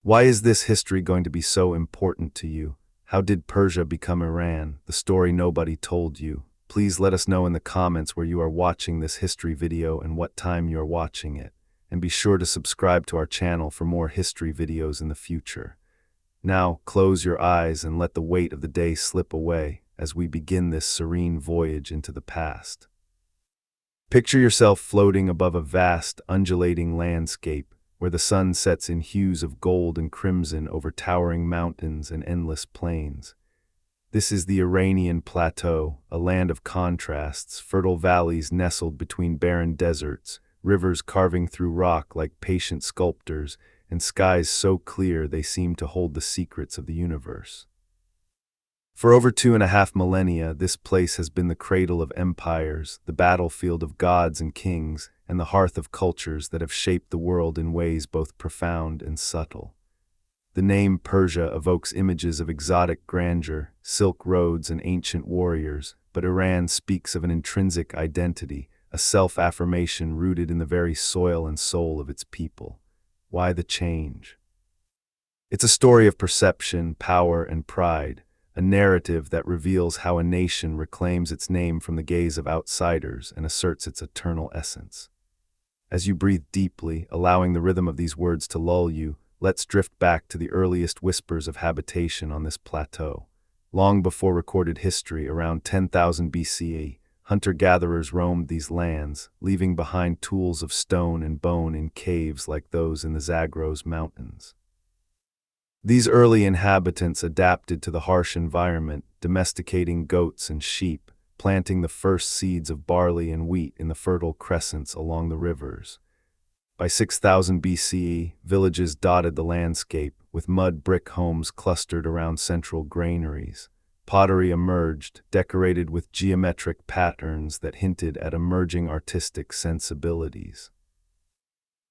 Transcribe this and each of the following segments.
Why is this history going to be so important to you? How did Persia become Iran? The story nobody told you. Please let us know in the comments where you are watching this history video and what time you are watching it. And be sure to subscribe to our channel for more history videos in the future. Now, close your eyes and let the weight of the day slip away as we begin this serene voyage into the past. Picture yourself floating above a vast, undulating landscape where the sun sets in hues of gold and crimson over towering mountains and endless plains. This is the Iranian plateau, a land of contrasts, fertile valleys nestled between barren deserts, rivers carving through rock like patient sculptors, and skies so clear they seem to hold the secrets of the universe. For over 2.5 millennia, this place has been the cradle of empires, the battlefield of gods and kings, and the hearth of cultures that have shaped the world in ways both profound and subtle. The name Persia evokes images of exotic grandeur, silk roads, and ancient warriors, but Iran speaks of an intrinsic identity, a self-affirmation rooted in the very soil and soul of its people. Why the change? It's a story of perception, power, and pride, a narrative that reveals how a nation reclaims its name from the gaze of outsiders and asserts its eternal essence. As you breathe deeply, allowing the rhythm of these words to lull you, let's drift back to the earliest whispers of habitation on this plateau. Long before recorded history, around 10,000 BCE, hunter-gatherers roamed these lands, leaving behind tools of stone and bone in caves like those in the Zagros Mountains. These early inhabitants adapted to the harsh environment, domesticating goats and sheep, planting the first seeds of barley and wheat in the fertile crescents along the rivers. By 6000 BCE, villages dotted the landscape, with mud brick homes clustered around central granaries. Pottery emerged, decorated with geometric patterns that hinted at emerging artistic sensibilities.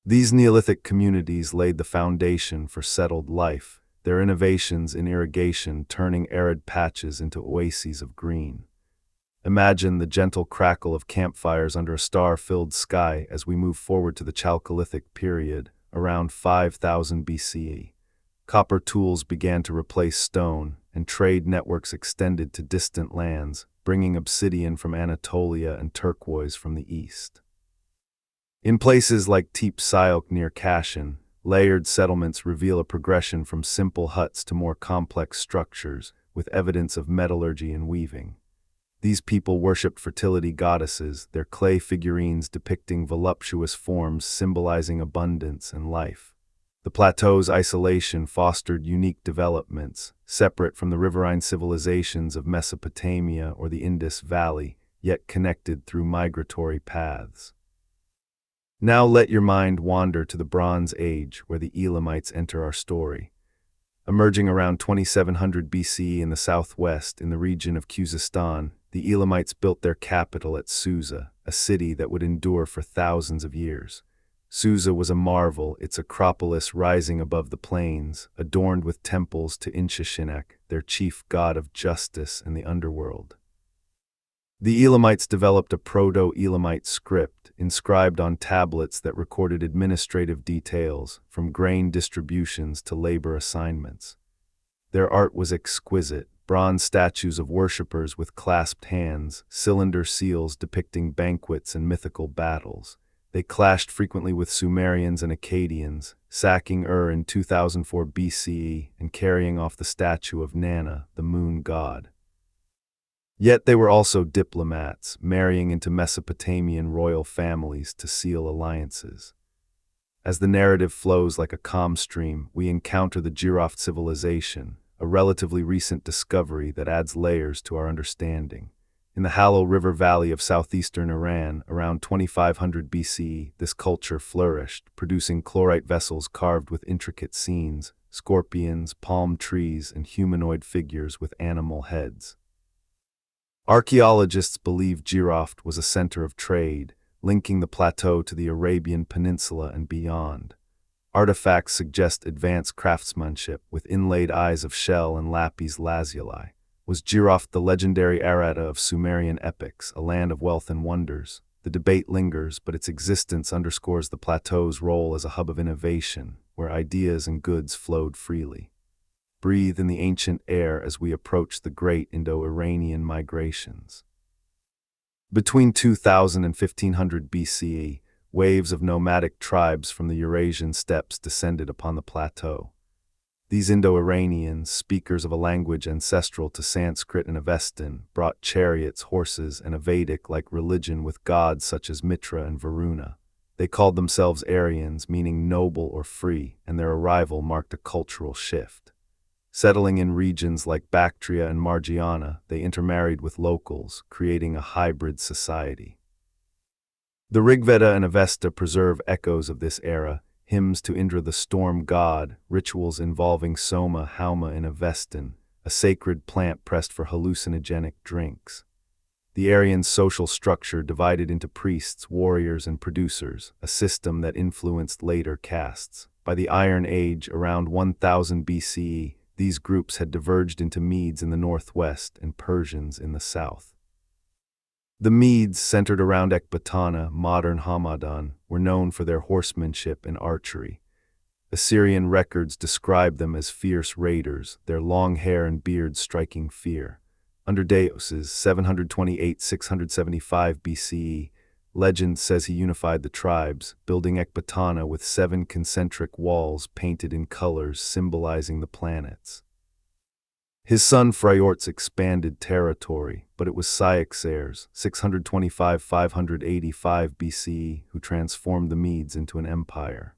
These Neolithic communities laid the foundation for settled life, their innovations in irrigation turning arid patches into oases of green. Imagine the gentle crackle of campfires under a star-filled sky as we move forward to the Chalcolithic period, around 5000 BCE. Copper tools began to replace stone, and trade networks extended to distant lands, bringing obsidian from Anatolia and turquoise from the east. In places like Tepe-Sialk near Kashan, layered settlements reveal a progression from simple huts to more complex structures, with evidence of metallurgy and weaving. These people worshipped fertility goddesses, their clay figurines depicting voluptuous forms symbolizing abundance and life. The plateau's isolation fostered unique developments, separate from the riverine civilizations of Mesopotamia or the Indus Valley, yet connected through migratory paths. Now let your mind wander to the Bronze Age, where the Elamites enter our story. Emerging around 2700 BCE in the southwest, in the region of Khuzestan, the Elamites built their capital at Susa, a city that would endure for thousands of years. Susa was a marvel, its acropolis rising above the plains, adorned with temples to Inshushinak, their chief god of justice and the underworld. The Elamites developed a Proto-Elamite script, inscribed on tablets that recorded administrative details, from grain distributions to labor assignments. Their art was exquisite, bronze statues of worshippers with clasped hands, cylinder seals depicting banquets and mythical battles. They clashed frequently with Sumerians and Akkadians, sacking Ur in 2004 BCE and carrying off the statue of Nana, the moon god. Yet they were also diplomats, marrying into Mesopotamian royal families to seal alliances. As the narrative flows like a calm stream, we encounter the Jiroft civilization, a relatively recent discovery that adds layers to our understanding. In the Hallow River Valley of southeastern Iran, around 2500 BCE, this culture flourished, producing chlorite vessels carved with intricate scenes, scorpions, palm trees, and humanoid figures with animal heads. Archaeologists believe Jiroft was a center of trade, linking the plateau to the Arabian Peninsula and beyond. Artifacts suggest advanced craftsmanship, with inlaid eyes of shell and lapis lazuli. Was Jiroft the legendary Aratta of Sumerian epics, a land of wealth and wonders? The debate lingers, but its existence underscores the plateau's role as a hub of innovation, where ideas and goods flowed freely. Breathe in the ancient air as we approach the great Indo-Iranian migrations. Between 2000 and 1500 BCE, waves of nomadic tribes from the Eurasian steppes descended upon the plateau. These Indo-Iranians, speakers of a language ancestral to Sanskrit and Avestan, brought chariots, horses, and a Vedic-like religion with gods such as Mitra and Varuna. They called themselves Aryans, meaning noble or free, and their arrival marked a cultural shift. Settling in regions like Bactria and Margiana, they intermarried with locals, creating a hybrid society. The Rigveda and Avesta preserve echoes of this era, hymns to Indra the storm god, rituals involving Soma, Hauma, and Avestan, a sacred plant pressed for hallucinogenic drinks. The Aryan social structure divided into priests, warriors, and producers, a system that influenced later castes. By the Iron Age, around 1000 BCE, these groups had diverged into Medes in the northwest and Persians in the south. The Medes, centered around Ecbatana, modern Hamadan, were known for their horsemanship and archery. Assyrian records describe them as fierce raiders, their long hair and beards striking fear. Under Deos's 728–675 BCE, legend says he unified the tribes, building Ecbatana with 7 concentric walls painted in colors symbolizing the planets. His son Phraortes expanded territory, but it was Cyaxares, 625–585 BCE, who transformed the Medes into an empire.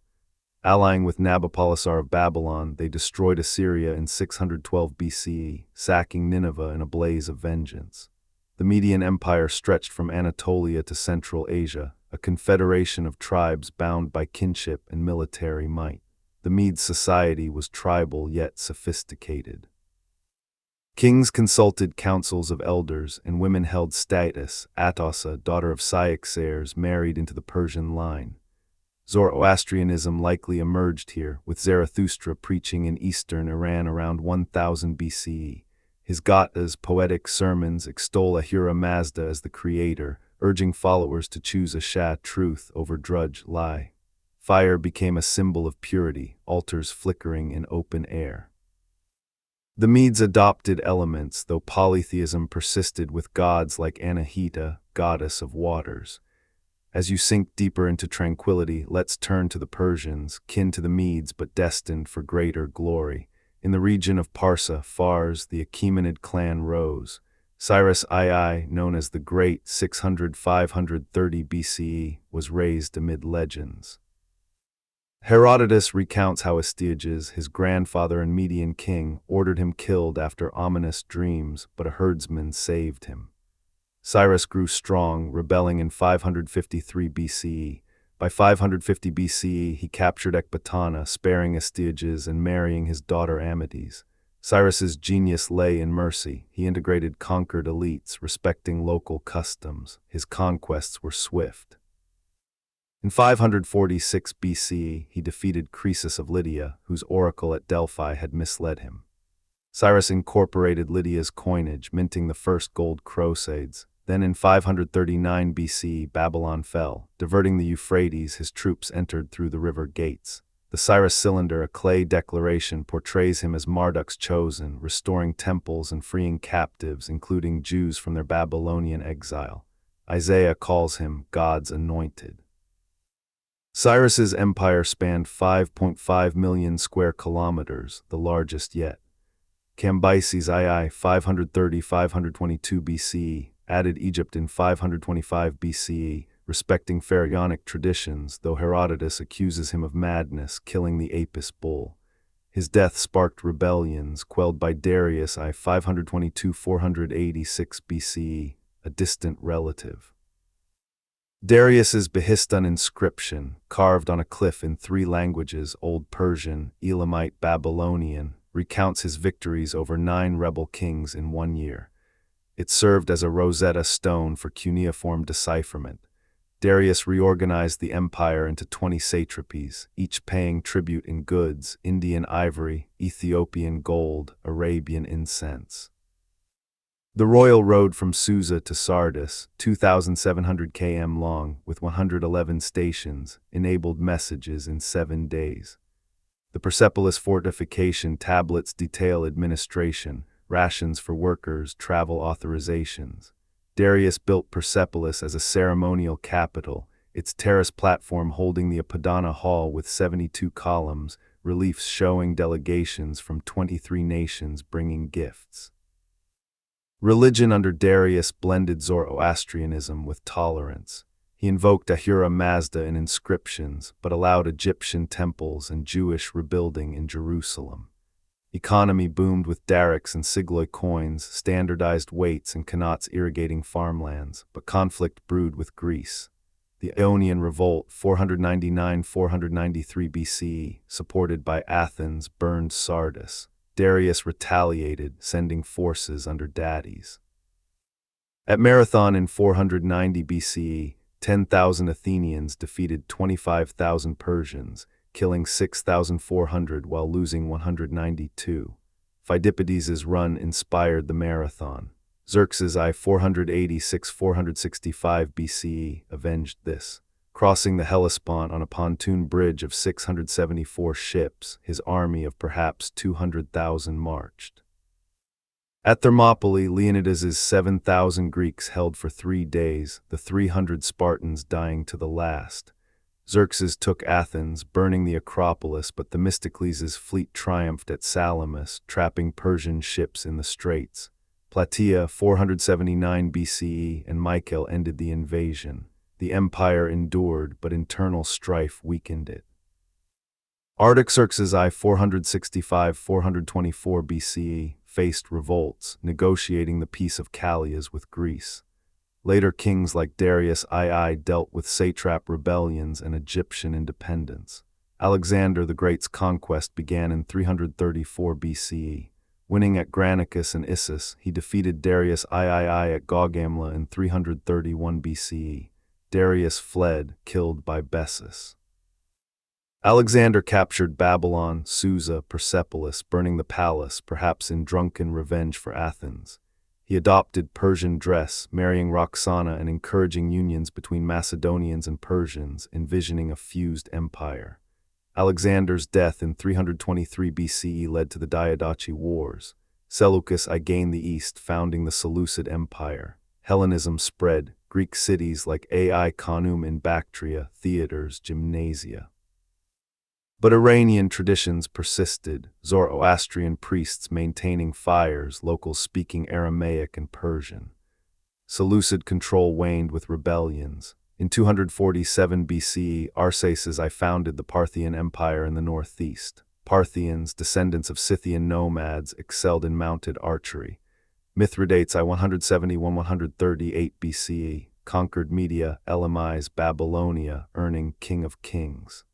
Allying with Nabopolassar of Babylon, they destroyed Assyria in 612 BCE, sacking Nineveh in a blaze of vengeance. The Median Empire stretched from Anatolia to Central Asia, a confederation of tribes bound by kinship and military might. The Mede society was tribal yet sophisticated. Kings consulted councils of elders, and women held status. Atossa, daughter of Cyaxares, married into the Persian line. Zoroastrianism likely emerged here, with Zarathustra preaching in eastern Iran around 1000 BCE. His Gathas, poetic sermons, extol Ahura Mazda as the creator, urging followers to choose Shah truth over drudge lie. Fire became a symbol of purity, altars flickering in open air. The Medes adopted elements, though polytheism persisted with gods like Anahita, goddess of waters. As you sink deeper into tranquility, let's turn to the Persians, kin to the Medes but destined for greater glory. In the region of Parsa, Fars, the Achaemenid clan rose. Cyrus II, known as the Great, 600–530 BCE, was raised amid legends. Herodotus recounts how Astyages, his grandfather and Median king, ordered him killed after ominous dreams, but a herdsman saved him. Cyrus grew strong, rebelling in 553 BCE. By 550 BCE, he captured Ecbatana, sparing Astyages and marrying his daughter Amides. Cyrus's genius lay in mercy. He integrated conquered elites, respecting local customs. His conquests were swift. In 546 BCE, he defeated Croesus of Lydia, whose oracle at Delphi had misled him. Cyrus incorporated Lydia's coinage, minting the first gold crusades. Then in 539 BC, Babylon fell. Diverting the Euphrates, his troops entered through the river gates. The Cyrus cylinder, a clay declaration, portrays him as Marduk's chosen, restoring temples and freeing captives, including Jews from their Babylonian exile. Isaiah calls him God's anointed. Cyrus's empire spanned 5.5 million square kilometers, the largest yet. Cambyses II, 530–522 BCE, added Egypt in 525 BCE, respecting pharaonic traditions, though Herodotus accuses him of madness, killing the Apis bull. His death sparked rebellions, quelled by Darius I, 522–486 BCE, a distant relative. Darius's Behistun inscription, carved on a cliff in 3 languages, Old Persian, Elamite, Babylonian, recounts his victories over 9 rebel kings in 1 year. It served as a Rosetta Stone for cuneiform decipherment. Darius reorganized the empire into 20 satrapies, each paying tribute in goods: Indian ivory, Ethiopian gold, Arabian incense. The royal road from Susa to Sardis, 2,700 km long, with 111 stations, enabled messages in 7 days. The Persepolis fortification tablets detail administration, rations for workers, travel authorizations. Darius built Persepolis as a ceremonial capital, its terrace platform holding the Apadana Hall with 72 columns, reliefs showing delegations from 23 nations bringing gifts. Religion under Darius blended Zoroastrianism with tolerance. He invoked Ahura Mazda in inscriptions, but allowed Egyptian temples and Jewish rebuilding in Jerusalem. Economy boomed with darics and sigloi coins, standardized weights and qanats irrigating farmlands, but conflict brewed with Greece. The Ionian Revolt, 499–493 BCE, supported by Athens, burned Sardis. Darius retaliated, sending forces under Dades. At Marathon in 490 BCE, 10,000 Athenians defeated 25,000 Persians, killing 6,400 while losing 192. Phidippides' run inspired the marathon. Xerxes I 486–465 BCE avenged this. Crossing the Hellespont on a pontoon bridge of 674 ships, his army of perhaps 200,000 marched. At Thermopylae, Leonidas' 7,000 Greeks held for 3 days, the 300 Spartans dying to the last. Xerxes took Athens, burning the Acropolis, but Themistocles' fleet triumphed at Salamis, trapping Persian ships in the straits. Plataea, 479 BCE, and Mycale ended the invasion. The empire endured, but internal strife weakened it. Artaxerxes I 465–424 BCE faced revolts, negotiating the Peace of Callias with Greece. Later kings like Darius II dealt with satrap rebellions and Egyptian independence. Alexander the Great's conquest began in 334 BCE. Winning at Granicus and Issus, he defeated Darius III at Gaugamela in 331 BCE. Darius fled, killed by Bessus. Alexander captured Babylon, Susa, Persepolis, burning the palace, perhaps in drunken revenge for Athens. He adopted Persian dress, marrying Roxana and encouraging unions between Macedonians and Persians, envisioning a fused empire. Alexander's death in 323 BCE led to the Diadochi Wars. Seleucus I gained the east, founding the Seleucid Empire. Hellenism spread, Greek cities like Ai Khanum in Bactria, theaters, gymnasia. But Iranian traditions persisted, Zoroastrian priests maintaining fires, locals speaking Aramaic and Persian. Seleucid control waned with rebellions. In 247 BCE, Arsaces I founded the Parthian Empire in the northeast. Parthians, descendants of Scythian nomads, excelled in mounted archery. Mithridates I 171–138 BCE, conquered Media, Elamites, Babylonia, earning King of Kings.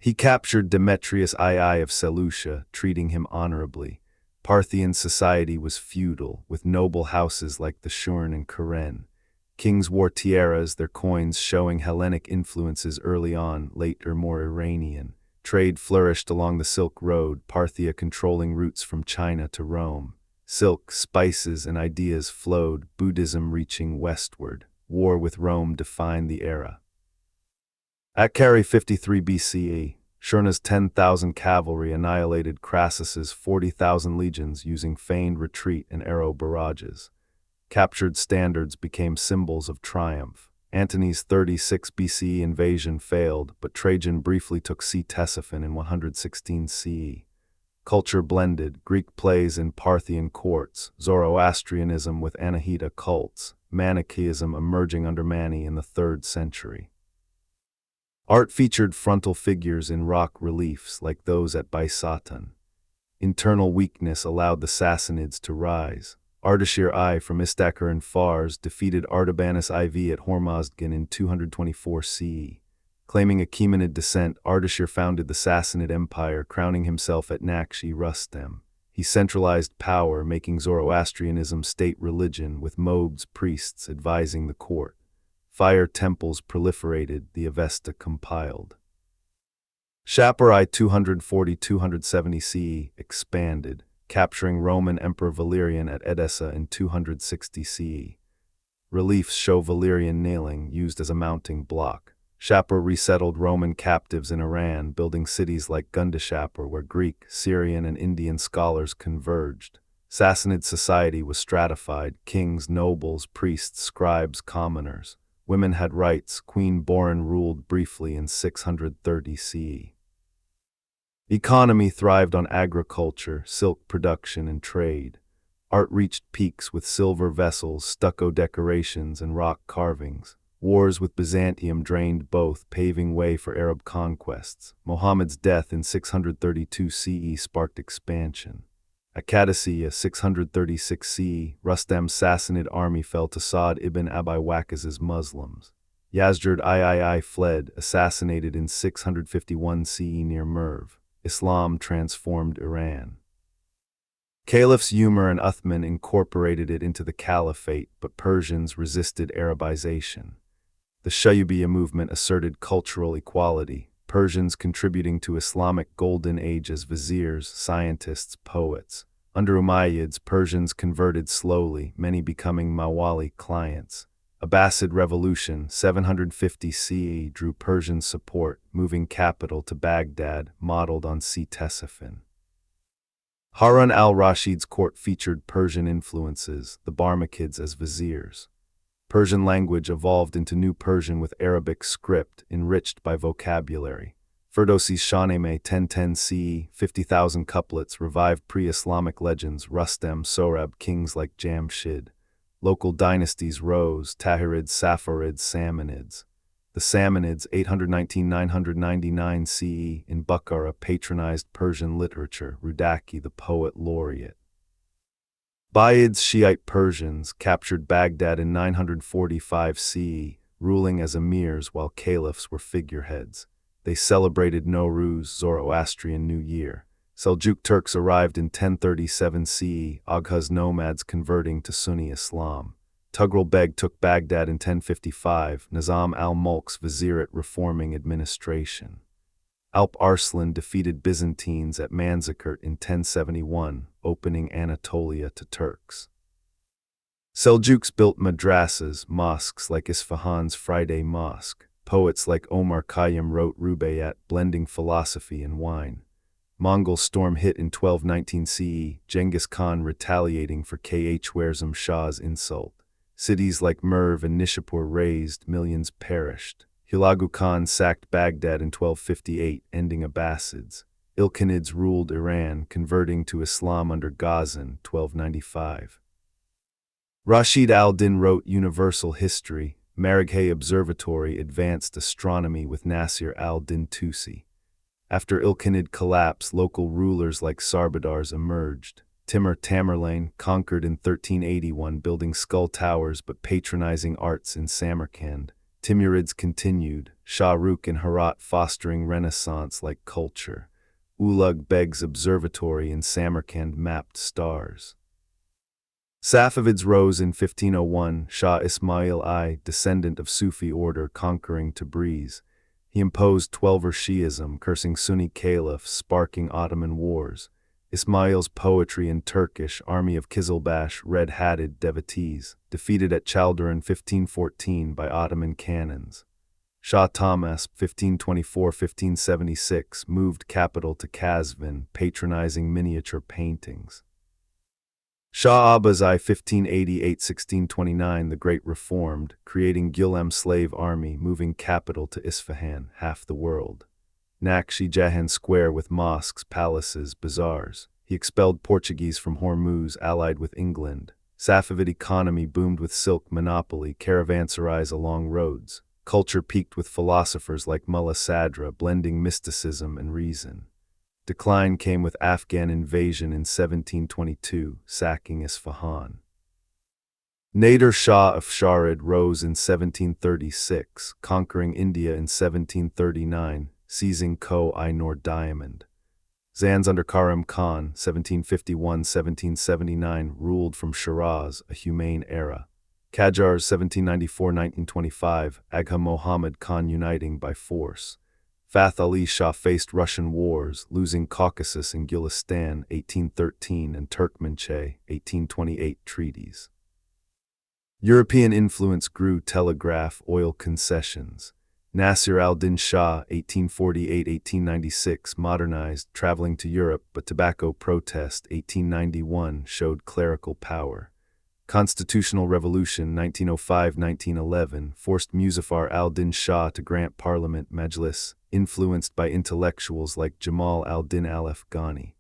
He captured Demetrius II of Seleucia, treating him honorably. Parthian society was feudal, with noble houses like the Shurn and Karen. Kings wore tiaras, their coins showing Hellenic influences early on, later more Iranian. Trade flourished along the Silk Road, Parthia controlling routes from China to Rome. Silk, spices, and ideas flowed, Buddhism reaching westward. War with Rome defined the era. At Cary 53 BCE, Shurna's 10,000 cavalry annihilated Crassus's 40,000 legions using feigned retreat and arrow barrages. Captured standards became symbols of triumph. Antony's 36 BCE invasion failed, but Trajan briefly took Ctesiphon in 116 CE. Culture blended, Greek plays in Parthian courts, Zoroastrianism with Anahita cults, Manichaeism emerging under Mani in the 3rd century. Art featured frontal figures in rock reliefs like those at Baisatan. Internal weakness allowed the Sassanids to rise. Ardashir I from Istakhr and Fars defeated Artabanus IV at Hormozgan in 224 CE. Claiming Achaemenid descent, Ardashir founded the Sassanid Empire, crowning himself at Nakshi Rustem. He centralized power, making Zoroastrianism state religion, with Mob's priests advising the court. Fire temples proliferated, the Avesta compiled. Shapur I 240–270 CE expanded, capturing Roman Emperor Valerian at Edessa in 260 CE. Reliefs show Valerian nailing used as a mounting block. Shapur resettled Roman captives in Iran, building cities like Gundashapur where Greek, Syrian, and Indian scholars converged. Sassanid society was stratified: kings, nobles, priests, scribes, commoners. Women had rights. Queen Boran ruled briefly in 630 CE. Economy thrived on agriculture, silk production, and trade. Art reached peaks with silver vessels, stucco decorations, and rock carvings. Wars with Byzantium drained both, paving way for Arab conquests. Muhammad's death in 632 CE sparked expansion. At Qadisiyah, 636 CE, Rustam's Sassanid army fell to Sa'd ibn Abi Waqqas's Muslims. Yazderd III fled, assassinated in 651 CE near Merv. Islam transformed Iran. Caliphs Umar and Uthman incorporated it into the caliphate, but Persians resisted Arabization. The Shayyubiyya movement asserted cultural equality, Persians contributing to Islamic golden age as viziers, scientists, poets. Under Umayyads, Persians converted slowly, many becoming Mawali clients. Abbasid Revolution, 750 CE, drew Persian support, moving capital to Baghdad, modeled on Ctesiphon. Harun al-Rashid's court featured Persian influences, the Barmakids as viziers. Persian language evolved into New Persian with Arabic script, enriched by vocabulary. Ferdowsi's Shahnameh 1010 CE, 50,000 couplets, revived pre-Islamic legends: Rustem, Sohrab, kings like Jamshid. Local dynasties rose: Tahirids, Safavids, Samanids. The Samanids, 819–999 CE, in Bukhara patronized Persian literature, Rudaki the poet laureate. Buyids, Shiite Persians, captured Baghdad in 945 CE, ruling as emirs while caliphs were figureheads. They celebrated Nowruz, Zoroastrian New Year. Seljuk Turks arrived in 1037 CE, Oghuz nomads converting to Sunni Islam. Tughril Beg took Baghdad in 1055, Nizam al-Mulk's vizirate reforming administration. Alp Arslan defeated Byzantines at Manzikert in 1071, opening Anatolia to Turks. Seljuks built madrasas, mosques like Isfahan's Friday Mosque. Poets like Omar Khayyam wrote Rubaiyat, blending philosophy and wine. Mongol storm hit in 1219 CE, Genghis Khan retaliating for Khwarizm Shah's insult. Cities like Merv and Nishapur razed, millions perished. Hulagu Khan sacked Baghdad in 1258, ending Abbasids. Ilkhanids ruled Iran, converting to Islam under Ghazan, 1295. Rashid al-Din wrote Universal History. Maraghay Observatory advanced astronomy with Nasir al-Din Tusi. After Ilkhanid collapse, local rulers like Sarbadars emerged. Timur Tamerlane conquered in 1381, building skull towers but patronizing arts in Samarkand. Timurids continued, Shah Rukh in Herat fostering Renaissance-like culture. Ulugh Beg's observatory in Samarkand mapped stars. Safavids rose in 1501, Shah Ismail I, descendant of Sufi order, conquering Tabriz. He imposed Twelver Shi'ism, cursing Sunni caliphs, sparking Ottoman wars. Ismail's poetry in Turkish, army of Kizilbash, red-hatted devotees, defeated at Chalder in 1514 by Ottoman cannons. Shah Tahmasp, 1524–1576, moved capital to Kazvin, patronizing miniature paintings. Shah Abbasi, 1588–1629, the Great Reformed, creating Gulem slave army, moving capital to Isfahan, half the world. Naqshi Jahan Square with mosques, palaces, bazaars. He expelled Portuguese from Hormuz, allied with England. Safavid economy boomed with silk monopoly, caravanserais along roads. Culture peaked with philosophers like Mullah Sadra, blending mysticism and reason. Decline came with Afghan invasion in 1722, sacking Isfahan. Nader Shah of Sharid rose in 1736, conquering India in 1739, seizing Koh-i-Noor diamond. Zands under Karim Khan, 1751–1779, ruled from Shiraz, a humane era. Qajars, 1794–1925, Agha Mohammad Khan uniting by force. Fath Ali Shah faced Russian wars, losing Caucasus and Gulistan, 1813, and Turkmenchay, 1828 treaties. European influence grew: telegraph, oil concessions. Nasir al-Din Shah, 1848–1896, modernized, traveling to Europe, but tobacco protest, 1891, showed clerical power. Constitutional Revolution, 1905–1911, forced Muzaffar al-Din Shah to grant parliament Majlis, influenced by intellectuals like Jamal al-Din al-Afghani.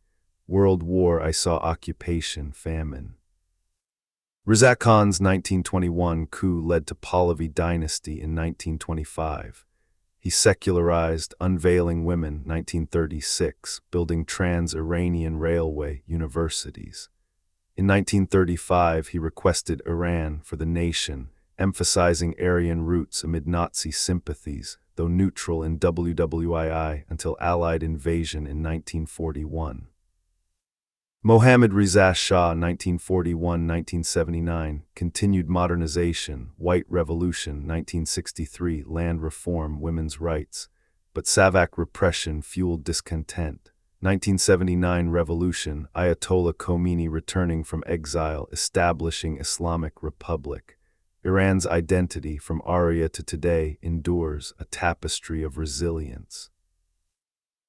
World War I saw occupation, famine. Riza Khan's 1921 coup led to Pahlavi dynasty in 1925. He secularized, unveiling women, 1936, building trans-Iranian railway universities. In 1935, he requested Iran for the nation, emphasizing Aryan roots amid Nazi sympathies, though neutral in WWII until Allied invasion in 1941. Mohammad Reza Shah, 1941–1979, continued modernization, White Revolution, 1963, land reform, women's rights, but Savak repression fueled discontent. 1979 Revolution, Ayatollah Khomeini returning from exile, establishing Islamic Republic. Iran's identity, from Arya to today, endures, a tapestry of resilience.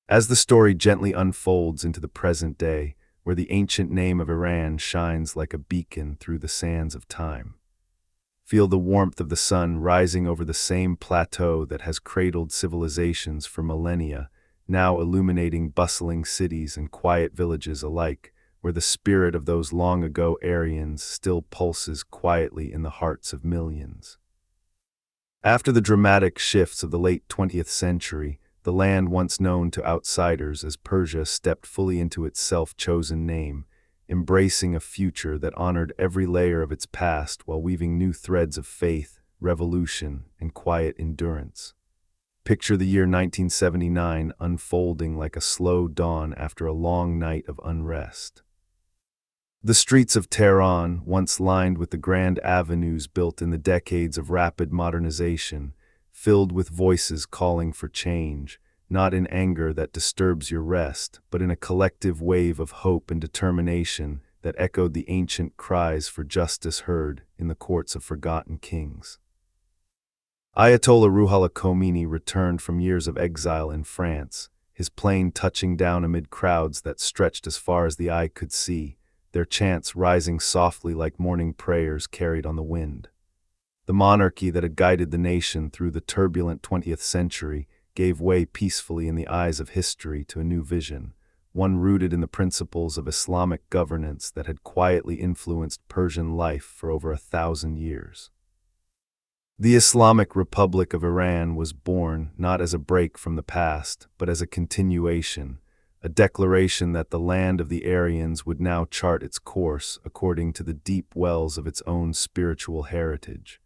As the story gently unfolds into the present day, where the ancient name of Iran shines like a beacon through the sands of time. Feel the warmth of the sun rising over the same plateau that has cradled civilizations for millennia, now illuminating bustling cities and quiet villages alike, where the spirit of those long-ago Aryans still pulses quietly in the hearts of millions. After the dramatic shifts of the late 20th century, the land once known to outsiders as Persia stepped fully into its self-chosen name, embracing a future that honored every layer of its past while weaving new threads of faith, revolution, and quiet endurance. Picture the year 1979 unfolding like a slow dawn after a long night of unrest. The streets of Tehran, once lined with the grand avenues built in the decades of rapid modernization, filled with voices calling for change, not in anger that disturbs your rest, but in a collective wave of hope and determination that echoed the ancient cries for justice heard in the courts of forgotten kings. Ayatollah Ruhollah Khomeini returned from years of exile in France, his plane touching down amid crowds that stretched as far as the eye could see, their chants rising softly like morning prayers carried on the wind. The monarchy that had guided the nation through the turbulent 20th century gave way peacefully in the eyes of history to a new vision, one rooted in the principles of Islamic governance that had quietly influenced Persian life for over 1,000 years. The Islamic Republic of Iran was born not as a break from the past, but as a continuation, a declaration that the land of the Aryans would now chart its course according to the deep wells of its own spiritual heritage.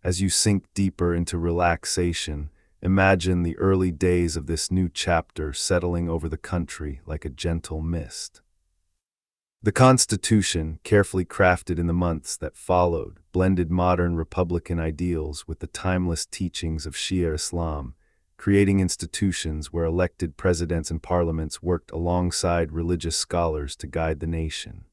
As you sink deeper into relaxation, imagine the early days of this new chapter settling over the country like a gentle mist. The Constitution, carefully crafted in the months that followed, blended modern Republican ideals with the timeless teachings of Shia Islam, creating institutions where elected presidents and parliaments worked alongside religious scholars to guide the nation.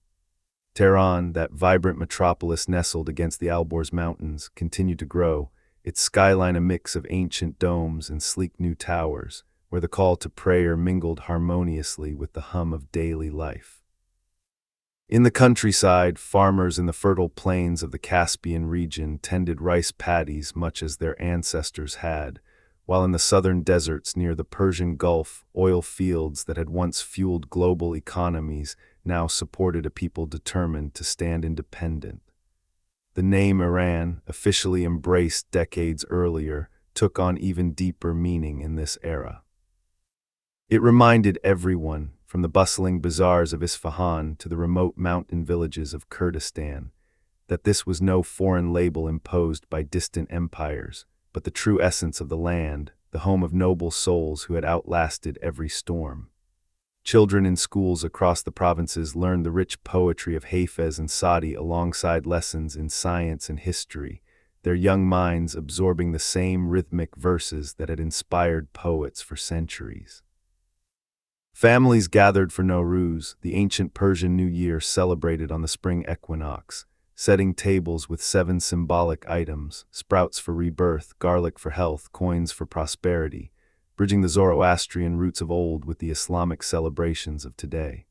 Tehran, that vibrant metropolis nestled against the Alborz Mountains, continued to grow, its skyline a mix of ancient domes and sleek new towers, where the call to prayer mingled harmoniously with the hum of daily life. In the countryside, farmers in the fertile plains of the Caspian region tended rice paddies much as their ancestors had, while in the southern deserts near the Persian Gulf, oil fields that had once fueled global economies now supported a people determined to stand independent. The name Iran, officially embraced decades earlier, took on even deeper meaning in this era. It reminded everyone, from the bustling bazaars of Isfahan to the remote mountain villages of Kurdistan, that this was no foreign label imposed by distant empires, but the true essence of the land, the home of noble souls who had outlasted every storm. Children in schools across the provinces learned the rich poetry of Hafez and Sadi alongside lessons in science and history, their young minds absorbing the same rhythmic verses that had inspired poets for centuries. Families gathered for Nowruz, the ancient Persian New Year celebrated on the spring equinox, setting tables with 7 symbolic items: sprouts for rebirth, garlic for health, coins for prosperity, bridging the Zoroastrian roots of old with the Islamic celebrations of today.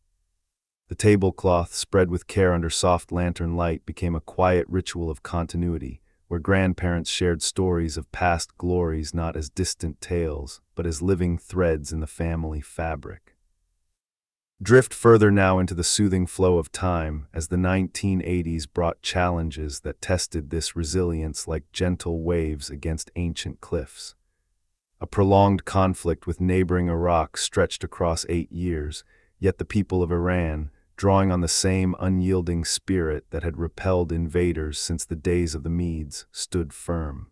The tablecloth, spread with care under soft lantern light, became a quiet ritual of continuity, where grandparents shared stories of past glories not as distant tales, but as living threads in the family fabric. Drift further now into the soothing flow of time, as the 1980s brought challenges that tested this resilience like gentle waves against ancient cliffs. A prolonged conflict with neighboring Iraq stretched across 8 years, yet the people of Iran, drawing on the same unyielding spirit that had repelled invaders since the days of the Medes, stood firm.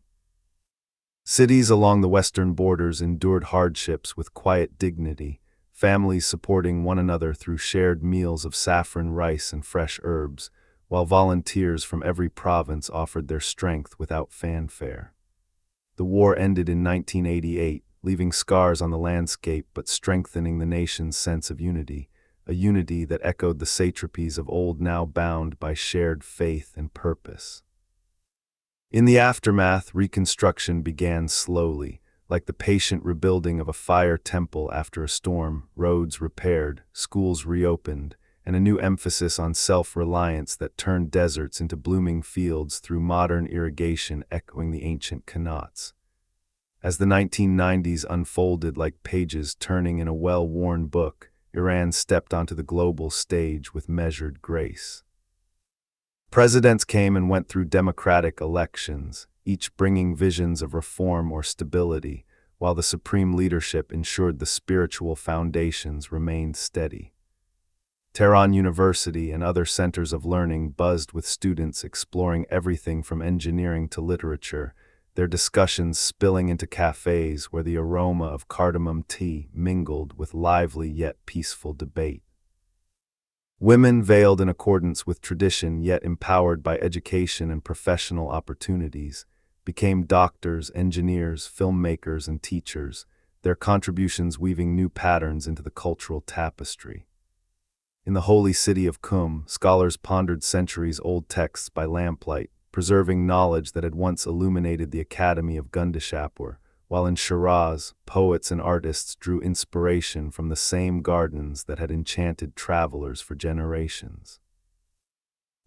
Cities along the western borders endured hardships with quiet dignity, families supporting one another through shared meals of saffron rice and fresh herbs, while volunteers from every province offered their strength without fanfare. The war ended in 1988, leaving scars on the landscape but strengthening the nation's sense of unity, a unity that echoed the satrapies of old, now bound by shared faith and purpose. In the aftermath, reconstruction began slowly, like the patient rebuilding of a fire temple after a storm: roads repaired, schools reopened, and a new emphasis on self-reliance that turned deserts into blooming fields through modern irrigation echoing the ancient qanats. As the 1990s unfolded like pages turning in a well-worn book, Iran stepped onto the global stage with measured grace. Presidents came and went through democratic elections, each bringing visions of reform or stability, while the supreme leadership ensured the spiritual foundations remained steady. Tehran University and other centers of learning buzzed with students exploring everything from engineering to literature, their discussions spilling into cafes where the aroma of cardamom tea mingled with lively yet peaceful debate. Women, veiled in accordance with tradition yet empowered by education and professional opportunities, became doctors, engineers, filmmakers, and teachers, their contributions weaving new patterns into the cultural tapestry. In the holy city of Qum, scholars pondered centuries-old texts by lamplight, preserving knowledge that had once illuminated the Academy of Gundishapur, while in Shiraz, poets and artists drew inspiration from the same gardens that had enchanted travelers for generations.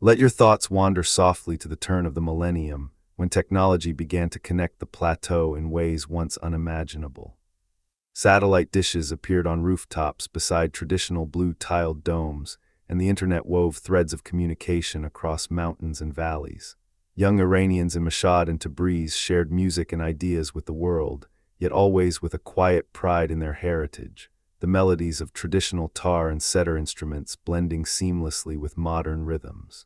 Let your thoughts wander softly to the turn of the millennium, when technology began to connect the plateau in ways once unimaginable. Satellite dishes appeared on rooftops beside traditional blue-tiled domes, and the internet wove threads of communication across mountains and valleys. Young Iranians in Mashhad and Tabriz shared music and ideas with the world, yet always with a quiet pride in their heritage, the melodies of traditional tar and setar instruments blending seamlessly with modern rhythms.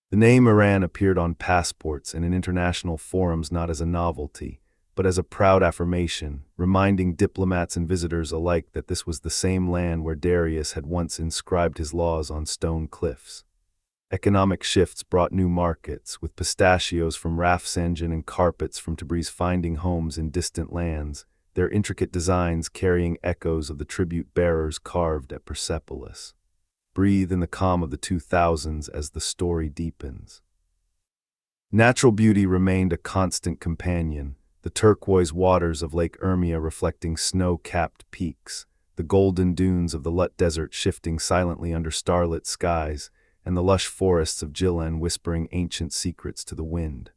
The name Iran appeared on passports and in international forums not as a novelty, but as a proud affirmation, reminding diplomats and visitors alike that this was the same land where Darius had once inscribed his laws on stone cliffs. Economic shifts brought new markets, with pistachios from Rafsanjan and carpets from Tabriz finding homes in distant lands, their intricate designs carrying echoes of the tribute bearers carved at Persepolis. Breathe in the calm of the 2000s as the story deepens. Natural beauty remained a constant companion, the turquoise waters of Lake Urmia reflecting snow-capped peaks, the golden dunes of the Lut Desert shifting silently under starlit skies, and the lush forests of Jilan whispering ancient secrets to the wind.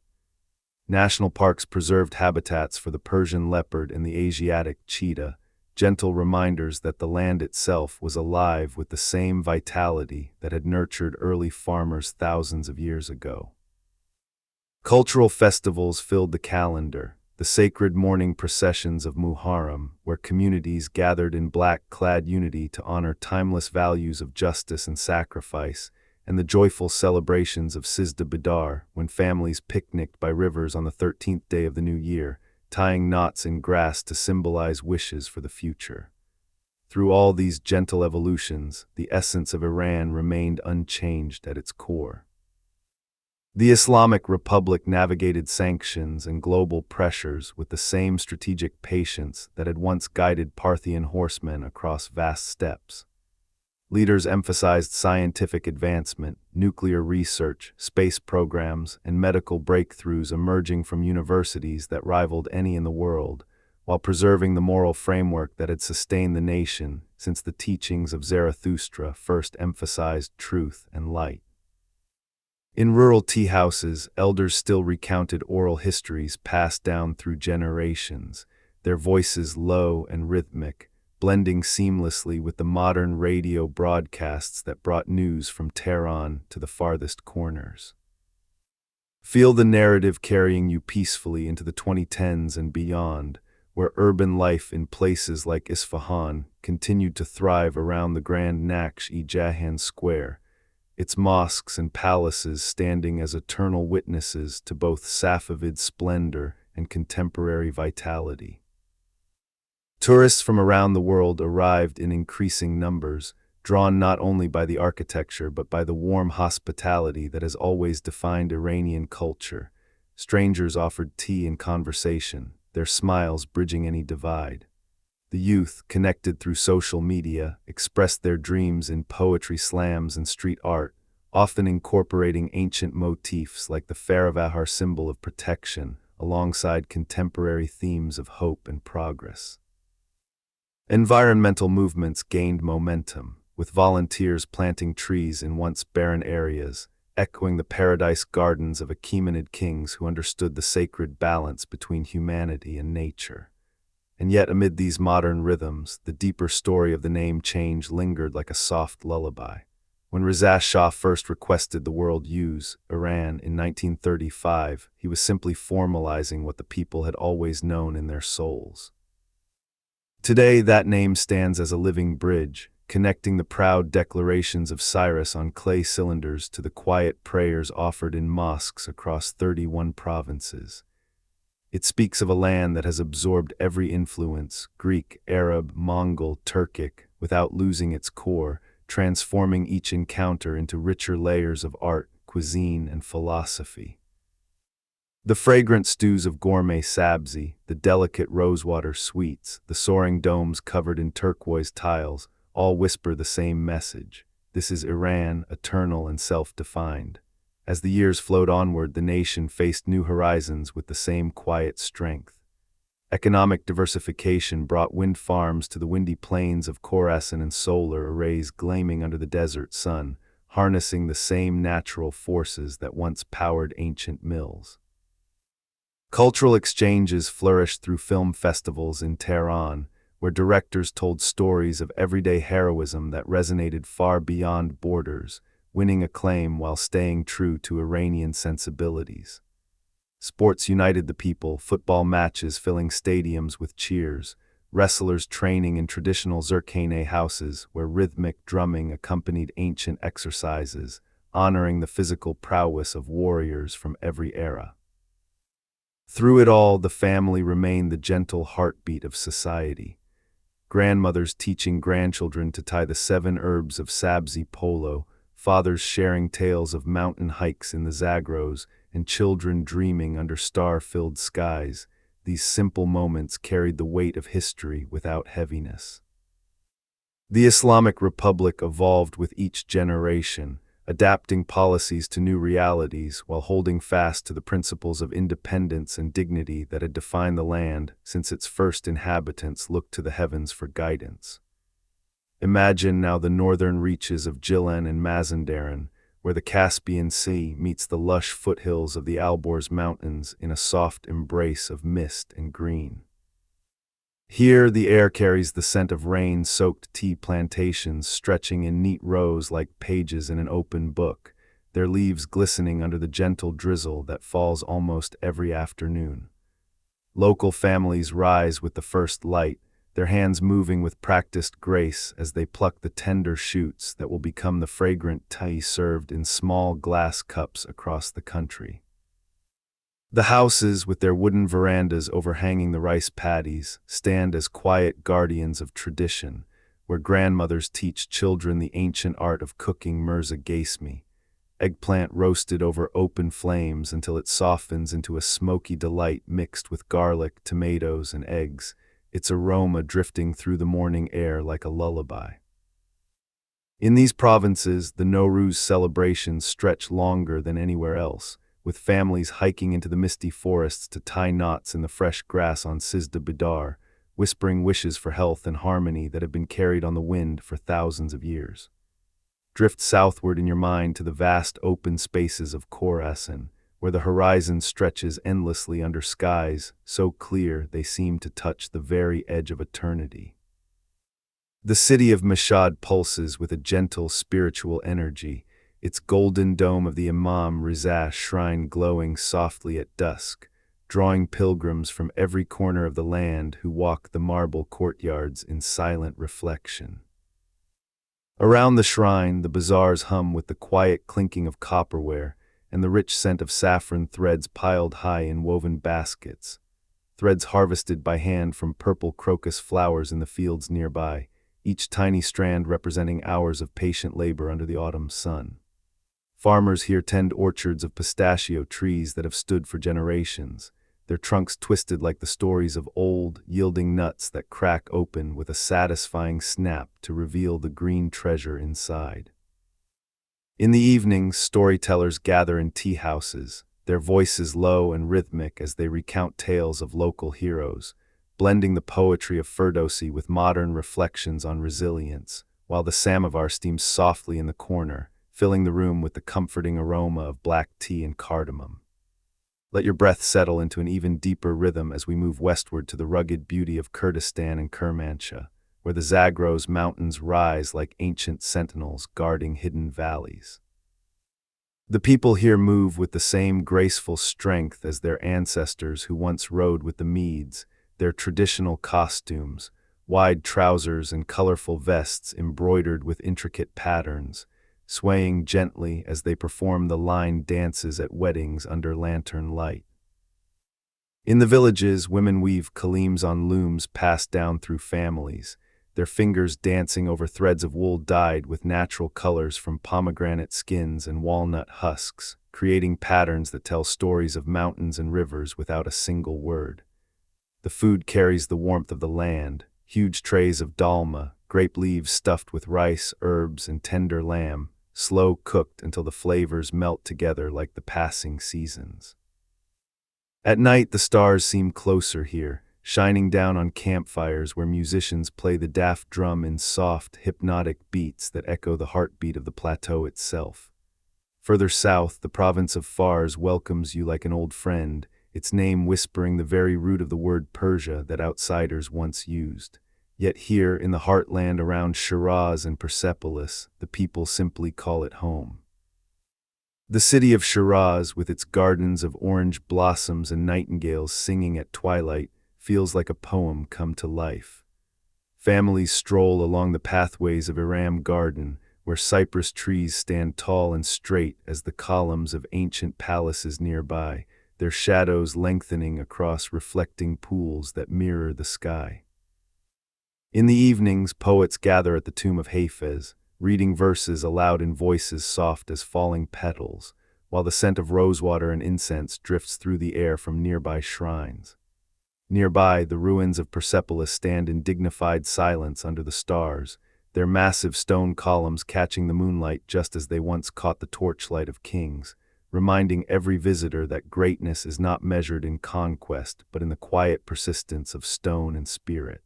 National parks preserved habitats for the Persian leopard and the Asiatic cheetah, gentle reminders that the land itself was alive with the same vitality that had nurtured early farmers thousands of years ago. Cultural festivals filled the calendar, the sacred morning processions of Muharram, where communities gathered in black-clad unity to honor timeless values of justice and sacrifice, and the joyful celebrations of Sizda Bidar, when families picnicked by rivers on the 13th day of the new year, tying knots in grass to symbolize wishes for the future. Through all these gentle evolutions, the essence of Iran remained unchanged at its core. The Islamic Republic navigated sanctions and global pressures with the same strategic patience that had once guided Parthian horsemen across vast steppes. Leaders emphasized scientific advancement, nuclear research, space programs, and medical breakthroughs emerging from universities that rivaled any in the world, while preserving the moral framework that had sustained the nation since the teachings of Zarathustra first emphasized truth and light. In rural tea houses, elders still recounted oral histories passed down through generations, their voices low and rhythmic, blending seamlessly with the modern radio broadcasts that brought news from Tehran to the farthest corners. Feel the narrative carrying you peacefully into the 2010s and beyond, where urban life in places like Isfahan continued to thrive around the Grand Naqsh-e-Jahan Square, its mosques and palaces standing as eternal witnesses to both Safavid splendor and contemporary vitality. Tourists from around the world arrived in increasing numbers, drawn not only by the architecture but by the warm hospitality that has always defined Iranian culture. Strangers offered tea and conversation, their smiles bridging any divide. The youth, connected through social media, expressed their dreams in poetry slams and street art, often incorporating ancient motifs like the Faravahar symbol of protection, alongside contemporary themes of hope and progress. Environmental movements gained momentum, with volunteers planting trees in once barren areas, echoing the paradise gardens of Achaemenid kings who understood the sacred balance between humanity and nature. And yet, amid these modern rhythms, the deeper story of the name change lingered like a soft lullaby. When Reza Shah first requested the world use Iran in 1935, he was simply formalizing what the people had always known in their souls. Today, that name stands as a living bridge, connecting the proud declarations of Cyrus on clay cylinders to the quiet prayers offered in mosques across 31 provinces. It speaks of a land that has absorbed every influence, Greek, Arab, Mongol, Turkic, without losing its core, transforming each encounter into richer layers of art, cuisine, and philosophy. The fragrant stews of gourmet sabzi, the delicate rosewater sweets, the soaring domes covered in turquoise tiles, all whisper the same message. This is Iran, eternal and self-defined. As the years flowed onward, the nation faced new horizons with the same quiet strength. Economic diversification brought wind farms to the windy plains of Khorasan and solar arrays gleaming under the desert sun, harnessing the same natural forces that once powered ancient mills. Cultural exchanges flourished through film festivals in Tehran, where directors told stories of everyday heroism that resonated far beyond borders, winning acclaim while staying true to Iranian sensibilities. Sports united the people, football matches filling stadiums with cheers, wrestlers training in traditional zurkhane houses where rhythmic drumming accompanied ancient exercises, honoring the physical prowess of warriors from every era. Through it all, the family remained the gentle heartbeat of society. Grandmothers teaching grandchildren to tie the 7 herbs of sabzi polo, fathers sharing tales of mountain hikes in the Zagros, and children dreaming under star-filled skies. These simple moments carried the weight of history without heaviness. The Islamic Republic evolved with each generation, adapting policies to new realities while holding fast to the principles of independence and dignity that had defined the land since its first inhabitants looked to the heavens for guidance. Imagine now the northern reaches of Gilan and Mazandaran, where the Caspian Sea meets the lush foothills of the Alborz Mountains in a soft embrace of mist and green. Here, the air carries the scent of rain-soaked tea plantations stretching in neat rows like pages in an open book, their leaves glistening under the gentle drizzle that falls almost every afternoon. Local families rise with the first light, their hands moving with practiced grace as they pluck the tender shoots that will become the fragrant tea served in small glass cups across the country. The houses, with their wooden verandas overhanging the rice paddies, stand as quiet guardians of tradition, where grandmothers teach children the ancient art of cooking mirza gasmi, eggplant roasted over open flames until it softens into a smoky delight mixed with garlic, tomatoes, and eggs, its aroma drifting through the morning air like a lullaby. In these provinces, the Nowruz celebrations stretch longer than anywhere else, with families hiking into the misty forests to tie knots in the fresh grass on Sizda Bidar, whispering wishes for health and harmony that have been carried on the wind for thousands of years. Drift southward in your mind to the vast open spaces of Khorasan, where the horizon stretches endlessly under skies so clear they seem to touch the very edge of eternity. The city of Mashhad pulses with a gentle spiritual energy, its golden dome of the Imam Riza shrine glowing softly at dusk, drawing pilgrims from every corner of the land who walk the marble courtyards in silent reflection. Around the shrine, the bazaars hum with the quiet clinking of copperware and the rich scent of saffron threads piled high in woven baskets, threads harvested by hand from purple crocus flowers in the fields nearby, each tiny strand representing hours of patient labor under the autumn sun. Farmers here tend orchards of pistachio trees that have stood for generations, their trunks twisted like the stories of old, yielding nuts that crack open with a satisfying snap to reveal the green treasure inside. In the evenings, storytellers gather in tea houses, their voices low and rhythmic as they recount tales of local heroes, blending the poetry of Ferdowsi with modern reflections on resilience, while the samovar steams softly in the corner, filling the room with the comforting aroma of black tea and cardamom. Let your breath settle into an even deeper rhythm as we move westward to the rugged beauty of Kurdistan and Kermanshah, where the Zagros mountains rise like ancient sentinels guarding hidden valleys. The people here move with the same graceful strength as their ancestors who once rode with the Medes, their traditional costumes, wide trousers and colorful vests embroidered with intricate patterns, swaying gently as they perform the line dances at weddings under lantern light. In the villages, women weave kalims on looms passed down through families, their fingers dancing over threads of wool dyed with natural colors from pomegranate skins and walnut husks, creating patterns that tell stories of mountains and rivers without a single word. The food carries the warmth of the land, huge trays of dalma, grape leaves stuffed with rice, herbs, and tender lamb, slow cooked until the flavors melt together like the passing seasons. At night, the stars seem closer here, shining down on campfires where musicians play the daft drum in soft, hypnotic beats that echo the heartbeat of the plateau itself. Further south, the province of Fars welcomes you like an old friend, its name whispering the very root of the word Persia that outsiders once used. Yet here, in the heartland around Shiraz and Persepolis, the people simply call it home. The city of Shiraz, with its gardens of orange blossoms and nightingales singing at twilight, feels like a poem come to life. Families stroll along the pathways of Iram Garden, where cypress trees stand tall and straight as the columns of ancient palaces nearby, their shadows lengthening across reflecting pools that mirror the sky. In the evenings, poets gather at the tomb of Hafez, reading verses aloud in voices soft as falling petals, while the scent of rosewater and incense drifts through the air from nearby shrines. Nearby, the ruins of Persepolis stand in dignified silence under the stars, their massive stone columns catching the moonlight just as they once caught the torchlight of kings, reminding every visitor that greatness is not measured in conquest but in the quiet persistence of stone and spirit.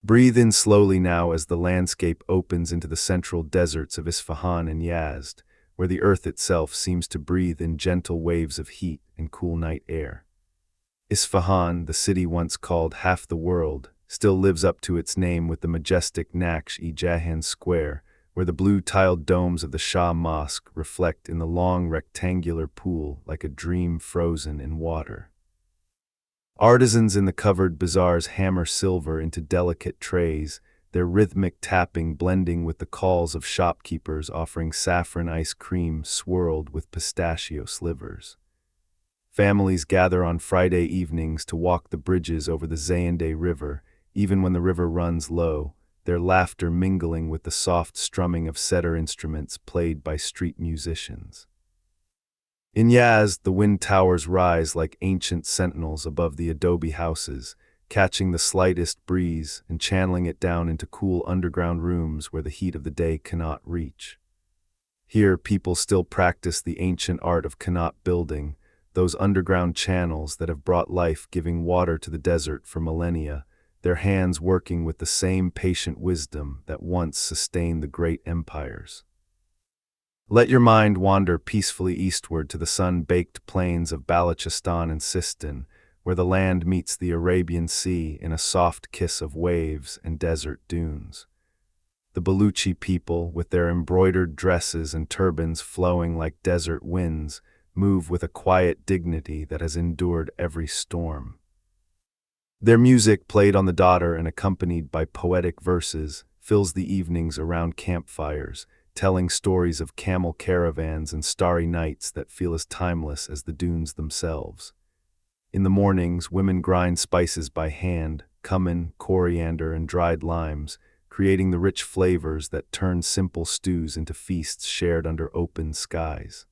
Breathe in slowly now as the landscape opens into the central deserts of Isfahan and Yazd, where the earth itself seems to breathe in gentle waves of heat and cool night air. Isfahan, the city once called half the world, still lives up to its name with the majestic Naksh-e-Jahan Square, where the blue-tiled domes of the Shah Mosque reflect in the long rectangular pool like a dream frozen in water. Artisans in the covered bazaars hammer silver into delicate trays, their rhythmic tapping blending with the calls of shopkeepers offering saffron ice cream swirled with pistachio slivers. Families gather on Friday evenings to walk the bridges over the Zayende River, even when the river runs low, their laughter mingling with the soft strumming of setar instruments played by street musicians. In Yazd, the wind towers rise like ancient sentinels above the adobe houses, catching the slightest breeze and channeling it down into cool underground rooms where the heat of the day cannot reach. Here, people still practice the ancient art of kanat building, those underground channels that have brought life-giving water to the desert for millennia, their hands working with the same patient wisdom that once sustained the great empires. Let your mind wander peacefully eastward to the sun-baked plains of Balochistan and Sistan, where the land meets the Arabian Sea in a soft kiss of waves and desert dunes. The Baluchi people, with their embroidered dresses and turbans flowing like desert winds, move with a quiet dignity that has endured every storm. Their music, played on the dottar and accompanied by poetic verses, fills the evenings around campfires, telling stories of camel caravans and starry nights that feel as timeless as the dunes themselves. In the mornings, women grind spices by hand, cumin, coriander, and dried limes, creating the rich flavors that turn simple stews into feasts shared under open skies.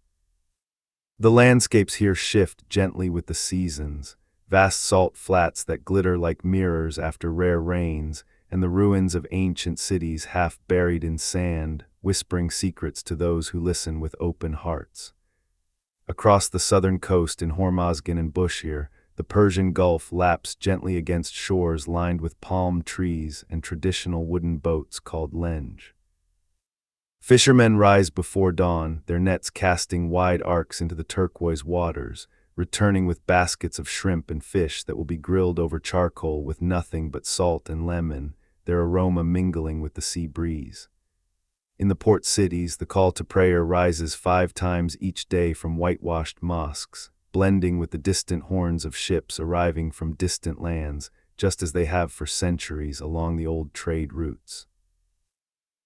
The landscapes here shift gently with the seasons, vast salt flats that glitter like mirrors after rare rains, and the ruins of ancient cities half buried in sand, whispering secrets to those who listen with open hearts. Across the southern coast in Hormozgan and Bushir, the Persian Gulf laps gently against shores lined with palm trees and traditional wooden boats called lenj. Fishermen rise before dawn, their nets casting wide arcs into the turquoise waters, returning with baskets of shrimp and fish that will be grilled over charcoal with nothing but salt and lemon, their aroma mingling with the sea breeze. In the port cities, the call to prayer rises 5 times each day from whitewashed mosques, blending with the distant horns of ships arriving from distant lands, just as they have for centuries along the old trade routes.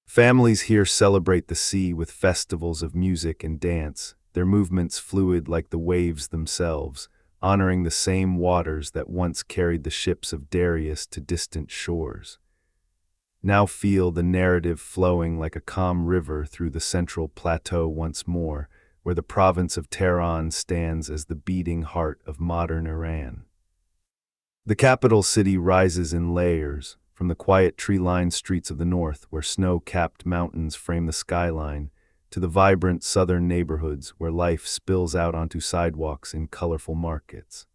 Families here celebrate the sea with festivals of music and dance, their movements fluid like the waves themselves, honoring the same waters that once carried the ships of Darius to distant shores. Now feel the narrative flowing like a calm river through the central plateau once more, where the province of Tehran stands as the beating heart of modern Iran. The capital city rises in layers, from the quiet tree-lined streets of the north where snow-capped mountains frame the skyline, to the vibrant southern neighborhoods where life spills out onto sidewalks in colorful markets.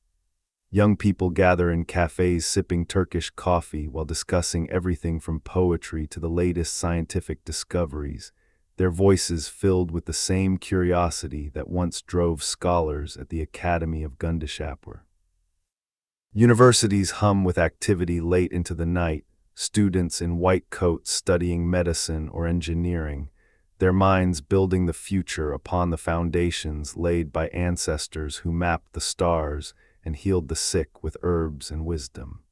Young people gather in cafes sipping Turkish coffee while discussing everything from poetry to the latest scientific discoveries, their voices filled with the same curiosity that once drove scholars at the Academy of Gundishapur. Universities hum with activity late into the night, students in white coats studying medicine or engineering, their minds building the future upon the foundations laid by ancestors who mapped the stars and healed the sick with herbs and wisdom.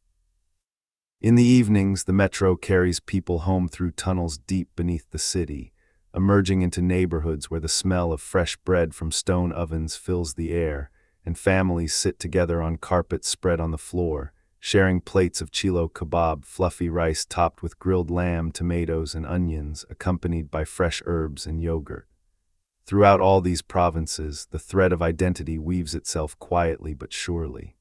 In the evenings, the metro carries people home through tunnels deep beneath the city, emerging into neighborhoods where the smell of fresh bread from stone ovens fills the air, and families sit together on carpets spread on the floor, sharing plates of chilo kebab, fluffy rice topped with grilled lamb, tomatoes, and onions, accompanied by fresh herbs and yogurt. Throughout all these provinces, the thread of identity weaves itself quietly but surely.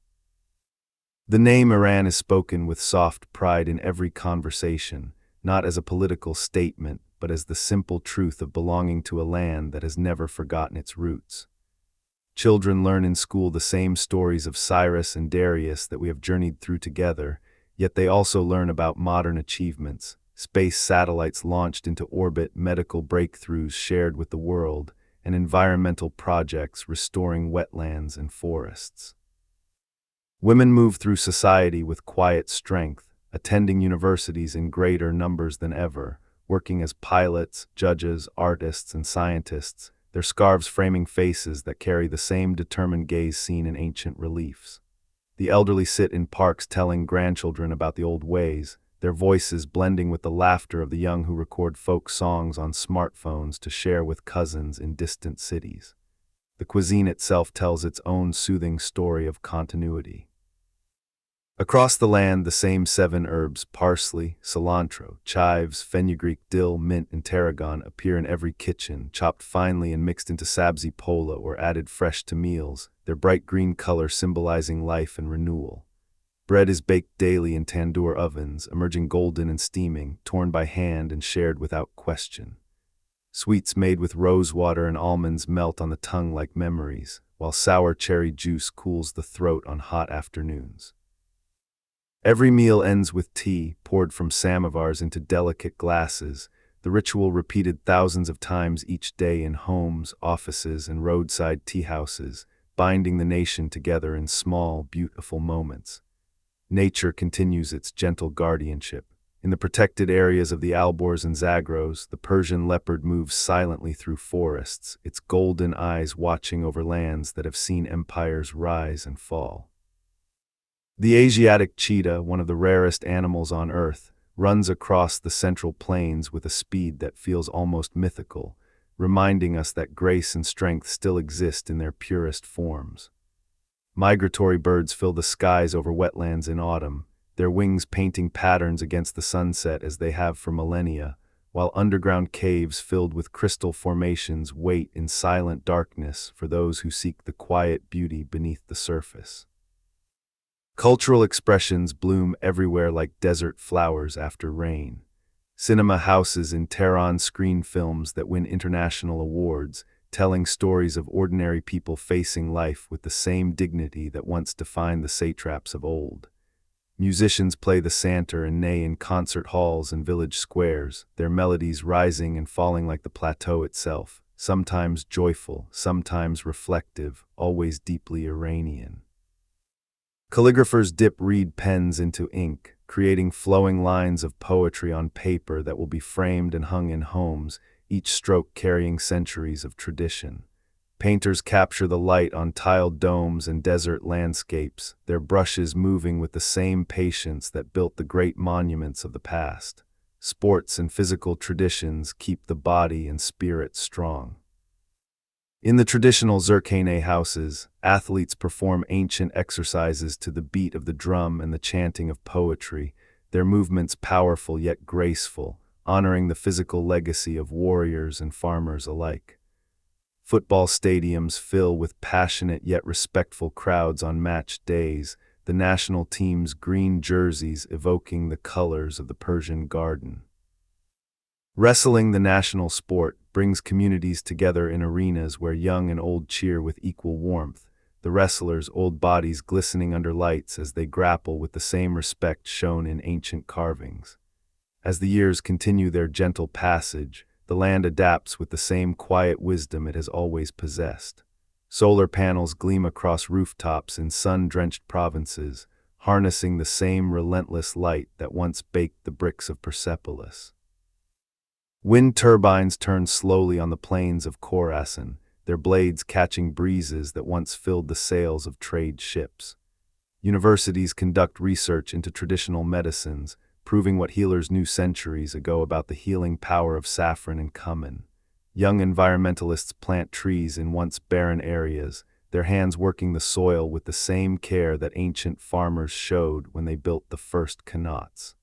The name Iran is spoken with soft pride in every conversation, not as a political statement, but as the simple truth of belonging to a land that has never forgotten its roots. Children learn in school the same stories of Cyrus and Darius that we have journeyed through together, yet they also learn about modern achievements, space satellites launched into orbit, medical breakthroughs shared with the world, and environmental projects restoring wetlands and forests. Women move through society with quiet strength, attending universities in greater numbers than ever, working as pilots, judges, artists, and scientists, their scarves framing faces that carry the same determined gaze seen in ancient reliefs. The elderly sit in parks telling grandchildren about the old ways, their voices blending with the laughter of the young who record folk songs on smartphones to share with cousins in distant cities. The cuisine itself tells its own soothing story of continuity. Across the land, the same 7 herbs, parsley, cilantro, chives, fenugreek, dill, mint, and tarragon appear in every kitchen, chopped finely and mixed into sabzi pola or added fresh to meals, their bright green color symbolizing life and renewal. Bread is baked daily in tandoor ovens, emerging golden and steaming, torn by hand and shared without question. Sweets made with rose water and almonds melt on the tongue like memories, while sour cherry juice cools the throat on hot afternoons. Every meal ends with tea, poured from samovars into delicate glasses, the ritual repeated thousands of times each day in homes, offices, and roadside tea houses, binding the nation together in small, beautiful moments. Nature continues its gentle guardianship. In the protected areas of the Alborz and Zagros, the Persian leopard moves silently through forests, its golden eyes watching over lands that have seen empires rise and fall. The Asiatic cheetah, one of the rarest animals on Earth, runs across the central plains with a speed that feels almost mythical, reminding us that grace and strength still exist in their purest forms. Migratory birds fill the skies over wetlands in autumn, their wings painting patterns against the sunset as they have for millennia, while underground caves filled with crystal formations wait in silent darkness for those who seek the quiet beauty beneath the surface. Cultural expressions bloom everywhere like desert flowers after rain. Cinema houses in Tehran screen films that win international awards, telling stories of ordinary people facing life with the same dignity that once defined the satraps of old. Musicians play the santur and neigh in concert halls and village squares, their melodies rising and falling like the plateau itself, sometimes joyful, sometimes reflective, always deeply Iranian. Calligraphers dip reed pens into ink, creating flowing lines of poetry on paper that will be framed and hung in homes, each stroke carrying centuries of tradition. Painters capture the light on tiled domes and desert landscapes, their brushes moving with the same patience that built the great monuments of the past. Sports and physical traditions keep the body and spirit strong. In the traditional Zerkane houses, athletes perform ancient exercises to the beat of the drum and the chanting of poetry, their movements powerful yet graceful, honoring the physical legacy of warriors and farmers alike. Football stadiums fill with passionate yet respectful crowds on match days, the national team's green jerseys evoking the colors of the Persian garden. Wrestling, the national sport, brings communities together in arenas where young and old cheer with equal warmth, the wrestlers' old bodies glistening under lights as they grapple with the same respect shown in ancient carvings. As the years continue their gentle passage, the land adapts with the same quiet wisdom it has always possessed. Solar panels gleam across rooftops in sun-drenched provinces, harnessing the same relentless light that once baked the bricks of Persepolis. Wind turbines turn slowly on the plains of Khorasan, their blades catching breezes that once filled the sails of trade ships. Universities conduct research into traditional medicines, proving what healers knew centuries ago about the healing power of saffron and cumin. Young environmentalists plant trees in once barren areas, their hands working the soil with the same care that ancient farmers showed when they built the first qanats.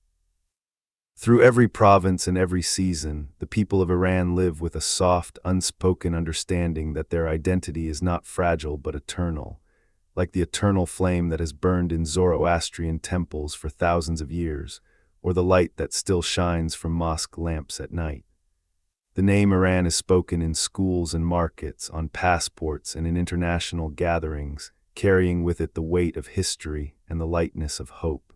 Through every province and every season, the people of Iran live with a soft, unspoken understanding that their identity is not fragile but eternal, like the eternal flame that has burned in Zoroastrian temples for thousands of years, or the light that still shines from mosque lamps at night. The name Iran is spoken in schools and markets, on passports and in international gatherings, carrying with it the weight of history and the lightness of hope.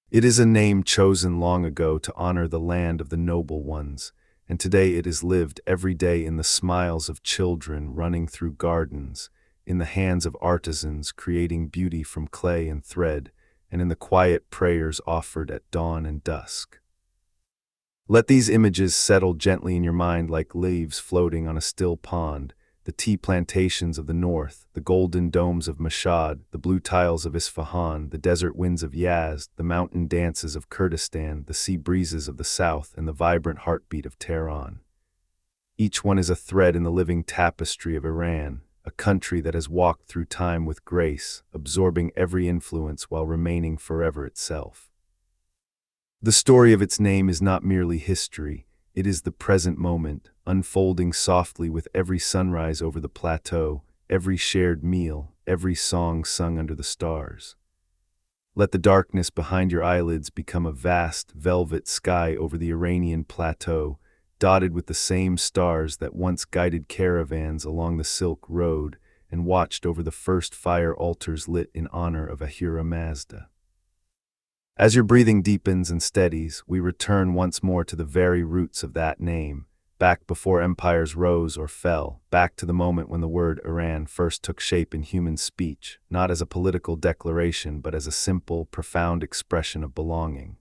It is a name chosen long ago to honor the land of the noble ones, and today it is lived every day in the smiles of children running through gardens, in the hands of artisans creating beauty from clay and thread, and in the quiet prayers offered at dawn and dusk. Let these images settle gently in your mind like leaves floating on a still pond, the tea plantations of the north, the golden domes of Mashhad, the blue tiles of Isfahan, the desert winds of Yazd, the mountain dances of Kurdistan, the sea breezes of the south, and the vibrant heartbeat of Tehran. Each one is a thread in the living tapestry of Iran, a country that has walked through time with grace, absorbing every influence while remaining forever itself. The story of its name is not merely history, it is the present moment, unfolding softly with every sunrise over the plateau, every shared meal, every song sung under the stars. Let the darkness behind your eyelids become a vast, velvet sky over the Iranian plateau, dotted with the same stars that once guided caravans along the Silk Road and watched over the first fire altars lit in honor of Ahura Mazda. As your breathing deepens and steadies, we return once more to the very roots of that name, back before empires rose or fell, back to the moment when the word Iran first took shape in human speech, not as a political declaration but as a simple, profound expression of belonging.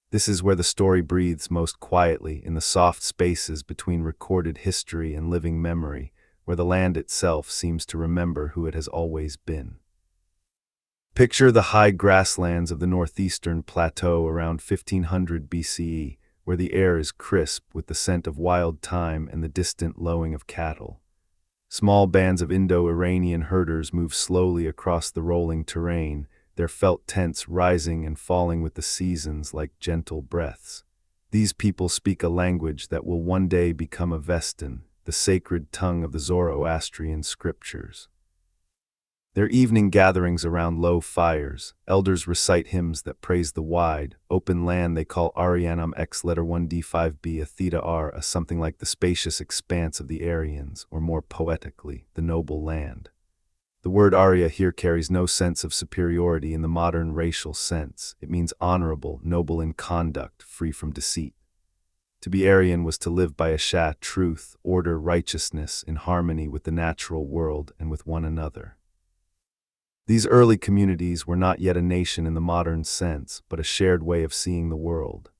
This is where the story breathes most quietly, in the soft spaces between recorded history and living memory, where the land itself seems to remember who it has always been. Picture the high grasslands of the northeastern plateau around 1500 BCE, where the air is crisp with the scent of wild thyme and the distant lowing of cattle. Small bands of Indo-Iranian herders move slowly across the rolling terrain, their felt tents rising and falling with the seasons like gentle breaths. These people speak a language that will one day become Avestan, the sacred tongue of the Zoroastrian scriptures. Their evening gatherings around low fires, elders recite hymns that praise the wide, open land they call Aryanam x letter 1d5b a theta r, a something like the spacious expanse of the Aryans, or more poetically, the noble land. The word Arya here carries no sense of superiority in the modern racial sense. It means honorable, noble in conduct, free from deceit. To be Aryan was to live by Asha, truth, order, righteousness, in harmony with the natural world and with one another. These early communities were not yet a nation in the modern sense, but a shared way of seeing the world.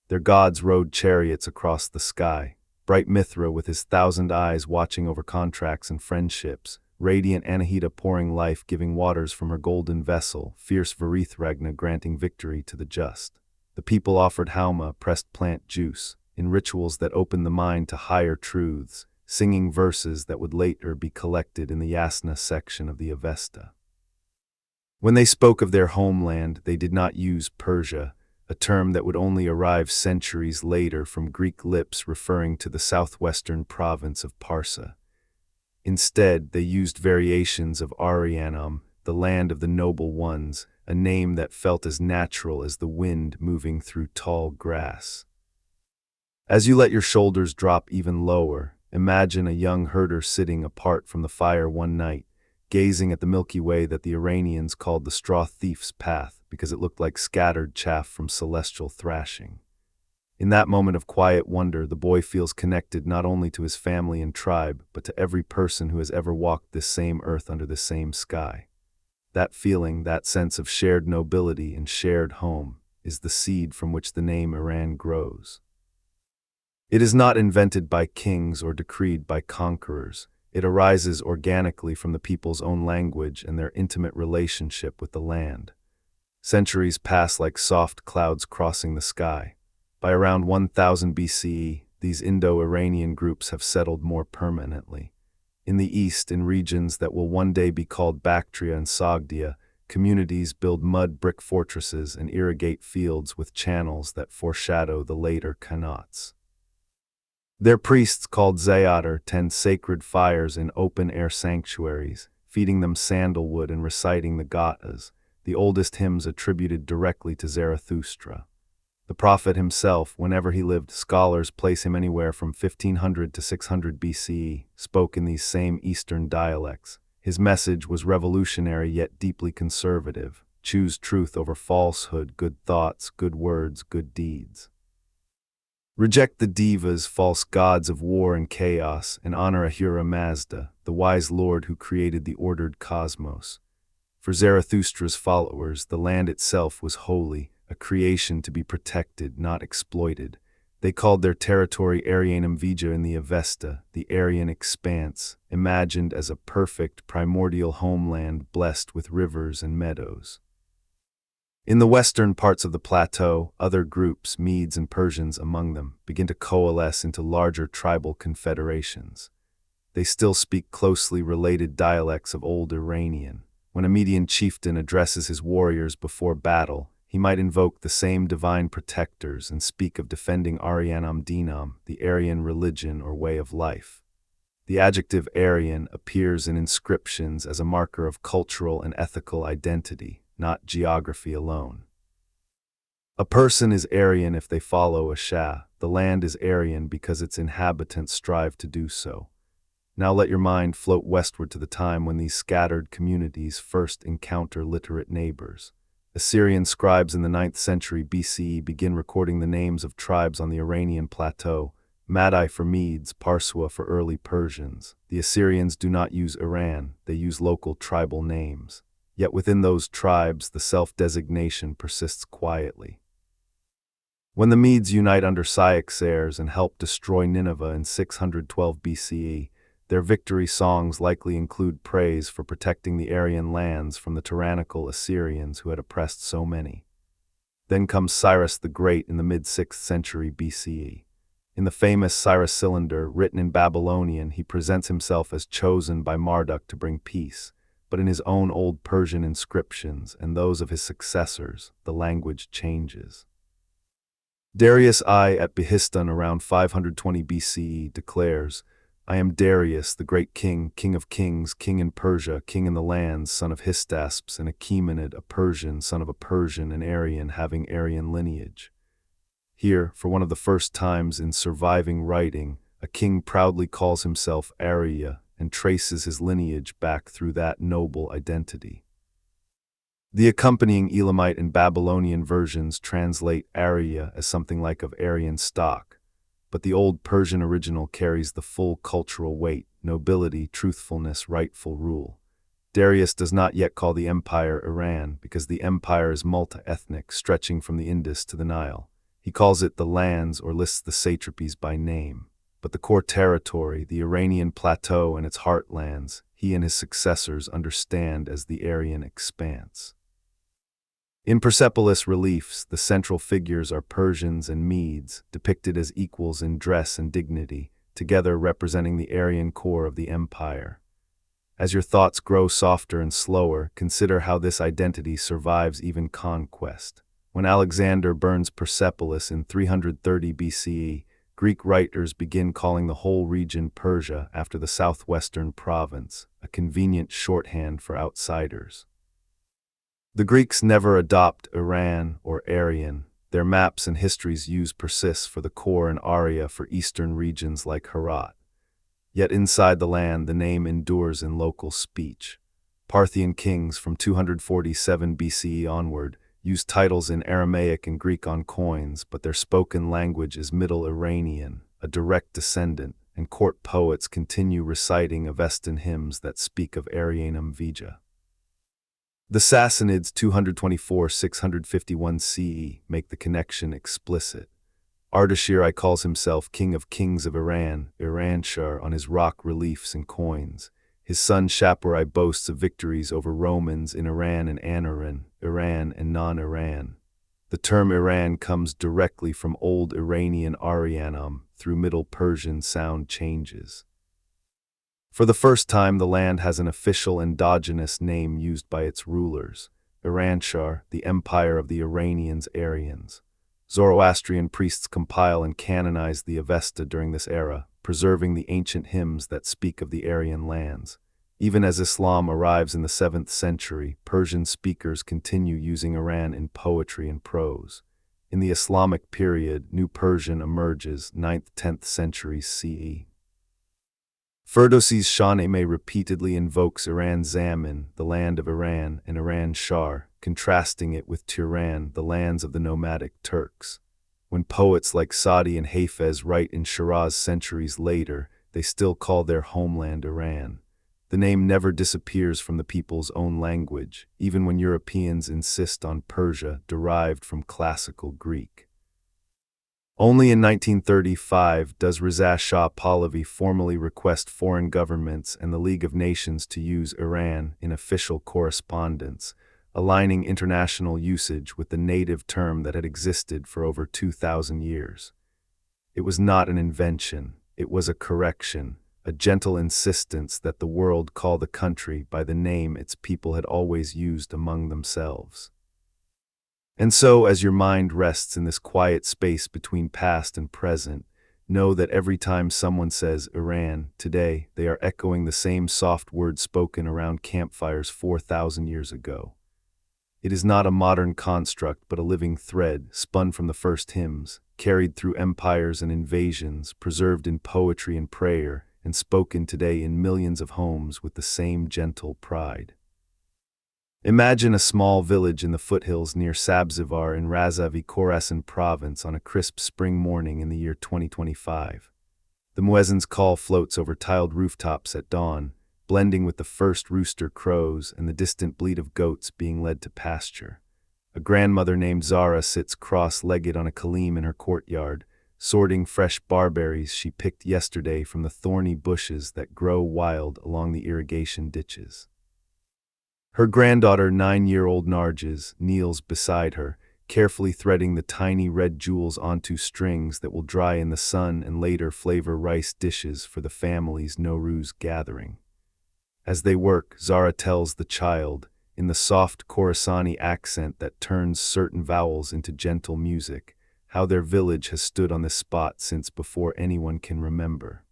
Their gods rode chariots across the sky, bright Mithra with his 1,000 eyes watching over contracts and friendships, radiant Anahita pouring life-giving waters from her golden vessel, fierce Varithragna granting victory to the just. The people offered Hauma, pressed plant juice, in rituals that opened the mind to higher truths, singing verses that would later be collected in the Yasna section of the Avesta. When they spoke of their homeland, they did not use Persia, a term that would only arrive centuries later from Greek lips referring to the southwestern province of Parsa. Instead, they used variations of Aryanam, the land of the noble ones, a name that felt as natural as the wind moving through tall grass. As you let your shoulders drop even lower, imagine a young herder sitting apart from the fire one night, gazing at the Milky Way that the Iranians called the straw thief's path because it looked like scattered chaff from celestial thrashing. In that moment of quiet wonder, the boy feels connected not only to his family and tribe, but to every person who has ever walked this same earth under this same sky. That feeling, that sense of shared nobility and shared home, is the seed from which the name Iran grows. It is not invented by kings or decreed by conquerors. It arises organically from the people's own language and their intimate relationship with the land. Centuries pass like soft clouds crossing the sky. By around 1000 BCE, these Indo-Iranian groups have settled more permanently. In the east, in regions that will one day be called Bactria and Sogdia, communities build mud brick fortresses and irrigate fields with channels that foreshadow the later Qanats. Their priests, called Zayadar, tend sacred fires in open-air sanctuaries, feeding them sandalwood and reciting the Gathas, the oldest hymns attributed directly to Zarathustra. The prophet himself, whenever he lived, scholars place him anywhere from 1500 to 600 BCE, spoke in these same Eastern dialects. His message was revolutionary yet deeply conservative. Choose truth over falsehood, good thoughts, good words, good deeds. Reject the divas, false gods of war and chaos, and honor Ahura Mazda, the wise lord who created the ordered cosmos. For Zarathustra's followers, the land itself was holy, a creation to be protected, not exploited. They called their territory Aryanam Vija in the Avesta, the Aryan expanse, imagined as a perfect, primordial homeland blessed with rivers and meadows. In the western parts of the plateau, other groups, Medes and Persians among them, begin to coalesce into larger tribal confederations. They still speak closely related dialects of Old Iranian. When a Median chieftain addresses his warriors before battle, he might invoke the same divine protectors and speak of defending Aryanam Dinam, the Aryan religion or way of life. The adjective Aryan appears in inscriptions as a marker of cultural and ethical identity, not geography alone. A person is Aryan if they follow a Shah. The land is Aryan because its inhabitants strive to do so. Now let your mind float westward to the time when these scattered communities first encounter literate neighbors. Assyrian scribes in the 9th century BCE begin recording the names of tribes on the Iranian plateau, Madai for Medes, Parsua for early Persians. The Assyrians do not use Iran, they use local tribal names. Yet within those tribes, the self-designation persists quietly. When the Medes unite under Cyaxares and help destroy Nineveh in 612 BCE, their victory songs likely include praise for protecting the Aryan lands from the tyrannical Assyrians who had oppressed so many. Then comes Cyrus the Great in the mid-6th century BCE. In the famous Cyrus Cylinder, written in Babylonian, he presents himself as chosen by Marduk to bring peace, but in his own old Persian inscriptions and those of his successors, the language changes. Darius I at Behistun around 520 BCE declares, I am Darius, the great king, king of kings, king in Persia, king in the lands, son of Hystasps, and Achaemenid, a Persian, son of a Persian, and Aryan, having Aryan lineage. Here, for one of the first times in surviving writing, a king proudly calls himself Arya and traces his lineage back through that noble identity. The accompanying Elamite and Babylonian versions translate Arya as something like of Aryan stock, but the old Persian original carries the full cultural weight, nobility, truthfulness, rightful rule. Darius does not yet call the empire Iran because the empire is multi-ethnic, stretching from the Indus to the Nile. He calls it the lands or lists the satrapies by name. But the core territory, the Iranian plateau and its heartlands, he and his successors understand as the Aryan expanse. In Persepolis reliefs, the central figures are Persians and Medes, depicted as equals in dress and dignity, together representing the Aryan core of the empire. As your thoughts grow softer and slower, consider how this identity survives even conquest. When Alexander burns Persepolis in 330 BCE, Greek writers begin calling the whole region Persia after the southwestern province, a convenient shorthand for outsiders. The Greeks never adopt Iran or Aryan. Their maps and histories use Persis for the core and Arya for eastern regions like Herat. Yet inside the land, the name endures in local speech. Parthian kings from 247 BCE onward use titles in Aramaic and Greek on coins, but their spoken language is Middle Iranian, a direct descendant, and court poets continue reciting Avestan hymns that speak of Aryanum Vija. The Sassanids 224–651 CE make the connection explicit. Ardashir calls himself King of Kings of Iran, Iranshar, on his rock reliefs and coins. His son Shapurai boasts of victories over Romans in Iran and Anaran, Iran and non-Iran. The term Iran comes directly from Old Iranian Aryanum through Middle Persian sound changes. For the first time, the land has an official endogenous name used by its rulers, Iranshar, the empire of the Iranians, Aryans. Zoroastrian priests compile and canonize the Avesta during this era, preserving the ancient hymns that speak of the Aryan lands. Even as Islam arrives in the 7th century, Persian speakers continue using Iran in poetry and prose. In the Islamic period, New Persian emerges, 9th–10th centuries CE. Ferdowsi's Shahnameh repeatedly invokes Iran Zamin, the land of Iran, and Iran Shar, contrasting it with Turan, the lands of the nomadic Turks. When poets like Sadi and Hafez write in Shiraz centuries later, they still call their homeland Iran. The name never disappears from the people's own language, even when Europeans insist on Persia derived from classical Greek. Only in 1935 does Reza Shah Pahlavi formally request foreign governments and the League of Nations to use Iran in official correspondence, aligning international usage with the native term that had existed for over 2,000 years. It was not an invention, it was a correction, a gentle insistence that the world call the country by the name its people had always used among themselves. And so, as your mind rests in this quiet space between past and present, know that every time someone says Iran today, they are echoing the same soft words spoken around campfires 4,000 years ago. It is not a modern construct but a living thread, spun from the first hymns, carried through empires and invasions, preserved in poetry and prayer, and spoken today in millions of homes with the same gentle pride. Imagine a small village in the foothills near Sabzivar in Razavi, Khorasan province on a crisp spring morning in the year 2025. The muezzin's call floats over tiled rooftops at dawn, blending with the first rooster crows and the distant bleat of goats being led to pasture. A grandmother named Zara sits cross-legged on a kaleem in her courtyard, sorting fresh barberries she picked yesterday from the thorny bushes that grow wild along the irrigation ditches. Her granddaughter, 9-year-old Narges, kneels beside her, carefully threading the tiny red jewels onto strings that will dry in the sun and later flavor rice dishes for the family's Nowruz gathering. As they work, Zara tells the child, in the soft Khorasani accent that turns certain vowels into gentle music, how their village has stood on this spot since before anyone can remember.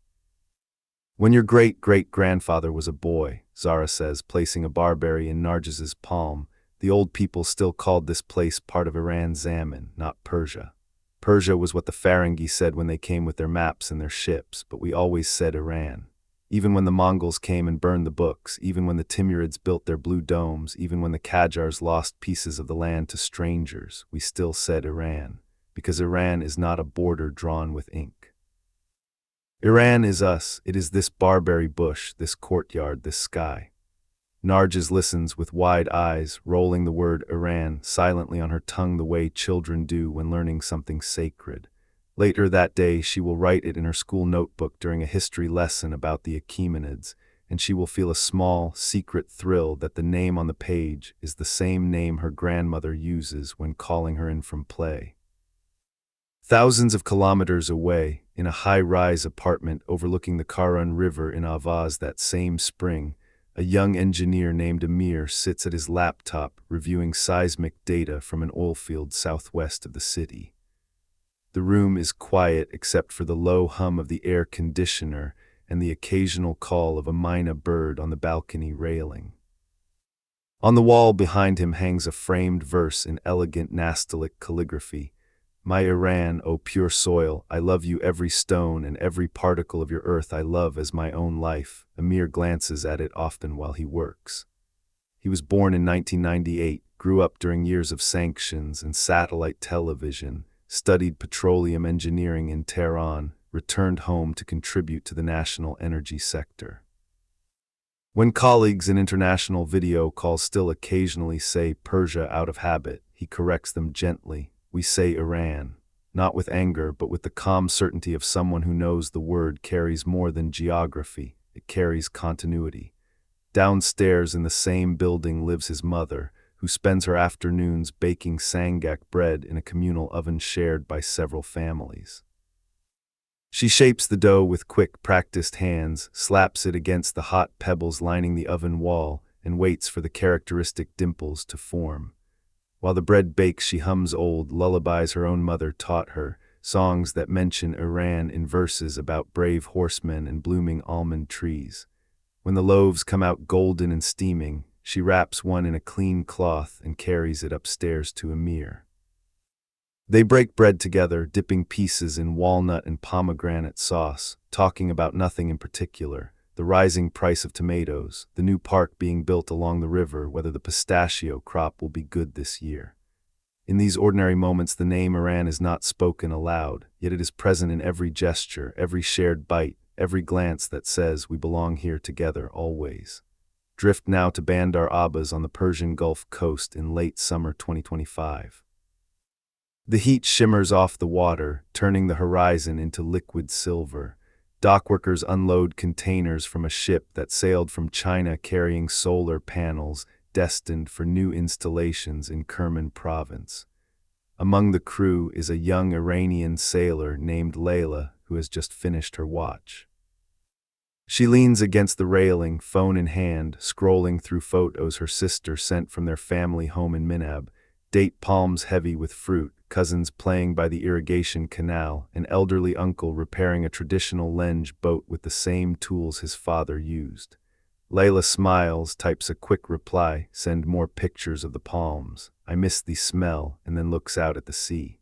When your great-great-grandfather was a boy, Zara says, placing a barberry in Nargis's palm, the old people still called this place part of Iran's Zaman, not Persia. Persia was what the Ferengi said when they came with their maps and their ships, but we always said Iran. Even when the Mongols came and burned the books, even when the Timurids built their blue domes, even when the Qajars lost pieces of the land to strangers, we still said Iran, because Iran is not a border drawn with ink. Iran is us, it is this barberry bush, this courtyard, this sky. Narges listens with wide eyes, rolling the word Iran silently on her tongue the way children do when learning something sacred. Later that day, she will write it in her school notebook during a history lesson about the Achaemenids, and she will feel a small, secret thrill that the name on the page is the same name her grandmother uses when calling her in from play. Thousands of kilometers away, in a high-rise apartment overlooking the Karun River in Avaz that same spring, a young engineer named Amir sits at his laptop reviewing seismic data from an oil field southwest of the city. The room is quiet except for the low hum of the air conditioner and the occasional call of a myna bird on the balcony railing. On the wall behind him hangs a framed verse in elegant Nastaliq calligraphy. My Iran, O pure soil, I love you every stone and every particle of your earth I love as my own life. Amir glances at it often while he works. He was born in 1998, grew up during years of sanctions and satellite television, studied petroleum engineering in Tehran, returned home to contribute to the national energy sector. When colleagues in international video calls still occasionally say Persia out of habit, he corrects them gently. We say Iran, not with anger but with the calm certainty of someone who knows the word carries more than geography, it carries continuity. Downstairs in the same building lives his mother, who spends her afternoons baking sangak bread in a communal oven shared by several families. She shapes the dough with quick, practiced hands, slaps it against the hot pebbles lining the oven wall, and waits for the characteristic dimples to form. While the bread bakes, she hums old lullabies her own mother taught her, songs that mention Iran in verses about brave horsemen and blooming almond trees. When the loaves come out golden and steaming, she wraps one in a clean cloth and carries it upstairs to Amir. They break bread together, dipping pieces in walnut and pomegranate sauce, talking about nothing in particular. The rising price of tomatoes, the new park being built along the river, whether the pistachio crop will be good this year. In these ordinary moments, the name Iran is not spoken aloud, yet it is present in every gesture, every shared bite, every glance that says we belong here together always. Drift now to Bandar Abbas on the Persian Gulf coast in late summer 2025. The heat shimmers off the water, turning the horizon into liquid silver. Dockworkers unload containers from a ship that sailed from China carrying solar panels destined for new installations in Kerman province. Among the crew is a young Iranian sailor named Layla who has just finished her watch. She leans against the railing, phone in hand, scrolling through photos her sister sent from their family home in Minab, date palms heavy with fruit, cousins playing by the irrigation canal, an elderly uncle repairing a traditional lenge boat with the same tools his father used. Layla smiles, types a quick reply, send more pictures of the palms. I miss the smell, and then looks out at the sea.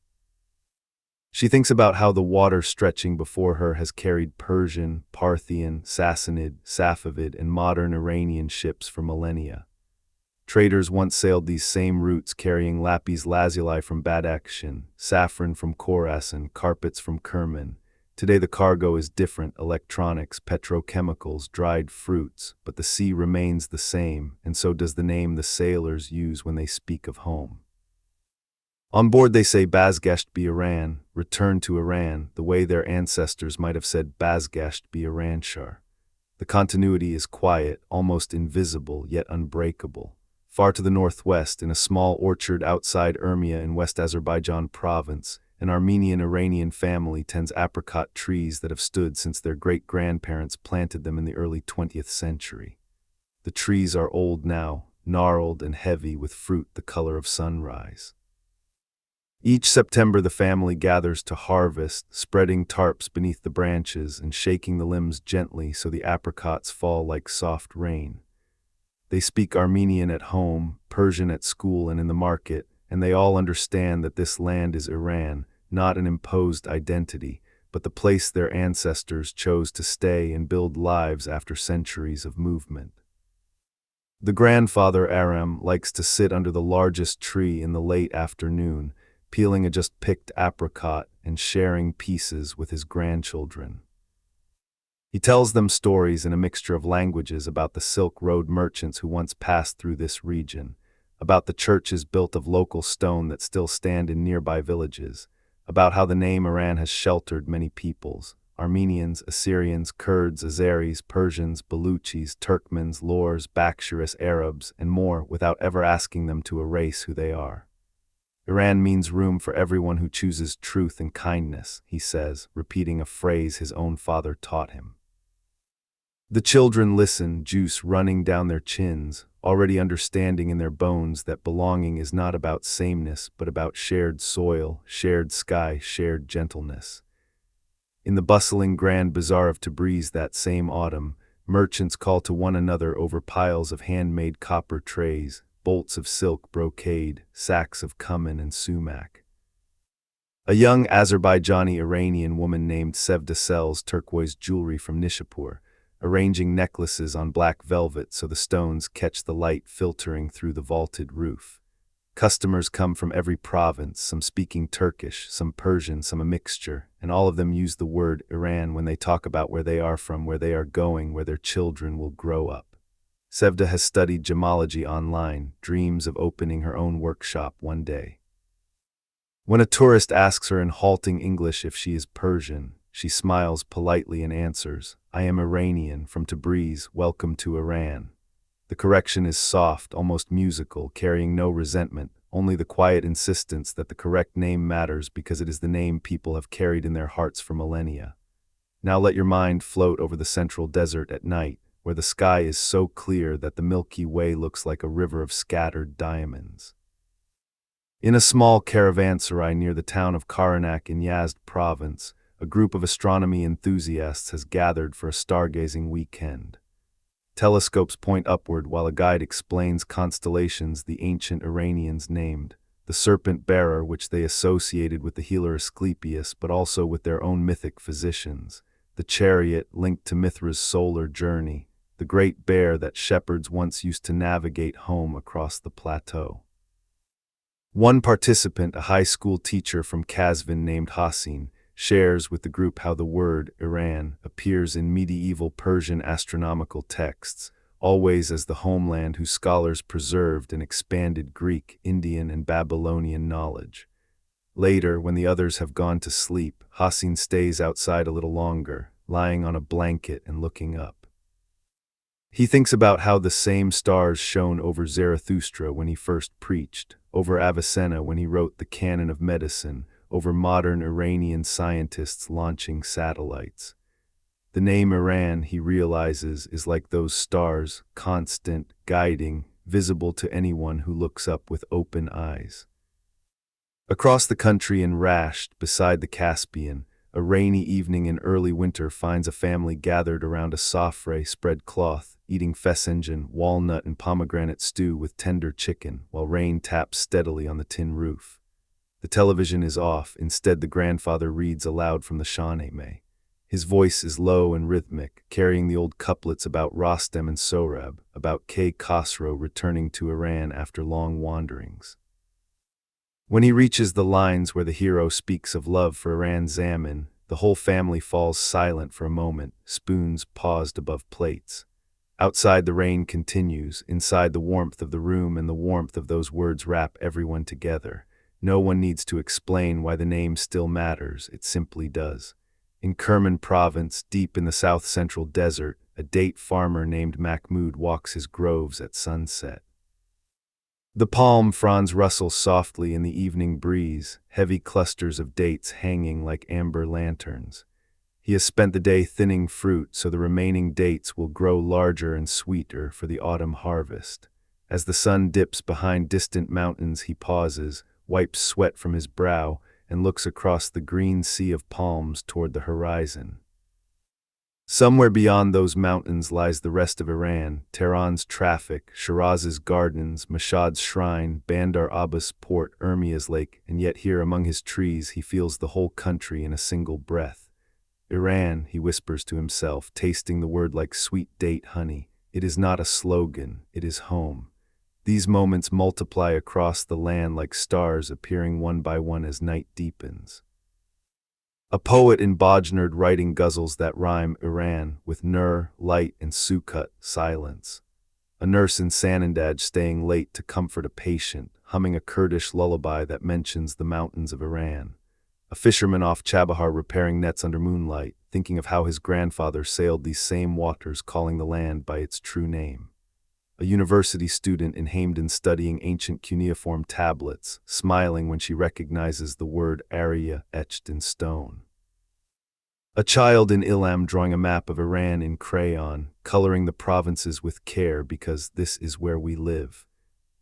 She thinks about how the water stretching before her has carried Persian, Parthian, Sassanid, Safavid, and modern Iranian ships for millennia. Traders once sailed these same routes carrying lapis lazuli from Badakhshan, saffron from Khorasan, carpets from Kerman. Today the cargo is different: electronics, petrochemicals, dried fruits, but the sea remains the same, and so does the name the sailors use when they speak of home. On board they say Bazgasht be Iran, return to Iran, the way their ancestors might have said Bazgasht be Iranshar. The continuity is quiet, almost invisible, yet unbreakable. Far to the northwest, in a small orchard outside Urmia in West Azerbaijan province, an Armenian-Iranian family tends apricot trees that have stood since their great-grandparents planted them in the early 20th century. The trees are old now, gnarled and heavy with fruit the color of sunrise. Each September the family gathers to harvest, spreading tarps beneath the branches and shaking the limbs gently so the apricots fall like soft rain. They speak Armenian at home, Persian at school and in the market, and they all understand that this land is Iran, not an imposed identity, but the place their ancestors chose to stay and build lives after centuries of movement. The grandfather Aram likes to sit under the largest tree in the late afternoon, peeling a just-picked apricot and sharing pieces with his grandchildren. He tells them stories in a mixture of languages about the Silk Road merchants who once passed through this region, about the churches built of local stone that still stand in nearby villages, about how the name Iran has sheltered many peoples: Armenians, Assyrians, Kurds, Azeris, Persians, Baluchis, Turkmens, Lors, Bakshiris, Arabs, and more, without ever asking them to erase who they are. Iran means room for everyone who chooses truth and kindness, he says, repeating a phrase his own father taught him. The children listen, juice running down their chins, already understanding in their bones that belonging is not about sameness, but about shared soil, shared sky, shared gentleness. In the bustling Grand Bazaar of Tabriz that same autumn, merchants call to one another over piles of handmade copper trays, bolts of silk brocade, sacks of cumin and sumac. A young Azerbaijani-Iranian woman named Sevda sells turquoise jewelry from Nishapur, arranging necklaces on black velvet so the stones catch the light filtering through the vaulted roof. Customers come from every province, some speaking Turkish, some Persian, some a mixture, and all of them use the word Iran when they talk about where they are from, where they are going, where their children will grow up. Sevda has studied gemology online, dreams of opening her own workshop one day. When a tourist asks her in halting English if she is Persian, she smiles politely and answers, "I am Iranian, from Tabriz, welcome to Iran." The correction is soft, almost musical, carrying no resentment, only the quiet insistence that the correct name matters because it is the name people have carried in their hearts for millennia. Now let your mind float over the central desert at night, where the sky is so clear that the Milky Way looks like a river of scattered diamonds. In a small caravanserai near the town of Karanak in Yazd province, a group of astronomy enthusiasts has gathered for a stargazing weekend. Telescopes point upward while a guide explains constellations the ancient Iranians named, the serpent bearer which they associated with the healer Asclepius but also with their own mythic physicians, the chariot linked to Mithra's solar journey, the great bear that shepherds once used to navigate home across the plateau. One participant, a high school teacher from Kazvin named Hassin, shares with the group how the word Iran appears in medieval Persian astronomical texts, always as the homeland whose scholars preserved and expanded Greek, Indian, and Babylonian knowledge. Later, when the others have gone to sleep, Hassin stays outside a little longer, lying on a blanket and looking up. He thinks about how the same stars shone over Zarathustra when he first preached, over Avicenna when he wrote the canon of medicine, over modern Iranian scientists launching satellites. The name Iran, he realizes, is like those stars, constant, guiding, visible to anyone who looks up with open eyes. Across the country in Rasht, beside the Caspian, A rainy evening in early winter finds a family gathered around a sofre spread cloth, eating fesenjan, walnut and pomegranate stew with tender chicken, while rain taps steadily on the tin roof. The television is off. Instead, the grandfather reads aloud from the Shahnameh. His voice is low and rhythmic, carrying the old couplets about Rostam and Sohrab, about Khosrow returning to Iran after long wanderings. When he reaches the lines where the hero speaks of love for Iran Zaman, the whole family falls silent for a moment, spoons paused above plates. Outside the rain continues, inside the warmth of the room and the warmth of those words wrap everyone together. No one needs to explain why the name still matters, it simply does. In Kerman province, deep in the south-central desert, a date farmer named Mahmud walks his groves at sunset. The palm fronds rustle softly in the evening breeze, heavy clusters of dates hanging like amber lanterns. He has spent the day thinning fruit so the remaining dates will grow larger and sweeter for the autumn harvest. As the sun dips behind distant mountains, he pauses, wipes sweat from his brow, and looks across the green sea of palms toward the horizon. Somewhere beyond those mountains lies the rest of Iran, Tehran's traffic, Shiraz's gardens, Mashhad's shrine, Bandar Abbas port, Urmia's lake, and yet here among his trees he feels the whole country in a single breath. Iran, he whispers to himself, tasting the word like sweet date honey. It is not a slogan, it is home. These moments multiply across the land like stars appearing one by one as night deepens. A poet in Bajnard writing ghazals that rhyme Iran with Nur, light, and Sukut, silence. A nurse in Sanandaj staying late to comfort a patient, humming a Kurdish lullaby that mentions the mountains of Iran. A fisherman off Chabahar repairing nets under moonlight, thinking of how his grandfather sailed these same waters, calling the land by its true name. A university student in Hamdan studying ancient cuneiform tablets, smiling when she recognizes the word Arya etched in stone. A child in Ilam drawing a map of Iran in crayon, coloring the provinces with care because this is where we live.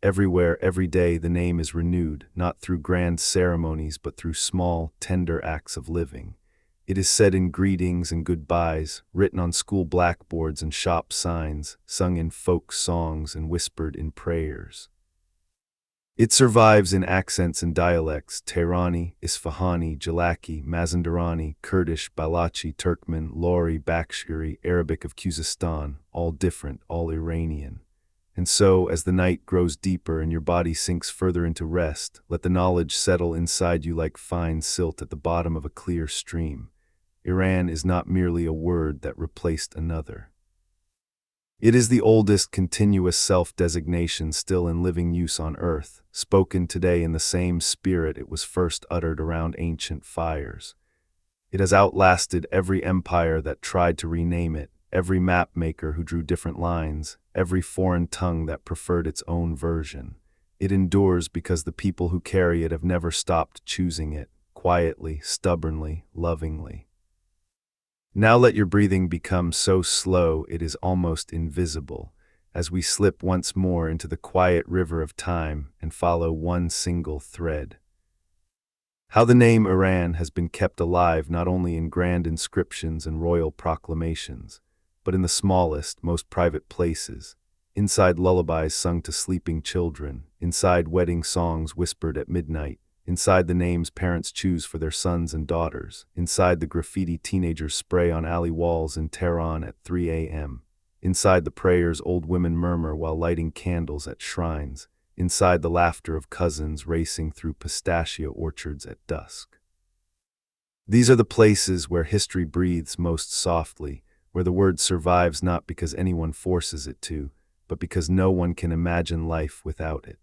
Everywhere, every day, the name is renewed, not through grand ceremonies but through small, tender acts of living. It is said in greetings and goodbyes, written on school blackboards and shop signs, sung in folk songs and whispered in prayers. It survives in accents and dialects: Tehrani, Isfahani, Jalaki, Mazandarani, Kurdish, Balochi, Turkmen, Lori, Bakhshiri, Arabic of Khuzestan, all different, all Iranian. And so, as the night grows deeper and your body sinks further into rest, let the knowledge settle inside you like fine silt at the bottom of a clear stream. Iran is not merely a word that replaced another. It is the oldest continuous self-designation still in living use on earth, spoken today in the same spirit it was first uttered around ancient fires. It has outlasted every empire that tried to rename it, every map maker who drew different lines, every foreign tongue that preferred its own version. It endures because the people who carry it have never stopped choosing it, quietly, stubbornly, lovingly. Now let your breathing become so slow it is almost invisible, as we slip once more into the quiet river of time and follow one single thread. How the name Iran has been kept alive not only in grand inscriptions and royal proclamations, but in the smallest, most private places, inside lullabies sung to sleeping children, inside wedding songs whispered at midnight, inside the names parents choose for their sons and daughters, inside the graffiti teenagers spray on alley walls in Tehran at 3 a.m., inside the prayers old women murmur while lighting candles at shrines, inside the laughter of cousins racing through pistachio orchards at dusk. These are the places where history breathes most softly, where the word survives not because anyone forces it to, but because no one can imagine life without it.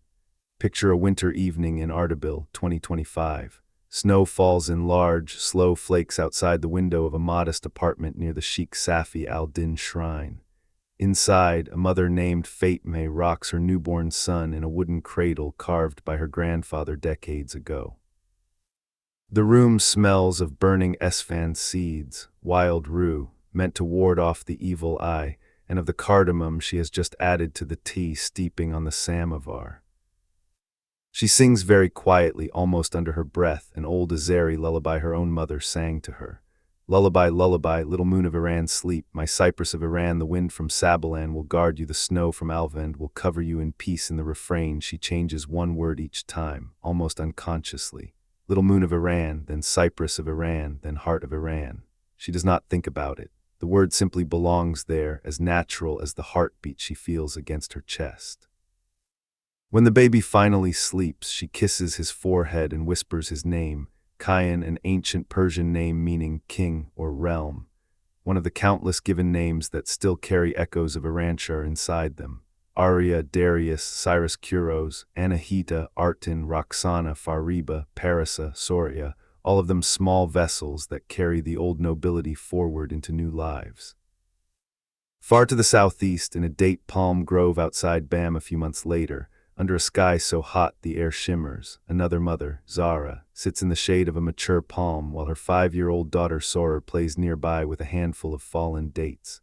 Picture a winter evening in Ardabil, 2025. Snow falls in large, slow flakes outside the window of a modest apartment near the Sheikh Safi al-Din shrine. Inside, a mother named Fatme rocks her newborn son in a wooden cradle carved by her grandfather decades ago. The room smells of burning esfand seeds, wild rue, meant to ward off the evil eye, and of the cardamom she has just added to the tea steeping on the samovar. She sings very quietly, almost under her breath, an old Azeri lullaby her own mother sang to her. Lullaby, lullaby, little moon of Iran, sleep. My cypress of Iran, the wind from Sabalan will guard you, the snow from Alvand will cover you in peace. In the refrain, she changes one word each time, almost unconsciously. Little moon of Iran, then cypress of Iran, then heart of Iran. She does not think about it. The word simply belongs there, as natural as the heartbeat she feels against her chest. When the baby finally sleeps, she kisses his forehead and whispers his name, Kayan, an ancient Persian name meaning king or realm, one of the countless given names that still carry echoes of Iranshar inside them. Arya, Darius, Cyrus, Kuros, Anahita, Artin, Roxana, Fariba, Parasa, Soria, all of them small vessels that carry the old nobility forward into new lives. Far to the southeast, in a date palm grove outside Bam a few months later, under a sky so hot the air shimmers, another mother, Zara, sits in the shade of a mature palm while her 5-year-old daughter Sora plays nearby with a handful of fallen dates.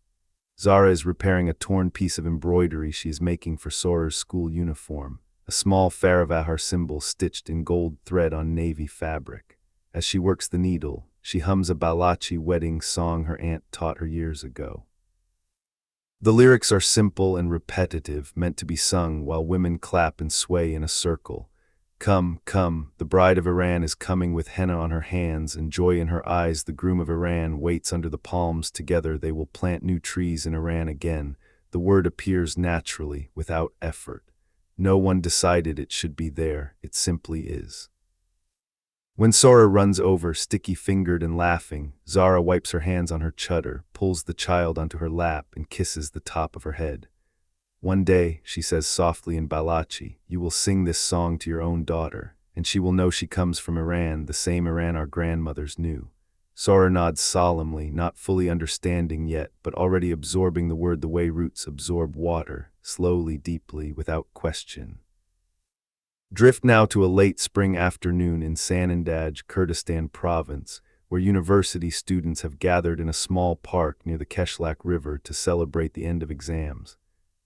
Zara is repairing a torn piece of embroidery she is making for Sora's school uniform, a small Faravahar symbol stitched in gold thread on navy fabric. As she works the needle, she hums a Balachi wedding song her aunt taught her years ago. The lyrics are simple and repetitive, meant to be sung while women clap and sway in a circle. Come, come, the bride of Iran is coming with henna on her hands and joy in her eyes. The groom of Iran waits under the palms. Together they will plant new trees in Iran again. The word appears naturally, without effort. No one decided it should be there, it simply is. When Sora runs over, sticky-fingered and laughing, Zara wipes her hands on her chudder, pulls the child onto her lap, and kisses the top of her head. One day, she says softly in Balachi, you will sing this song to your own daughter, and she will know she comes from Iran, the same Iran our grandmothers knew. Sora nods solemnly, not fully understanding yet, but already absorbing the word the way roots absorb water, slowly, deeply, without question. Drift now to a late spring afternoon in Sanandaj, Kurdistan province, where university students have gathered in a small park near the Keshlak River to celebrate the end of exams.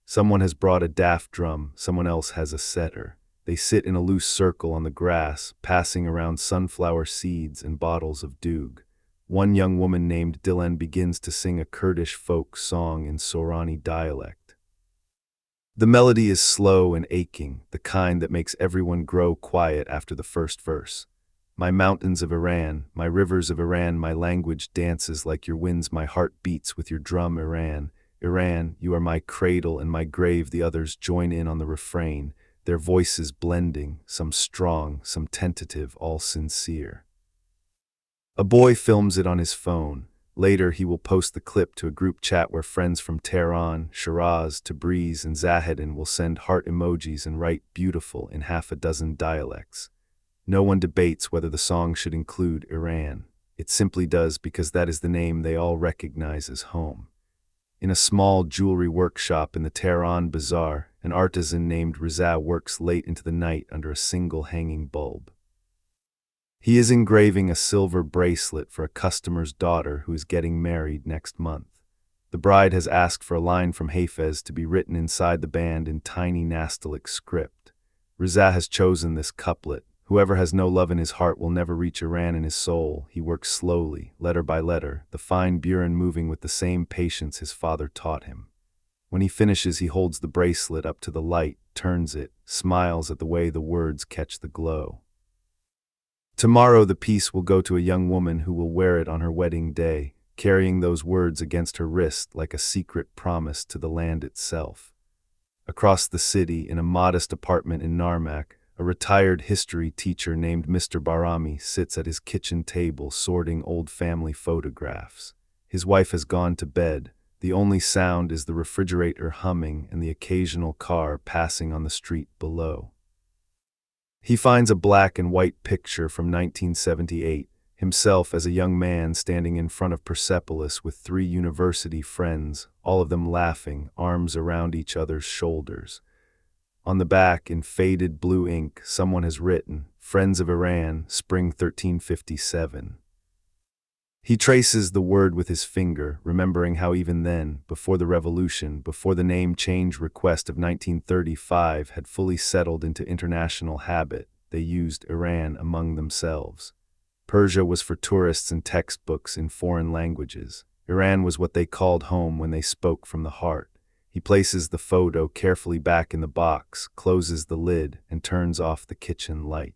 Someone has brought a daft drum, someone else has a setter. They sit in a loose circle on the grass, passing around sunflower seeds and bottles of doog. One young woman named Dilan begins to sing a Kurdish folk song in Sorani dialect. The melody is slow and aching, the kind that makes everyone grow quiet after the first verse. My mountains of Iran, my rivers of Iran, my language dances like your winds, my heart beats with your drum, Iran. Iran, you are my cradle and my grave. The others join in on the refrain, their voices blending, some strong, some tentative, all sincere. A boy films it on his phone. Later, he will post the clip to a group chat where friends from Tehran, Shiraz, Tabriz, and Zahedan will send heart emojis and write beautiful in 6 dialects. No one debates whether the song should include Iran. It simply does because that is the name they all recognize as home. In a small jewelry workshop in the Tehran Bazaar, an artisan named Reza works late into the night under a single hanging bulb. He is engraving a silver bracelet for a customer's daughter who is getting married next month. The bride has asked for a line from Hafez to be written inside the band in tiny Nastaliq script. Reza has chosen this couplet. Whoever has no love in his heart will never reach Iran in his soul. He works slowly, letter by letter, the fine burin moving with the same patience his father taught him. When he finishes, he holds the bracelet up to the light, turns it, smiles at the way the words catch the glow. Tomorrow the piece will go to a young woman who will wear it on her wedding day, carrying those words against her wrist like a secret promise to the land itself. Across the city, in a modest apartment in Narmak, a retired history teacher named Mr. Barami sits at his kitchen table sorting old family photographs. His wife has gone to bed. The only sound is the refrigerator humming and the occasional car passing on the street below. He finds a black and white picture from 1978, himself as a young man standing in front of Persepolis with 3 university friends, all of them laughing, arms around each other's shoulders. On the back, in faded blue ink, someone has written, Friends of Iran, Spring 1357. He traces the word with his finger, remembering how even then, before the revolution, before the name change request of 1935 had fully settled into international habit, they used Iran among themselves. Persia was for tourists and textbooks in foreign languages. Iran was what they called home when they spoke from the heart. He places the photo carefully back in the box, closes the lid, and turns off the kitchen light.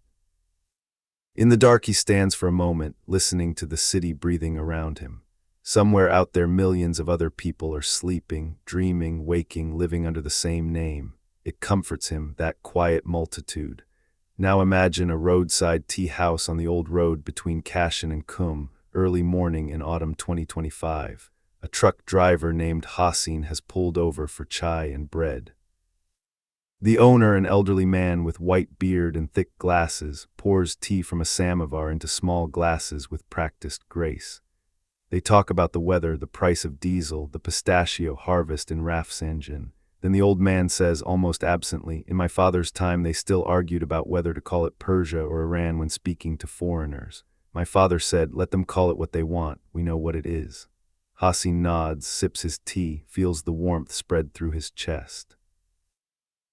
In the dark, he stands for a moment, listening to the city breathing around him. Somewhere out there, millions of other people are sleeping, dreaming, waking, living under the same name. It comforts him, that quiet multitude. Now imagine a roadside tea house on the old road between Kashan and Qum, early morning in autumn 2025. A truck driver named Hassin has pulled over for chai and bread. The owner, an elderly man with white beard and thick glasses, pours tea from a samovar into small glasses with practiced grace. They talk about the weather, the price of diesel, the pistachio harvest in Rafsanjan. Then the old man says, almost absently, "In my father's time they still argued about whether to call it Persia or Iran when speaking to foreigners. My father said, let them call it what they want, we know what it is." Hassin nods, sips his tea, feels the warmth spread through his chest.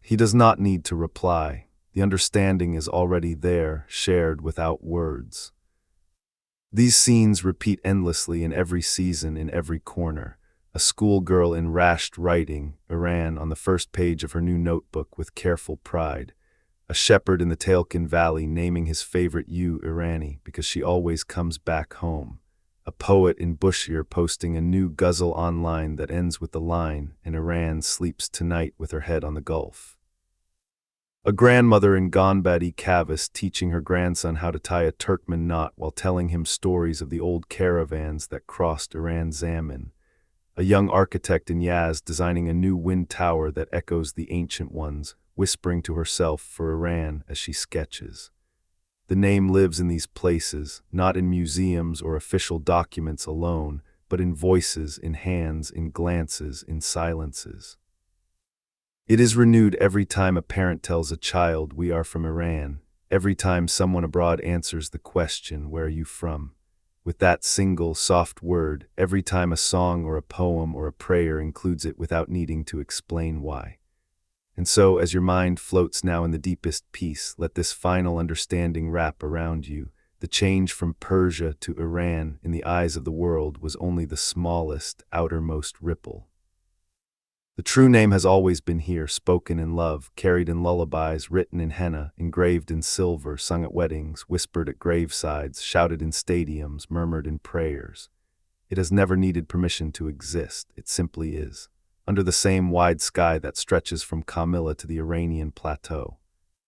He does not need to reply. The understanding is already there, shared without words. These scenes repeat endlessly in every season, in every corner. A schoolgirl in rashed writing, Iran, on the first page of her new notebook with careful pride. A shepherd in the Tailkin Valley naming his favorite ewe Irani because she always comes back home. A poet in Bushehr posting a new ghazal online that ends with the line, "And Iran sleeps tonight with her head on the Gulf." A grandmother in Gonbadi Kavis teaching her grandson how to tie a Turkmen knot while telling him stories of the old caravans that crossed Iran's Zaman. A young architect in Yazd designing a new wind tower that echoes the ancient ones, whispering to herself for Iran as she sketches. The name lives in these places, not in museums or official documents alone, but in voices, in hands, in glances, in silences. It is renewed every time a parent tells a child, "We are from Iran," every time someone abroad answers the question, "Where are you from?" With that single, soft word, every time a song or a poem or a prayer includes it without needing to explain why. And so, as your mind floats now in the deepest peace, let this final understanding wrap around you. The change from Persia to Iran in the eyes of the world was only the smallest, outermost ripple. The true name has always been here, spoken in love, carried in lullabies, written in henna, engraved in silver, sung at weddings, whispered at gravesides, shouted in stadiums, murmured in prayers. It has never needed permission to exist, it simply is, under the same wide sky that stretches from Kamila to the Iranian plateau.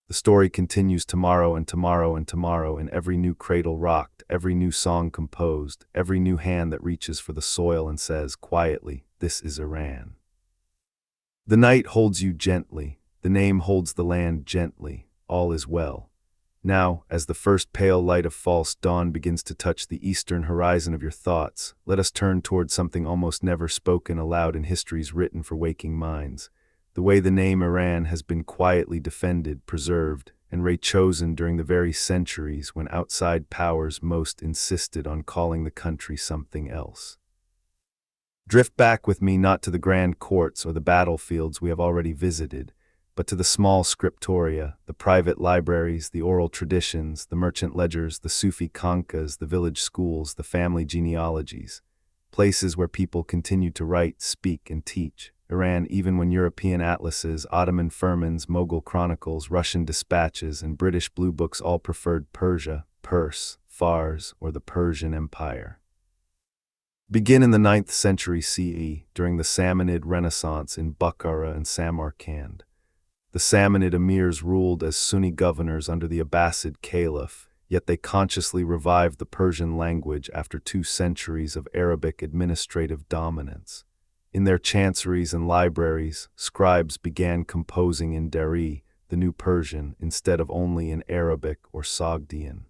The story continues tomorrow and tomorrow and tomorrow in every new cradle rocked, every new song composed, every new hand that reaches for the soil and says, quietly, "This is Iran." The night holds you gently, the name holds the land gently, all is well. Now, as the first pale light of false dawn begins to touch the eastern horizon of your thoughts, let us turn toward something almost never spoken aloud in histories written for waking minds. The way the name Iran has been quietly defended, preserved, and re-chosen during the very centuries when outside powers most insisted on calling the country something else. Drift back with me not to the grand courts or the battlefields we have already visited, but to the small scriptoria, the private libraries, the oral traditions, the merchant ledgers, the Sufi khankas, the village schools, the family genealogies, places where people continued to write, speak, and teach. Iran, even when European atlases, Ottoman firmans, Mughal chronicles, Russian dispatches, and British blue books all preferred Persia, Pers, Fars, or the Persian Empire. Begin in the 9th century CE, during the Samanid Renaissance in Bukhara and Samarkand. The Samanid emirs ruled as Sunni governors under the Abbasid Caliph, yet they consciously revived the Persian language after 2 centuries of Arabic administrative dominance. In their chanceries and libraries, scribes began composing in Dari, the New Persian, instead of only in Arabic or Sogdian.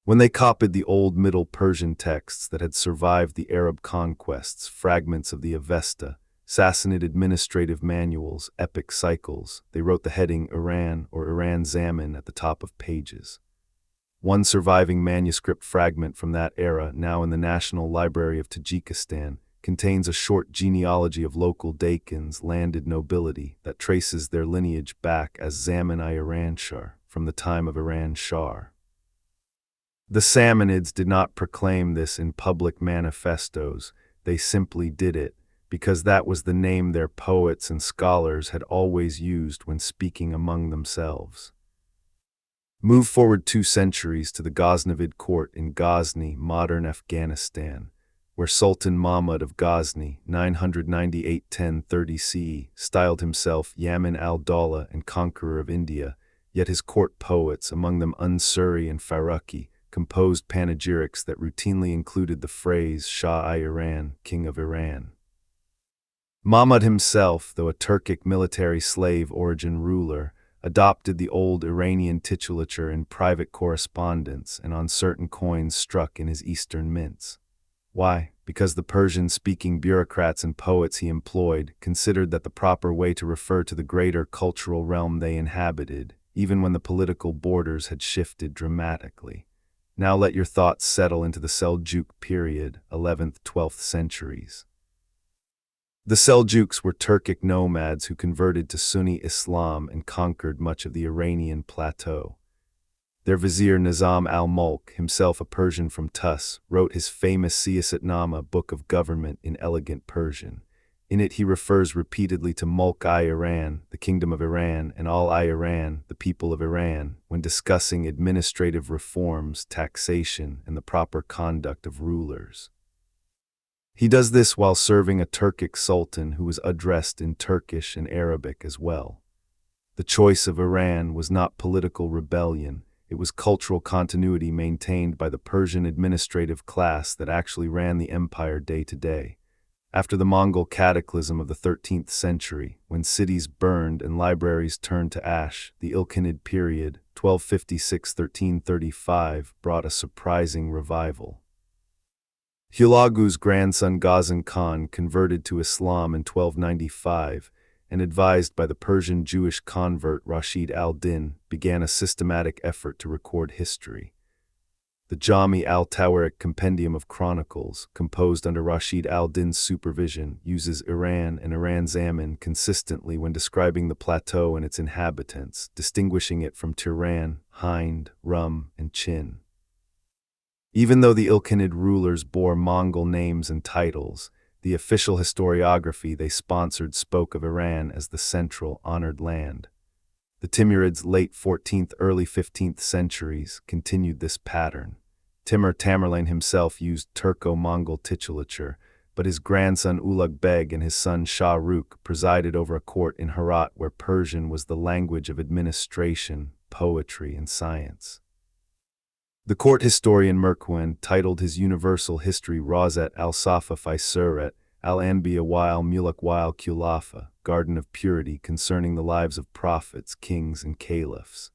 When they copied the old Middle Persian texts that had survived the Arab conquests, fragments of the Avesta, Sassanid administrative manuals, epic cycles, they wrote the heading Iran or Iran Zaman at the top of pages. One surviving manuscript fragment from that era, now in the National Library of Tajikistan, contains a short genealogy of local Dakhans, landed nobility, that traces their lineage back as Zaman-i-Iran-Shar, from the time of Iran-Shar. The Sassanids did not proclaim this in public manifestos, they simply did it, because that was the name their poets and scholars had always used when speaking among themselves. Move forward 2 centuries to the Ghaznavid court in Ghazni, modern Afghanistan, where Sultan Mahmud of Ghazni, 998–1030 CE, styled himself Yamin al-Dawla and conqueror of India, yet his court poets, among them Ansari and Faruqi, composed panegyrics that routinely included the phrase Shah-i-Iran, King of Iran. Mahmud himself, though a Turkic military slave origin ruler, adopted the old Iranian titulature in private correspondence and on certain coins struck in his eastern mints. Why? Because the Persian-speaking bureaucrats and poets he employed considered that the proper way to refer to the greater cultural realm they inhabited, even when the political borders had shifted dramatically. Now let your thoughts settle into the Seljuk period, 11th–12th centuries. The Seljuks were Turkic nomads who converted to Sunni Islam and conquered much of the Iranian plateau. Their vizier Nizam al-Mulk, himself a Persian from Tus, wrote his famous Siyasatnama, Book of Government, in elegant Persian. In it he refers repeatedly to Mulk-i-Iran, the Kingdom of Iran, and Al-i-Iran, the people of Iran, when discussing administrative reforms, taxation, and the proper conduct of rulers. He does this while serving a Turkic sultan who was addressed in Turkish and Arabic as well. The choice of Iran was not political rebellion, it was cultural continuity maintained by the Persian administrative class that actually ran the empire day to day. After the Mongol cataclysm of the 13th century, when cities burned and libraries turned to ash, the Ilkhanid period, 1256–1335, brought a surprising revival. Hulagu's grandson Ghazan Khan converted to Islam in 1295, and advised by the Persian Jewish convert Rashid al-Din, began a systematic effort to record history. The Jami al-Tawariq Compendium of Chronicles, composed under Rashid al-Din's supervision, uses Iran and Iran Zaman consistently when describing the plateau and its inhabitants, distinguishing it from Tiran, Hind, Rum, and Chin. Even though the Ilkhanid rulers bore Mongol names and titles, the official historiography they sponsored spoke of Iran as the central, honored land. The Timurids' late 14th, early 15th centuries continued this pattern. Timur Tamerlane himself used Turco-Mongol titulature, but his grandson Ulugh Beg and his son Shah Rukh presided over a court in Herat where Persian was the language of administration, poetry, and science. The court historian Merkwan titled his universal history Rawzat al-Safa fi Surat al-Anbiya wa al-Muluk wa al-Khulafa, Garden of Purity, concerning the lives of prophets, kings, and caliphs.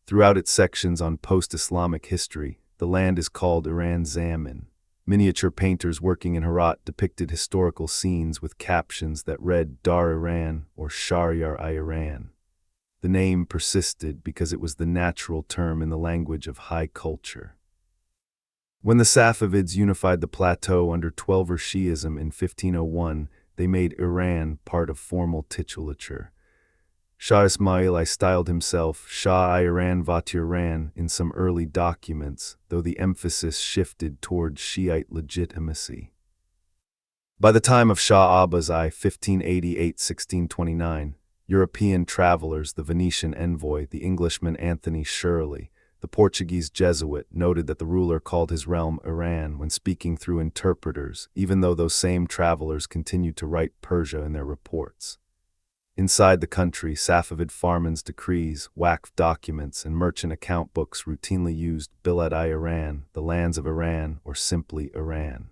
Throughout its sections on post-Islamic history, the land is called Iran Zaman. Miniature painters working in Herat depicted historical scenes with captions that read Dar Iran or Sharyar-i-Iran. The name persisted because it was the natural term in the language of high culture. When the Safavids unified the plateau under Twelver Shi'ism in 1501, they made Iran part of formal titulature. Shah Ismail I styled himself Shah-i-Iran Vatiran in some early documents, though the emphasis shifted toward Shiite legitimacy. By the time of Shah Abbas I, 1588–1629, European travelers, the Venetian envoy, the Englishman Anthony Shirley, the Portuguese Jesuit, noted that the ruler called his realm Iran when speaking through interpreters, even though those same travelers continued to write Persia in their reports. Inside the country, Safavid Farman's decrees, Waqf documents, and merchant account books routinely used Bilad-i-Iran, the lands of Iran, or simply Iran.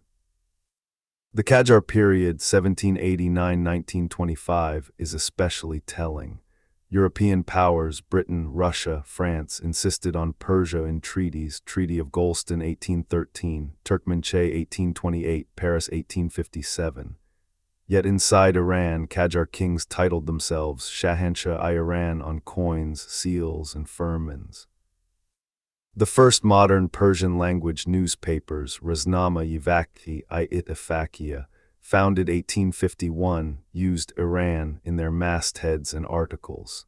The Qajar period, 1789–1925, is especially telling. European powers, Britain, Russia, France, insisted on Persia in treaties, Treaty of Golestan 1813, Turkmenchay 1828, Paris 1857. Yet inside Iran, Qajar kings titled themselves Shahanshah-i-Iran on coins, seals, and firmans. The first modern Persian-language newspapers, Roznama Yevaki-i Ittifaqiya, founded 1851, used Iran in their mastheads and articles.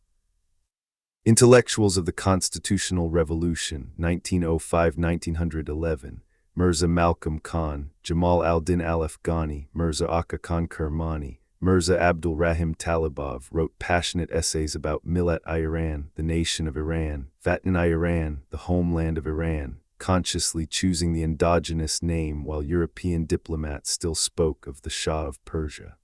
Intellectuals of the Constitutional Revolution, 1905–1911, Mirza Malcolm Khan, Jamal al-Din al-Afghani, Mirza Akka Khan Kermani, Mirza Abdul Rahim Talibov wrote passionate essays about Millat-i-Iran, the nation of Iran, Vatan-i-Iran, the homeland of Iran, consciously choosing the endogenous name while European diplomats still spoke of the Shah of Persia.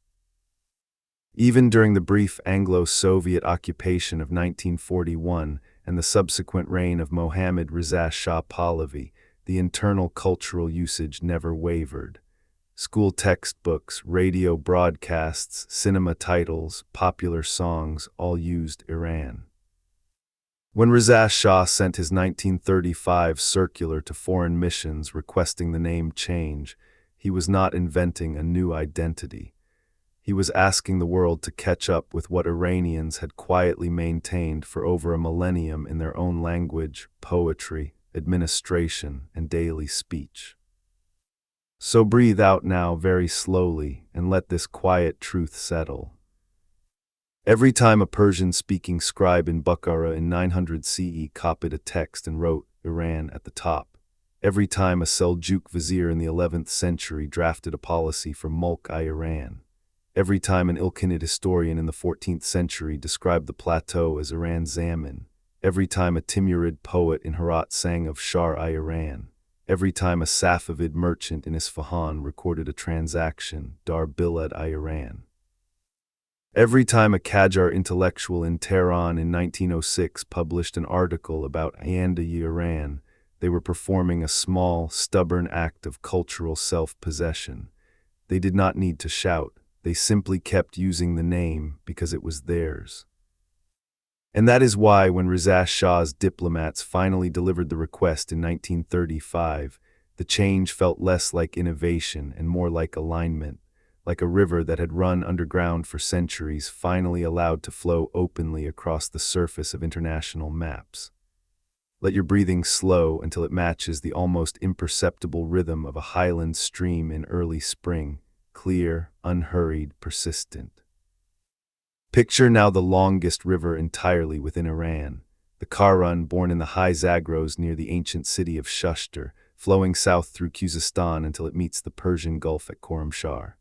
Even during the brief Anglo-Soviet occupation of 1941 and the subsequent reign of Mohammad Reza Shah Pahlavi, the internal cultural usage never wavered. School textbooks, radio broadcasts, cinema titles, popular songs all used Iran. When Reza Shah sent his 1935 circular to foreign missions requesting the name change, he was not inventing a new identity. He was asking the world to catch up with what Iranians had quietly maintained for over a millennium in their own language, poetry, administration, and daily speech. So breathe out now very slowly and let this quiet truth settle. Every time a Persian-speaking scribe in Bukhara in 900 CE copied a text and wrote Iran at the top, every time a Seljuk vizier in the 11th century drafted a policy for Mulk-i-Iran, every time an Ilkhanid historian in the 14th century described the plateau as Iran Zamin, every time a Timurid poet in Herat sang of Shar-i-Iran, every time a Safavid merchant in Isfahan recorded a transaction, Dar Bilad-i-Iran. Every time a Qajar intellectual in Tehran in 1906 published an article about Indo-Iranian, they were performing a small, stubborn act of cultural self-possession. They did not need to shout, they simply kept using the name because it was theirs. And that is why when Reza Shah's diplomats finally delivered the request in 1935, the change felt less like innovation and more like alignment, like a river that had run underground for centuries finally allowed to flow openly across the surface of international maps. Let your breathing slow until it matches the almost imperceptible rhythm of a highland stream in early spring, clear, unhurried, persistent. Picture now the longest river entirely within Iran, the Karun, born in the high Zagros near the ancient city of Shushtar, flowing south through Khuzestan until it meets the Persian Gulf at Khorramshahr.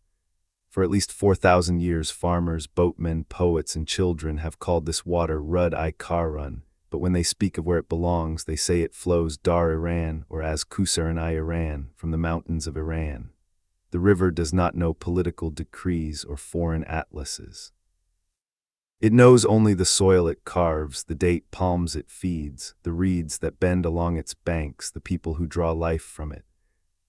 For at least 4,000 years, farmers, boatmen, poets, and children have called this water Rud-i-Karun, but when they speak of where it belongs, they say it flows Dar-Iran or as Kusaran-i-Iran from the mountains of Iran. The river does not know political decrees or foreign atlases. It knows only the soil it carves, the date palms it feeds, the reeds that bend along its banks, the people who draw life from it.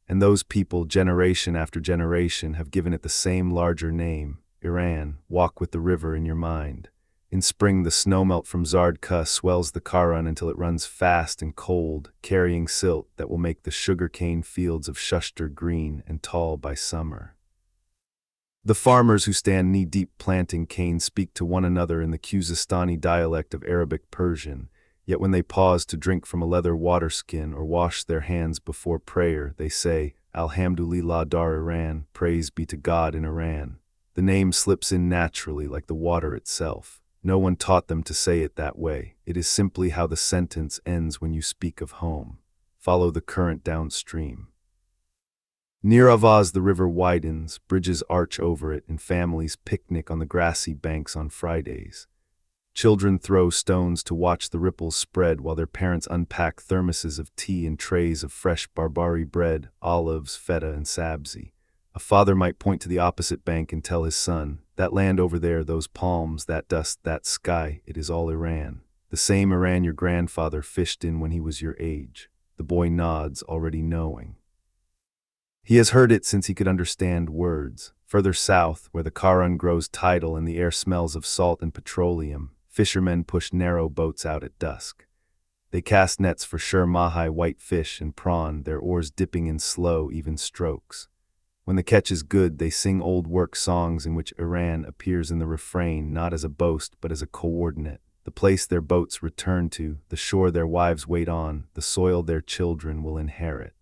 And those people, generation after generation, have given it the same larger name, Iran. Walk with the river in your mind. In spring, the snowmelt from Zardka swells the Karun until it runs fast and cold, carrying silt that will make the sugarcane fields of Shushtar green and tall by summer. The farmers who stand knee-deep planting cane speak to one another in the Khuzestani dialect of Arabic Persian, yet when they pause to drink from a leather waterskin or wash their hands before prayer, they say, Alhamdulillah Dar Iran, praise be to God in Iran. The name slips in naturally like the water itself. No one taught them to say it that way. It is simply how the sentence ends when you speak of home. Follow the current downstream. Near Avaz the river widens, bridges arch over it, and families picnic on the grassy banks on Fridays. Children throw stones to watch the ripples spread while their parents unpack thermoses of tea and trays of fresh Barbari bread, olives, feta, and sabzi. A father might point to the opposite bank and tell his son, that land over there, those palms, that dust, that sky, it is all Iran. The same Iran your grandfather fished in when he was your age. The boy nods, already knowing. He has heard it since he could understand words. Further south, where the Karun grows tidal and the air smells of salt and petroleum, fishermen push narrow boats out at dusk. They cast nets for shur-mahai, white fish, and prawn, their oars dipping in slow, even strokes. When the catch is good, they sing old work songs in which Iran appears in the refrain not as a boast but as a coordinate. the place their boats return to, the shore their wives wait on, the soil their children will inherit.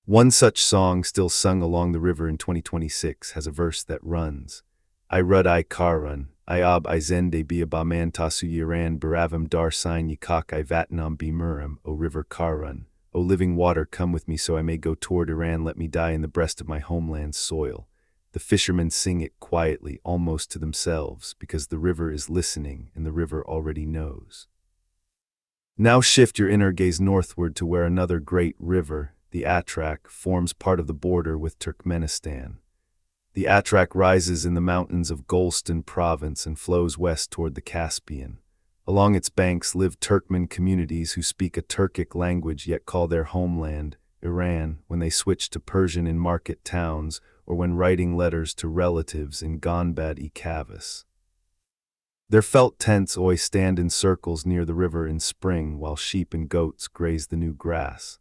One such song still sung along the river in 2026 has a verse that runs, I rud I karun, I ob I zende biabaman tasu yiran baravam dar sign yikak I vatnam bimurim, O river Karun, O living water come with me so I may go toward Iran, let me die in the breast of my homeland's soil. The fishermen sing it quietly, almost to themselves, because the river is listening and the river already knows. Now shift your inner gaze northward to where another great river, the Atrak, forms part of the border with Turkmenistan. The Atrak rises in the mountains of Golestan province and flows west toward the Caspian. Along its banks live Turkmen communities who speak a Turkic language yet call their homeland, Iran, when they switch to Persian in market towns or when writing letters to relatives in Gonbad-e-Kavis. Their felt tents always stand in circles near the river in spring while sheep and goats graze the new grass.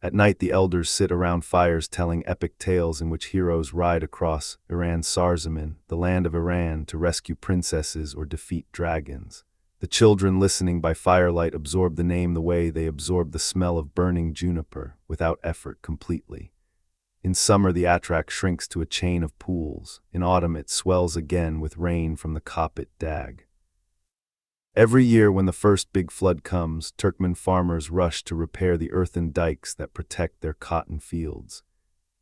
At night the elders sit around fires telling epic tales in which heroes ride across Iran's Sarzamin, the land of Iran, to rescue princesses or defeat dragons. The children listening by firelight absorb the name the way they absorb the smell of burning juniper, without effort completely. In summer the Atrak shrinks to a chain of pools. In autumn it swells again with rain from the Kopit Dag. Every year when the first big flood comes, Turkmen farmers rush to repair the earthen dikes that protect their cotton fields.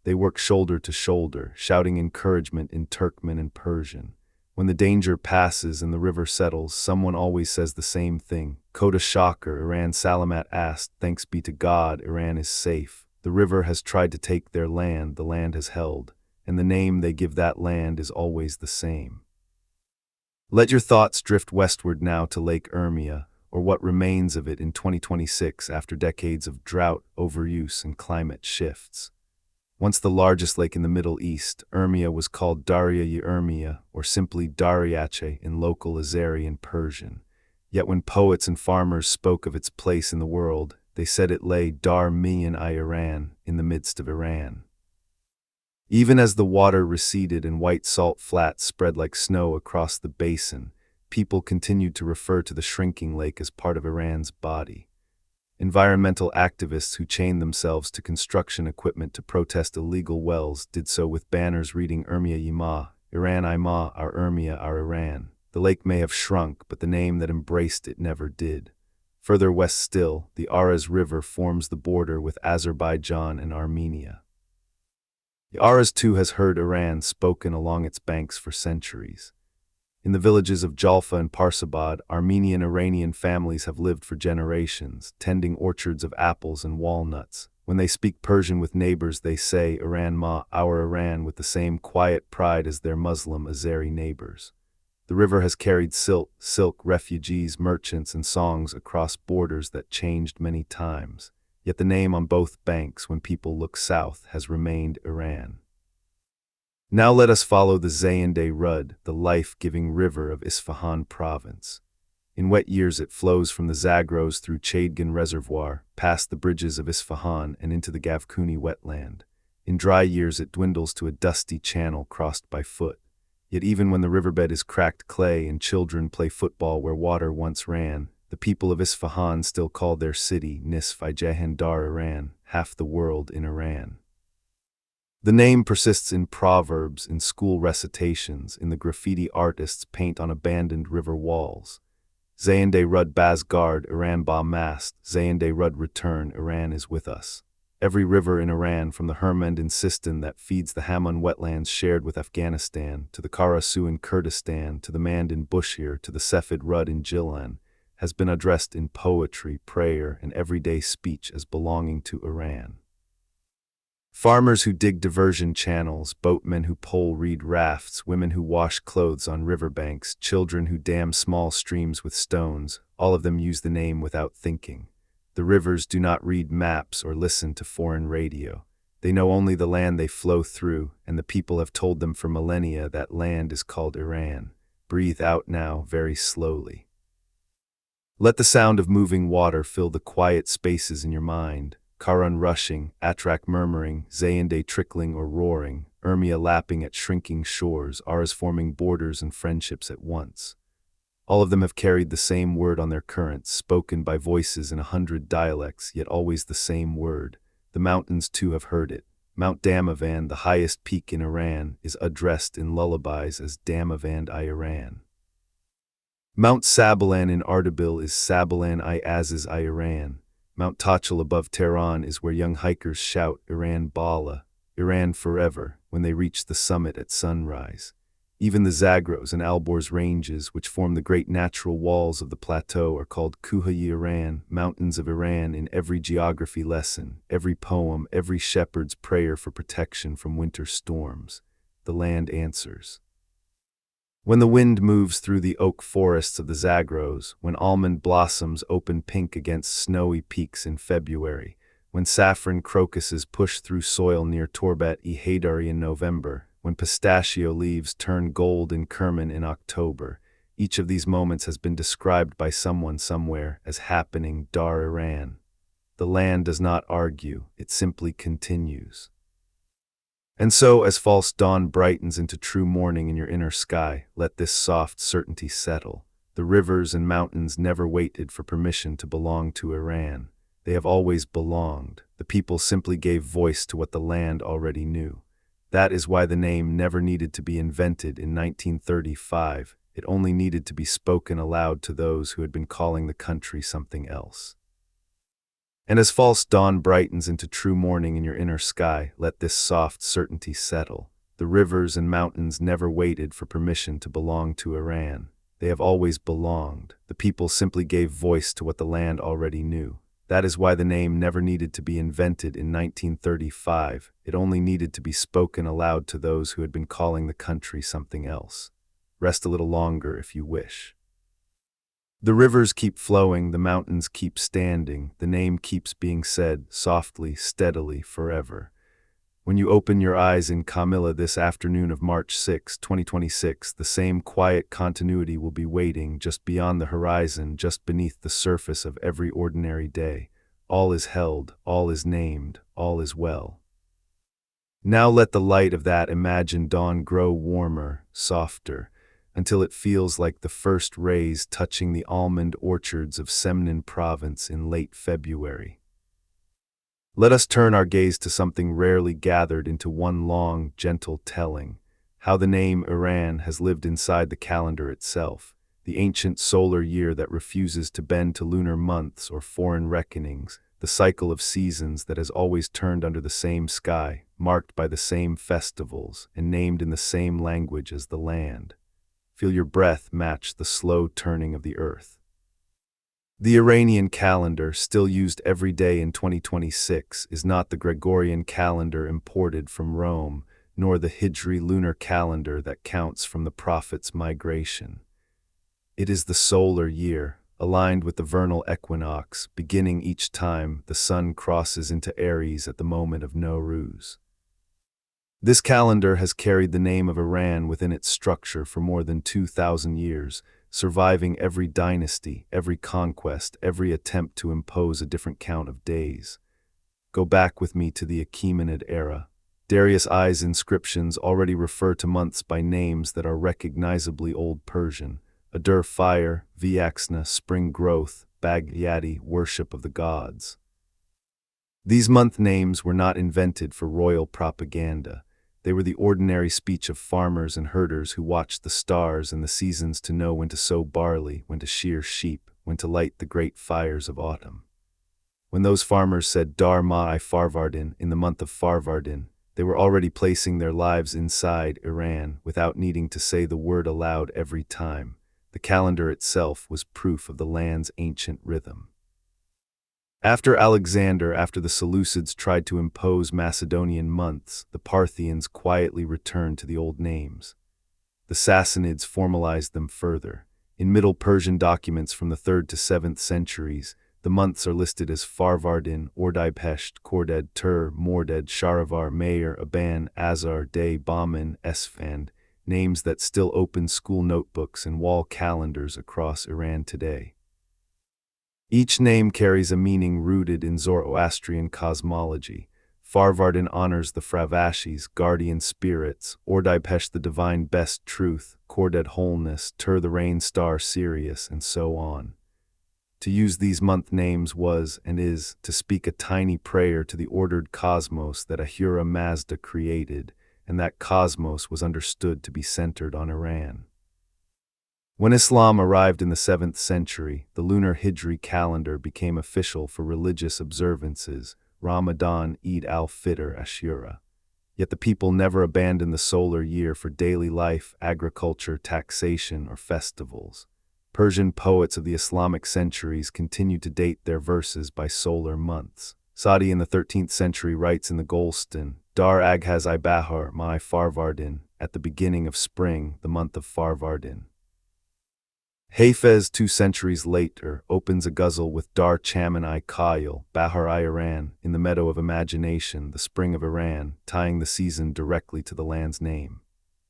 They work shoulder to shoulder, shouting encouragement in Turkmen and Persian. When the danger passes and the river settles, someone always says the same thing. Koda Shakir, Iran Salamat asked, thanks be to God, Iran is safe. The river has tried to take their land, the land has held, and the name they give that land is always the same. Let your thoughts drift westward now to Lake Urmia, or what remains of it in 2026 after decades of drought, overuse, and climate shifts. Once the largest lake in the Middle East, Urmia was called Darya-i Urmia, or simply Daryache in local Azeri and Persian. Yet when poets and farmers spoke of its place in the world, they said it lay Dar Miyan-i Iran, in the midst of Iran. Even as the water receded and white salt flats spread like snow across the basin, people continued to refer to the shrinking lake as part of Iran's body. Environmental activists who chained themselves to construction equipment to protest illegal wells did so with banners reading Urmia Yima, Iran Ima, our Urmia, our Iran. The lake may have shrunk, but the name that embraced it never did. Further west still, the Aras River forms the border with Azerbaijan and Armenia. The Aras too has heard Iran spoken along its banks for centuries. In the villages of Jalfa and Parsabad, Armenian Iranian families have lived for generations, tending orchards of apples and walnuts. When they speak Persian with neighbors, they say Iran ma, our Iran, with the same quiet pride as their Muslim Azeri neighbors. The river has carried silk, refugees, merchants, and songs across borders that changed many times. Yet the name on both banks, when people look south, has remained Iran. Now let us follow the Zayende Rud, the life-giving river of Isfahan province. In wet years it flows from the Zagros through Chadgan Reservoir, past the bridges of Isfahan and into the Gavkuni wetland. In dry years it dwindles to a dusty channel crossed by foot. Yet even when the riverbed is cracked clay and children play football where water once ran, the people of Isfahan still call their city Nisf-i-Jahan Dar Iran, half the world in Iran. The name persists in proverbs, in school recitations, in the graffiti artists paint on abandoned river walls. Zayende Rud Baz Guard, Iran Ba Mast, Zayende Rud Return, Iran is with us. Every river in Iran, from the Hermend in Sistan that feeds the Hamun wetlands shared with Afghanistan, to the Karasu in Kurdistan, to the Mand in Bushir, to the Safid Rud in Jilan, has been addressed in poetry, prayer, and everyday speech as belonging to Iran. Farmers who dig diversion channels, boatmen who pole reed rafts, women who wash clothes on riverbanks, children who dam small streams with stones, all of them use the name without thinking. The rivers do not read maps or listen to foreign radio. They know only the land they flow through, and the people have told them for millennia that land is called Iran. Breathe out now, very slowly. Let the sound of moving water fill the quiet spaces in your mind. Karun rushing, Atrak murmuring, Zayende trickling or roaring, Urmia lapping at shrinking shores, Aras forming borders and friendships at once. All of them have carried the same word on their currents, spoken by voices in 100 dialects, yet always the same word. The mountains too have heard it. Mount Damavand, the highest peak in Iran, is addressed in lullabies as Damavand-i Iran. Mount Sabalan in Ardabil is Sabalan-i Aziz-i Iran. Mount Tachal above Tehran is where young hikers shout Iran Bala, Iran forever, when they reach the summit at sunrise. Even the Zagros and Alborz ranges, which form the great natural walls of the plateau, are called Kuhayi Iran, mountains of Iran, in every geography lesson, every poem, every shepherd's prayer for protection from winter storms. The land answers. When the wind moves through the oak forests of the Zagros, when almond blossoms open pink against snowy peaks in February, when saffron crocuses push through soil near Torbat-e-Haydari in November, when pistachio leaves turn gold in Kerman in October, each of these moments has been described by someone somewhere as happening Dar Iran. The land does not argue, it simply continues. And so, as false dawn brightens into true morning in your inner sky, let this soft certainty settle. The rivers and mountains never waited for permission to belong to Iran. They have always belonged. The people simply gave voice to what the land already knew. That is why the name never needed to be invented in 1935. It only needed to be spoken aloud to those who had been calling the country something else. And as false dawn brightens into true morning in your inner sky, let this soft certainty settle. The rivers and mountains never waited for permission to belong to Iran. They have always belonged. The people simply gave voice to what the land already knew. That is why the name never needed to be invented in 1935. It only needed to be spoken aloud to those who had been calling the country something else. Rest a little longer if you wish. The rivers keep flowing, the mountains keep standing, the name keeps being said, softly, steadily, forever. When you open your eyes in Camilla this afternoon of March 6, 2026, the same quiet continuity will be waiting just beyond the horizon, just beneath the surface of every ordinary day. All is held, all is named, all is well. Now let the light of that imagined dawn grow warmer, softer, until it feels like the first rays touching the almond orchards of Semnan province in late February. Let us turn our gaze to something rarely gathered into one long, gentle telling, how the name Iran has lived inside the calendar itself, the ancient solar year that refuses to bend to lunar months or foreign reckonings, the cycle of seasons that has always turned under the same sky, marked by the same festivals, and named in the same language as the land. Feel your breath match the slow turning of the earth. The Iranian calendar, still used every day in 2026, is not the Gregorian calendar imported from Rome, nor the Hijri lunar calendar that counts from the Prophet's migration. It is the solar year, aligned with the vernal equinox, beginning each time the sun crosses into Aries at the moment of Nowruz. This calendar has carried the name of Iran within its structure for more than 2,000 years, surviving every dynasty, every conquest, every attempt to impose a different count of days. Go back with me to the Achaemenid era. Darius I's inscriptions already refer to months by names that are recognizably Old Persian: Adur fire, Viaxna spring growth, Bag-Yati worship of the gods. These month names were not invented for royal propaganda. They were the ordinary speech of farmers and herders who watched the stars and the seasons to know when to sow barley, when to shear sheep, when to light the great fires of autumn. When those farmers said Dar Ma-I Farvardin in the month of Farvardin, they were already placing their lives inside Iran without needing to say the word aloud every time. The calendar itself was proof of the land's ancient rhythm. After the Seleucids tried to impose Macedonian months, the Parthians quietly returned to the old names. The Sassanids formalized them further. In Middle Persian documents from the 3rd to 7th centuries, the months are listed as Farvardin, Ordibhesht, Korded, Tur, Morded, Shahrivar, Meir, Aban, Azar, Day, Bahman, Esfand, names that still open school notebooks and wall calendars across Iran today. Each name carries a meaning rooted in Zoroastrian cosmology. Farvardin honors the Fravashis, guardian spirits, Ordaipesh the divine best truth, Korded wholeness, Tur the rain star Sirius, and so on. To use these month names was, and is, to speak a tiny prayer to the ordered cosmos that Ahura Mazda created, and that cosmos was understood to be centered on Iran. When Islam arrived in the 7th century, the lunar Hijri calendar became official for religious observances, Ramadan, Eid al-Fitr, Ashura. Yet the people never abandoned the solar year for daily life, agriculture, taxation, or festivals. Persian poets of the Islamic centuries continued to date their verses by solar months. Sadi in the 13th century writes in the Golston, Dar Aghaz I Bahar Mai Farvardin, at the beginning of spring, the month of Farvardin. Hafez, 2 centuries later, opens a ghazal with Dar Chaman I Kayal, Bahar I Iran, in the meadow of imagination, the spring of Iran, tying the season directly to the land's name.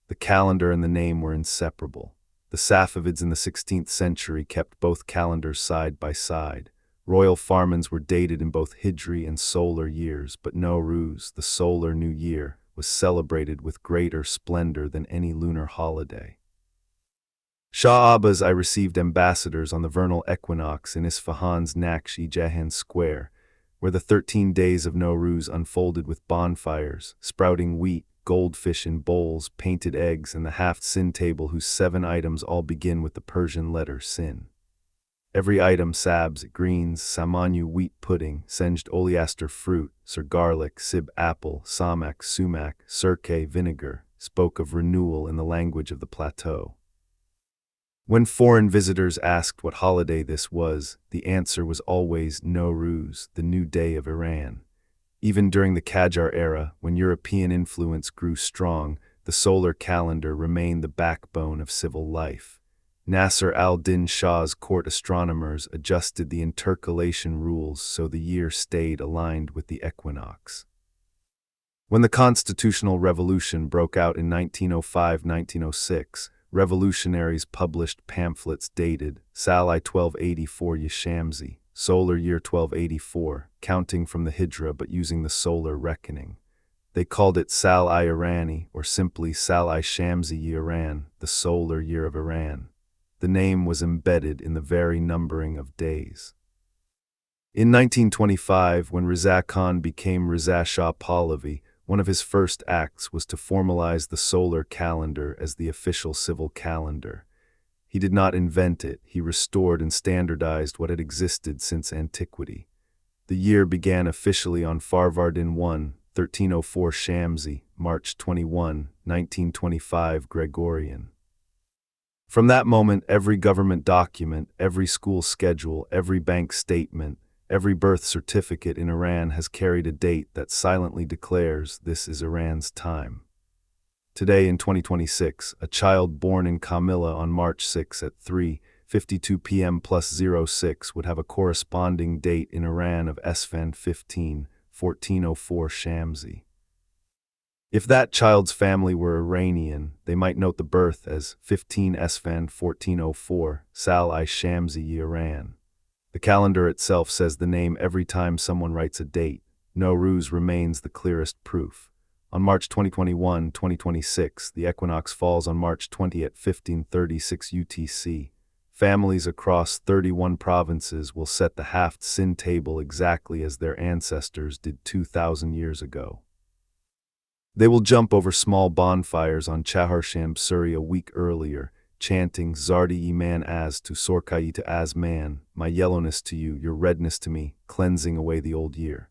The calendar and the name were inseparable. The Safavids in the 16th century kept both calendars side by side. Royal farmans were dated in both Hijri and solar years, but Nowruz, the solar new year, was celebrated with greater splendor than any lunar holiday. Shah Abbas I received ambassadors on the vernal equinox in Isfahan's Naksh-i-Jahan Square, where the 13 days of Nowruz unfolded with bonfires, sprouting wheat, goldfish in bowls, painted eggs, and the half-sin table whose 7 items all begin with the Persian letter sin. Every item sabz, greens, samanyu wheat pudding, senged oleaster fruit, sir garlic, sib apple, samak, sumac, sirke vinegar, spoke of renewal in the language of the plateau. When foreign visitors asked what holiday this was, the answer was always Nowruz, the new day of Iran. Even during the Qajar era, when European influence grew strong, the solar calendar remained the backbone of civil life. Nasser al-Din Shah's court astronomers adjusted the intercalation rules so the year stayed aligned with the equinox. When the Constitutional Revolution broke out in 1905-1906, revolutionaries published pamphlets dated Salai 1284 Yashamsi, solar year 1284, counting from the Hijra but using the solar reckoning. They called it Sal-i-Irani, or simply Sal-i-Shamsi-Iran, the solar year of Iran. The name was embedded in the very numbering of days. In 1925, when Reza Khan became Reza Shah Pahlavi, one of his first acts was to formalize the solar calendar as the official civil calendar. He did not invent it, he restored and standardized what had existed since antiquity. The year began officially on Farvardin 1, 1304 Shamsi, March 21, 1925 Gregorian. From that moment, every government document, every school schedule, every bank statement, every birth certificate in Iran has carried a date that silently declares this is Iran's time. Today, in 2026, a child born in Kamila on March 6 at 3:52 p.m. +06 would have a corresponding date in Iran of Esfand 15, 1404 Shamsi. If that child's family were Iranian, they might note the birth as 15 Esfand 1404, Sal-i-Shamsi Iran. The calendar itself says the name every time someone writes a date. Nowruz remains the clearest proof. On March 2026, the equinox falls on March 20 at 1536 UTC. Families across 31 provinces will set the half-sin table exactly as their ancestors did 2,000 years ago. They will jump over small bonfires on Chaharsham Suri a week earlier, chanting Zardi Iman Az to Sorkai to Az Man, my yellowness to you, your redness to me, cleansing away the old year.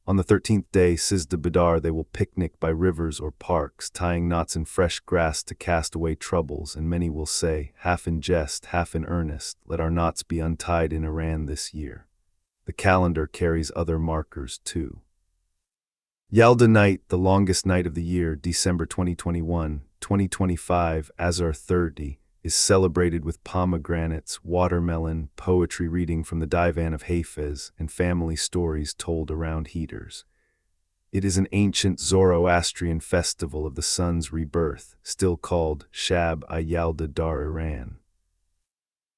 On the 13th day, Sizda Bidar, they will picnic by rivers or parks, tying knots in fresh grass to cast away troubles, and many will say, half in jest, half in earnest, let our knots be untied in Iran this year. The calendar carries other markers too. Yalda night, the longest night of the year, December 2021, 2025, Azar 30, is celebrated with pomegranates, watermelon, poetry reading from the Divan of Hafez, and family stories told around heaters. It is an ancient Zoroastrian festival of the sun's rebirth, still called Shab-i-Yalda Dar Iran.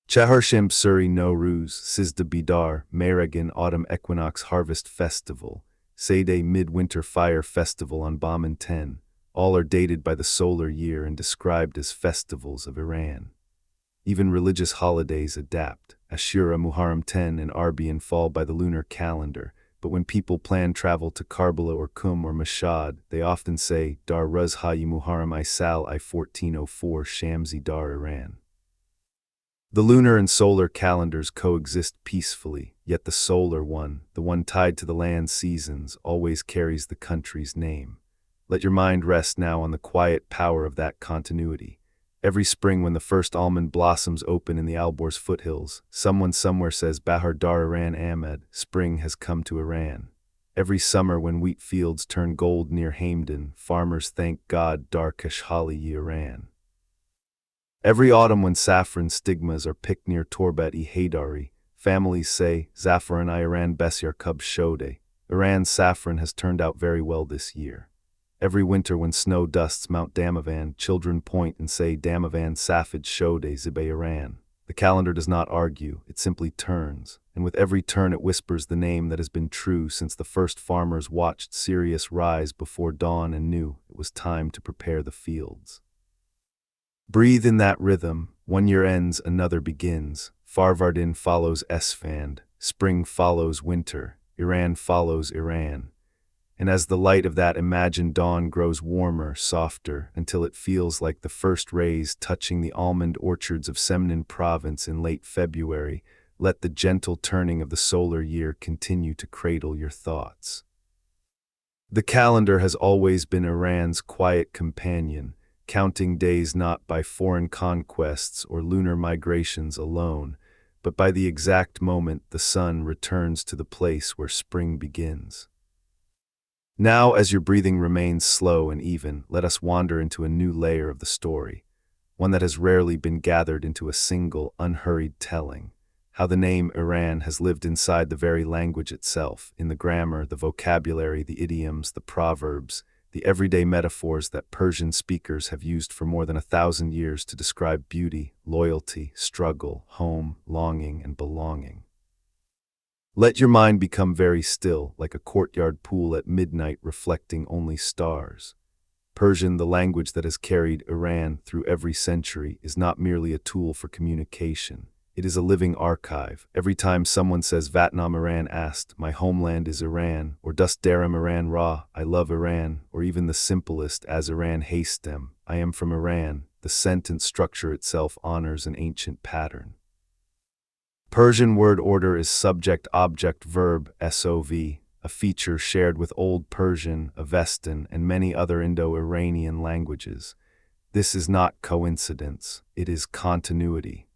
Chaharsham Suri Nowruz, Sizda Bidar, Maragan Autumn Equinox Harvest Festival, Sadeh Midwinter Fire Festival on Bahman 10. All are dated by the solar year and described as festivals of Iran. Even religious holidays adapt. Ashura Muharram 10 and Arbian fall by the lunar calendar, but when people plan travel to Karbala or Qum or Mashhad, they often say Dar Ruz Hayi Muharram Isal I 1404 Shamsi Dar Iran. The lunar and solar calendars coexist peacefully, yet the solar one, the one tied to the land seasons, always carries the country's name. Let your mind rest now on the quiet power of that continuity. Every spring when the first almond blossoms open in the Alborz foothills, someone somewhere says Bahar Dar Iran Ahmed, spring has come to Iran. Every summer when wheat fields turn gold near Hamdan, farmers thank God Dar Kashhali Iran. Every autumn when saffron stigmas are picked near Torbet-e Haydari, families say, Zafaran Iran Besyar Kub Shode. Iran's saffron has turned out very well this year. Every winter when snow dusts Mount Damavand, children point and say Damavand Safavids Shode Zibe Iran. The calendar does not argue, it simply turns, and with every turn it whispers the name that has been true since the first farmers watched Sirius rise before dawn and knew it was time to prepare the fields. Breathe in that rhythm, one year ends, another begins. Farvardin follows Esfand, spring follows winter, Iran follows Iran. And as the light of that imagined dawn grows warmer, softer, until it feels like the first rays touching the almond orchards of Semnan province in late February, let the gentle turning of the solar year continue to cradle your thoughts. The calendar has always been Iran's quiet companion, counting days not by foreign conquests or lunar migrations alone, but by the exact moment the sun returns to the place where spring begins. Now, as your breathing remains slow and even, let us wander into a new layer of the story, one that has rarely been gathered into a single, unhurried telling. How the name Iran has lived inside the very language itself, in the grammar, the vocabulary, the idioms, the proverbs, the everyday metaphors that Persian speakers have used for more than 1,000 years to describe beauty, loyalty, struggle, home, longing, and belonging. Let your mind become very still, like a courtyard pool at midnight reflecting only stars. Persian, the language that has carried Iran through every century, is not merely a tool for communication. It is a living archive. Every time someone says Vatnam Iran asked, my homeland is Iran, or Dust Daram Iran Ra, I love Iran, or even the simplest, as Iran Hastem, I am from Iran, the sentence structure itself honors an ancient pattern. Persian word order is subject-object-verb SOV, a feature shared with Old Persian, Avestan, and many other Indo-Iranian languages. This is not coincidence, it is continuity.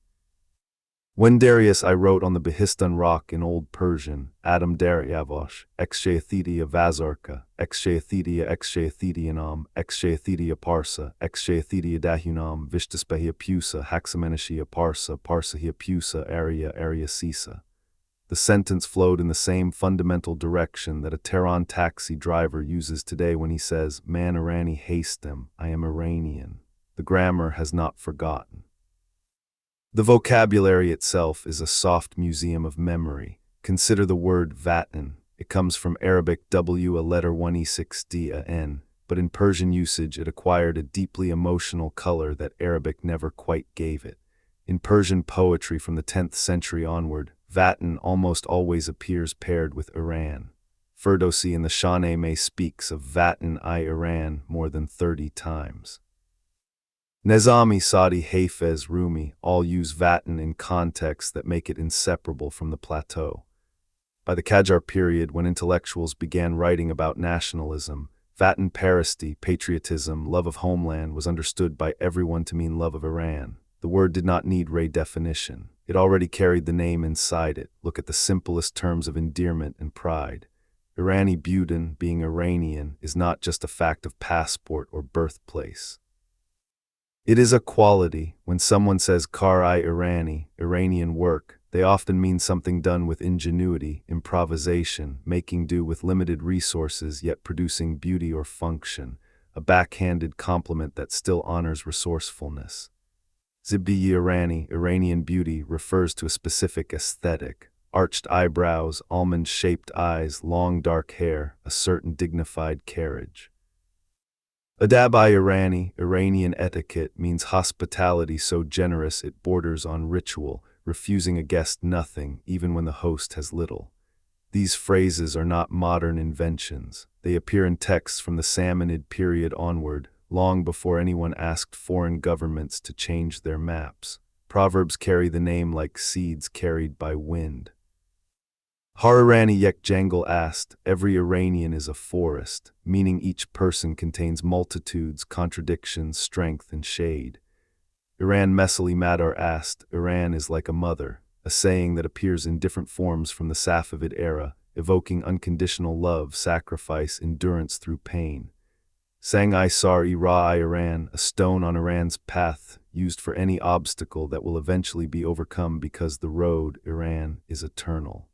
When Darius I wrote on the Behistan rock in Old Persian, Adam Daryavosh, Exchaethedia Vazarka, Exchaethedianam, Exchaethedia Parsa, Exchaethedia Dahunam, Vishtaspehia Pusa, Haxamenishia Parsa, Parsahia Pusa, Area Sisa. The sentence flowed in the same fundamental direction that a Tehran taxi driver uses today when he says, Man Irani hastem, I am Iranian. The grammar has not forgotten. The vocabulary itself is a soft museum of memory. Consider the word Vatan. It comes from Arabic W, a letter 1E6D, a N, but in Persian usage it acquired a deeply emotional color that Arabic never quite gave it. In Persian poetry from the 10th century onward, Vatan almost always appears paired with Iran. Ferdowsi in the Shahnameh speaks of Vatan-i-Iran more than 30 times. Nizami, Sadi, Hafez, Rumi all use Vatan in contexts that make it inseparable from the plateau. By the Qajar period, when intellectuals began writing about nationalism, Vatan parasti, patriotism, love of homeland was understood by everyone to mean love of Iran. The word did not need redefinition. It already carried the name inside it. Look at the simplest terms of endearment and pride. Irani Budan, being Iranian, is not just a fact of passport or birthplace. It is a quality. When someone says Kar-i-Irani, Iranian work, they often mean something done with ingenuity, improvisation, making do with limited resources yet producing beauty or function, a backhanded compliment that still honors resourcefulness. Zibi-Irani, Iranian beauty, refers to a specific aesthetic, arched eyebrows, almond-shaped eyes, long dark hair, a certain dignified carriage. Adab-i-Irani, Iranian etiquette, means hospitality so generous it borders on ritual, refusing a guest nothing, even when the host has little. These phrases are not modern inventions. They appear in texts from the Safavid period onward, long before anyone asked foreign governments to change their maps. Proverbs carry the name like seeds carried by wind. Hararani Yekjangal asked, "Every Iranian is a forest," meaning each person contains multitudes, contradictions, strength, and shade. Iran Mesali Madar asked, "Iran is like a mother," a saying that appears in different forms from the Safavid era, evoking unconditional love, sacrifice, endurance through pain. Sang-I Sar-I Ra-I Iran, a stone on Iran's path, used for any obstacle that will eventually be overcome because the road, Iran, is eternal.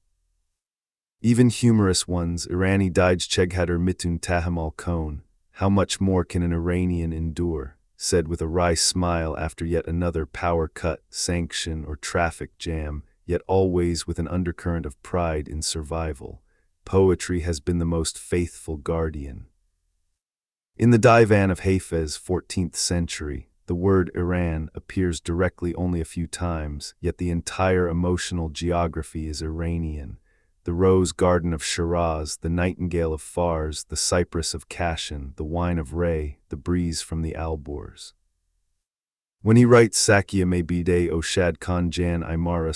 Even humorous ones, Irani Dij Cheghadar Mitun Tahamal Kone, how much more can an Iranian endure, said with a wry smile after yet another power cut, sanction, or traffic jam, yet always with an undercurrent of pride in survival. Poetry has been the most faithful guardian. In the Divan of Hafez, 14th century, the word Iran appears directly only a few times, yet the entire emotional geography is Iranian. The rose garden of Shiraz, the nightingale of Fars, the cypress of Kashan, the wine of Ray, the breeze from the Alborz. When he writes Sakya may bide Oshad Khan Jan Imara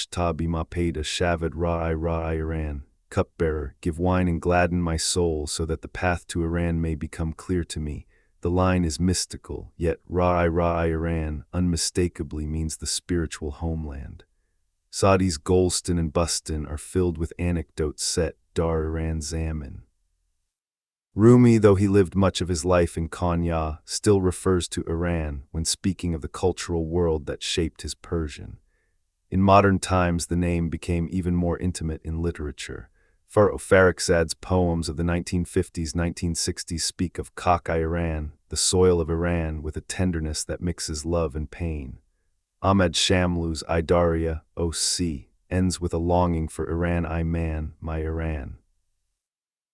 / Tabi Mapeda Shavad Ra-I Iran, cupbearer, give wine and gladden my soul so that the path to Iran may become clear to me. The line is mystical, yet Ra-I Iran unmistakably means the spiritual homeland. Saudi's Golston and Buston are filled with anecdotes set Dar Iran Zaman. Rumi, though he lived much of his life in Konya, still refers to Iran when speaking of the cultural world that shaped his Persian. In modern times, the name became even more intimate in literature. Farrokhzad's poems of the 1950s-1960s speak of Qajars, the soil of Iran, with a tenderness that mixes love and pain. Ahmad Shamlu's Idaria, O Sea, ends with a longing for Iran, I man, my Iran.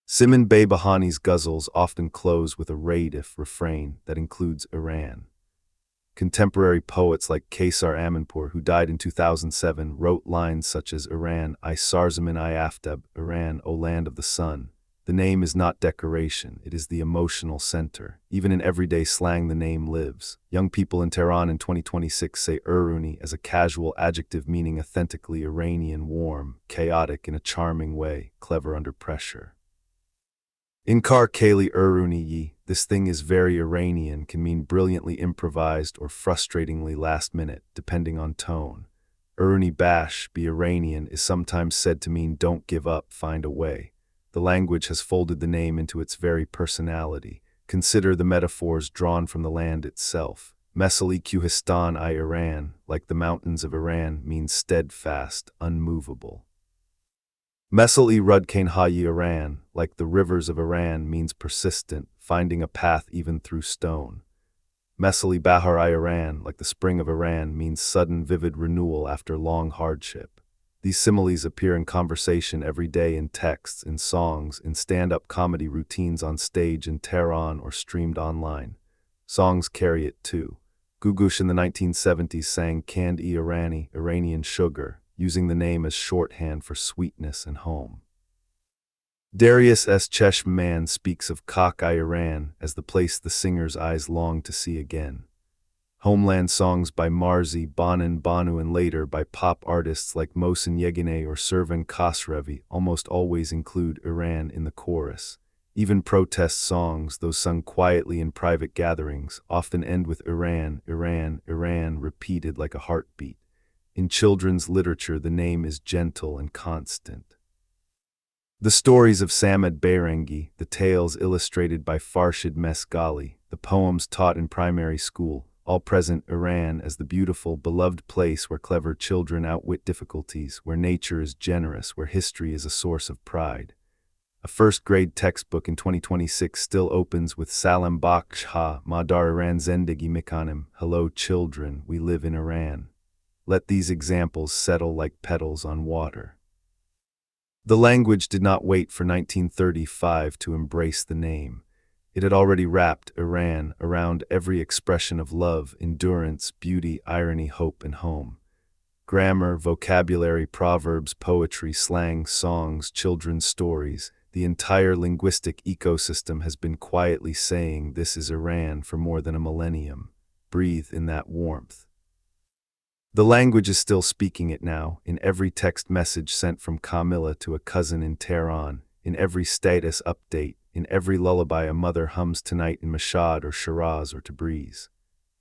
Simin Bey Bahani's ghazals often close with a raidif refrain that includes Iran. Contemporary poets like Kaysar Amanpour, who died in 2007, wrote lines such as Iran, I Sarzaman I Aftab, Iran, O land of the sun. The name is not decoration, it is the emotional center. Even in everyday slang, the name lives. Young people in Tehran in 2026 say Uruni as a casual adjective meaning authentically Iranian, warm, chaotic in a charming way, clever under pressure. Inkar Kali Uruni Yi, this thing is very Iranian, can mean brilliantly improvised or frustratingly last minute, depending on tone. Uruni Bash, be Iranian, is sometimes said to mean don't give up, find a way. The language has folded the name into its very personality. Consider the metaphors drawn from the land itself. Mesali Kuhistan I Iran, like the mountains of Iran, means steadfast, unmovable. Mesali Rudkane Hayi Iran, like the rivers of Iran, means persistent, finding a path even through stone. Mesali Bahar I Iran, like the spring of Iran, means sudden, vivid renewal after long hardship. These similes appear in conversation every day in texts, in songs, in stand-up comedy routines on stage in Tehran or streamed online. Songs carry it too. Gugush in the 1970s sang Kand-e Irani, Iranian sugar, using the name as shorthand for sweetness and home. Darius S. Cheshman speaks of Qajars as the place the singer's eyes long to see again. Homeland songs by Marzi, Banan Banu, and later by pop artists like Mohsen Yegane or Servan Khosravi almost always include Iran in the chorus. Even protest songs, those sung quietly in private gatherings, often end with Iran, Iran, Iran repeated like a heartbeat. In children's literature, the name is gentle and constant. The stories of Samad Bayrangi, the tales illustrated by Farshid Mesghali, the poems taught in primary school, all present Iran as the beautiful, beloved place where clever children outwit difficulties, where nature is generous, where history is a source of pride. A first-grade textbook in 2026 still opens with Salam Baksha Madar Iran Zendegi Mikanim, hello children, we live in Iran. Let these examples settle like petals on water. The language did not wait for 1935 to embrace the name. It had already wrapped Iran around every expression of love, endurance, beauty, irony, hope, and home. Grammar, vocabulary, proverbs, poetry, slang, songs, children's stories, the entire linguistic ecosystem has been quietly saying this is Iran for more than a millennium. Breathe in that warmth. The language is still speaking it now, in every text message sent from Camilla to a cousin in Tehran, in every status update, in every lullaby a mother hums tonight in Mashhad or Shiraz or Tabriz.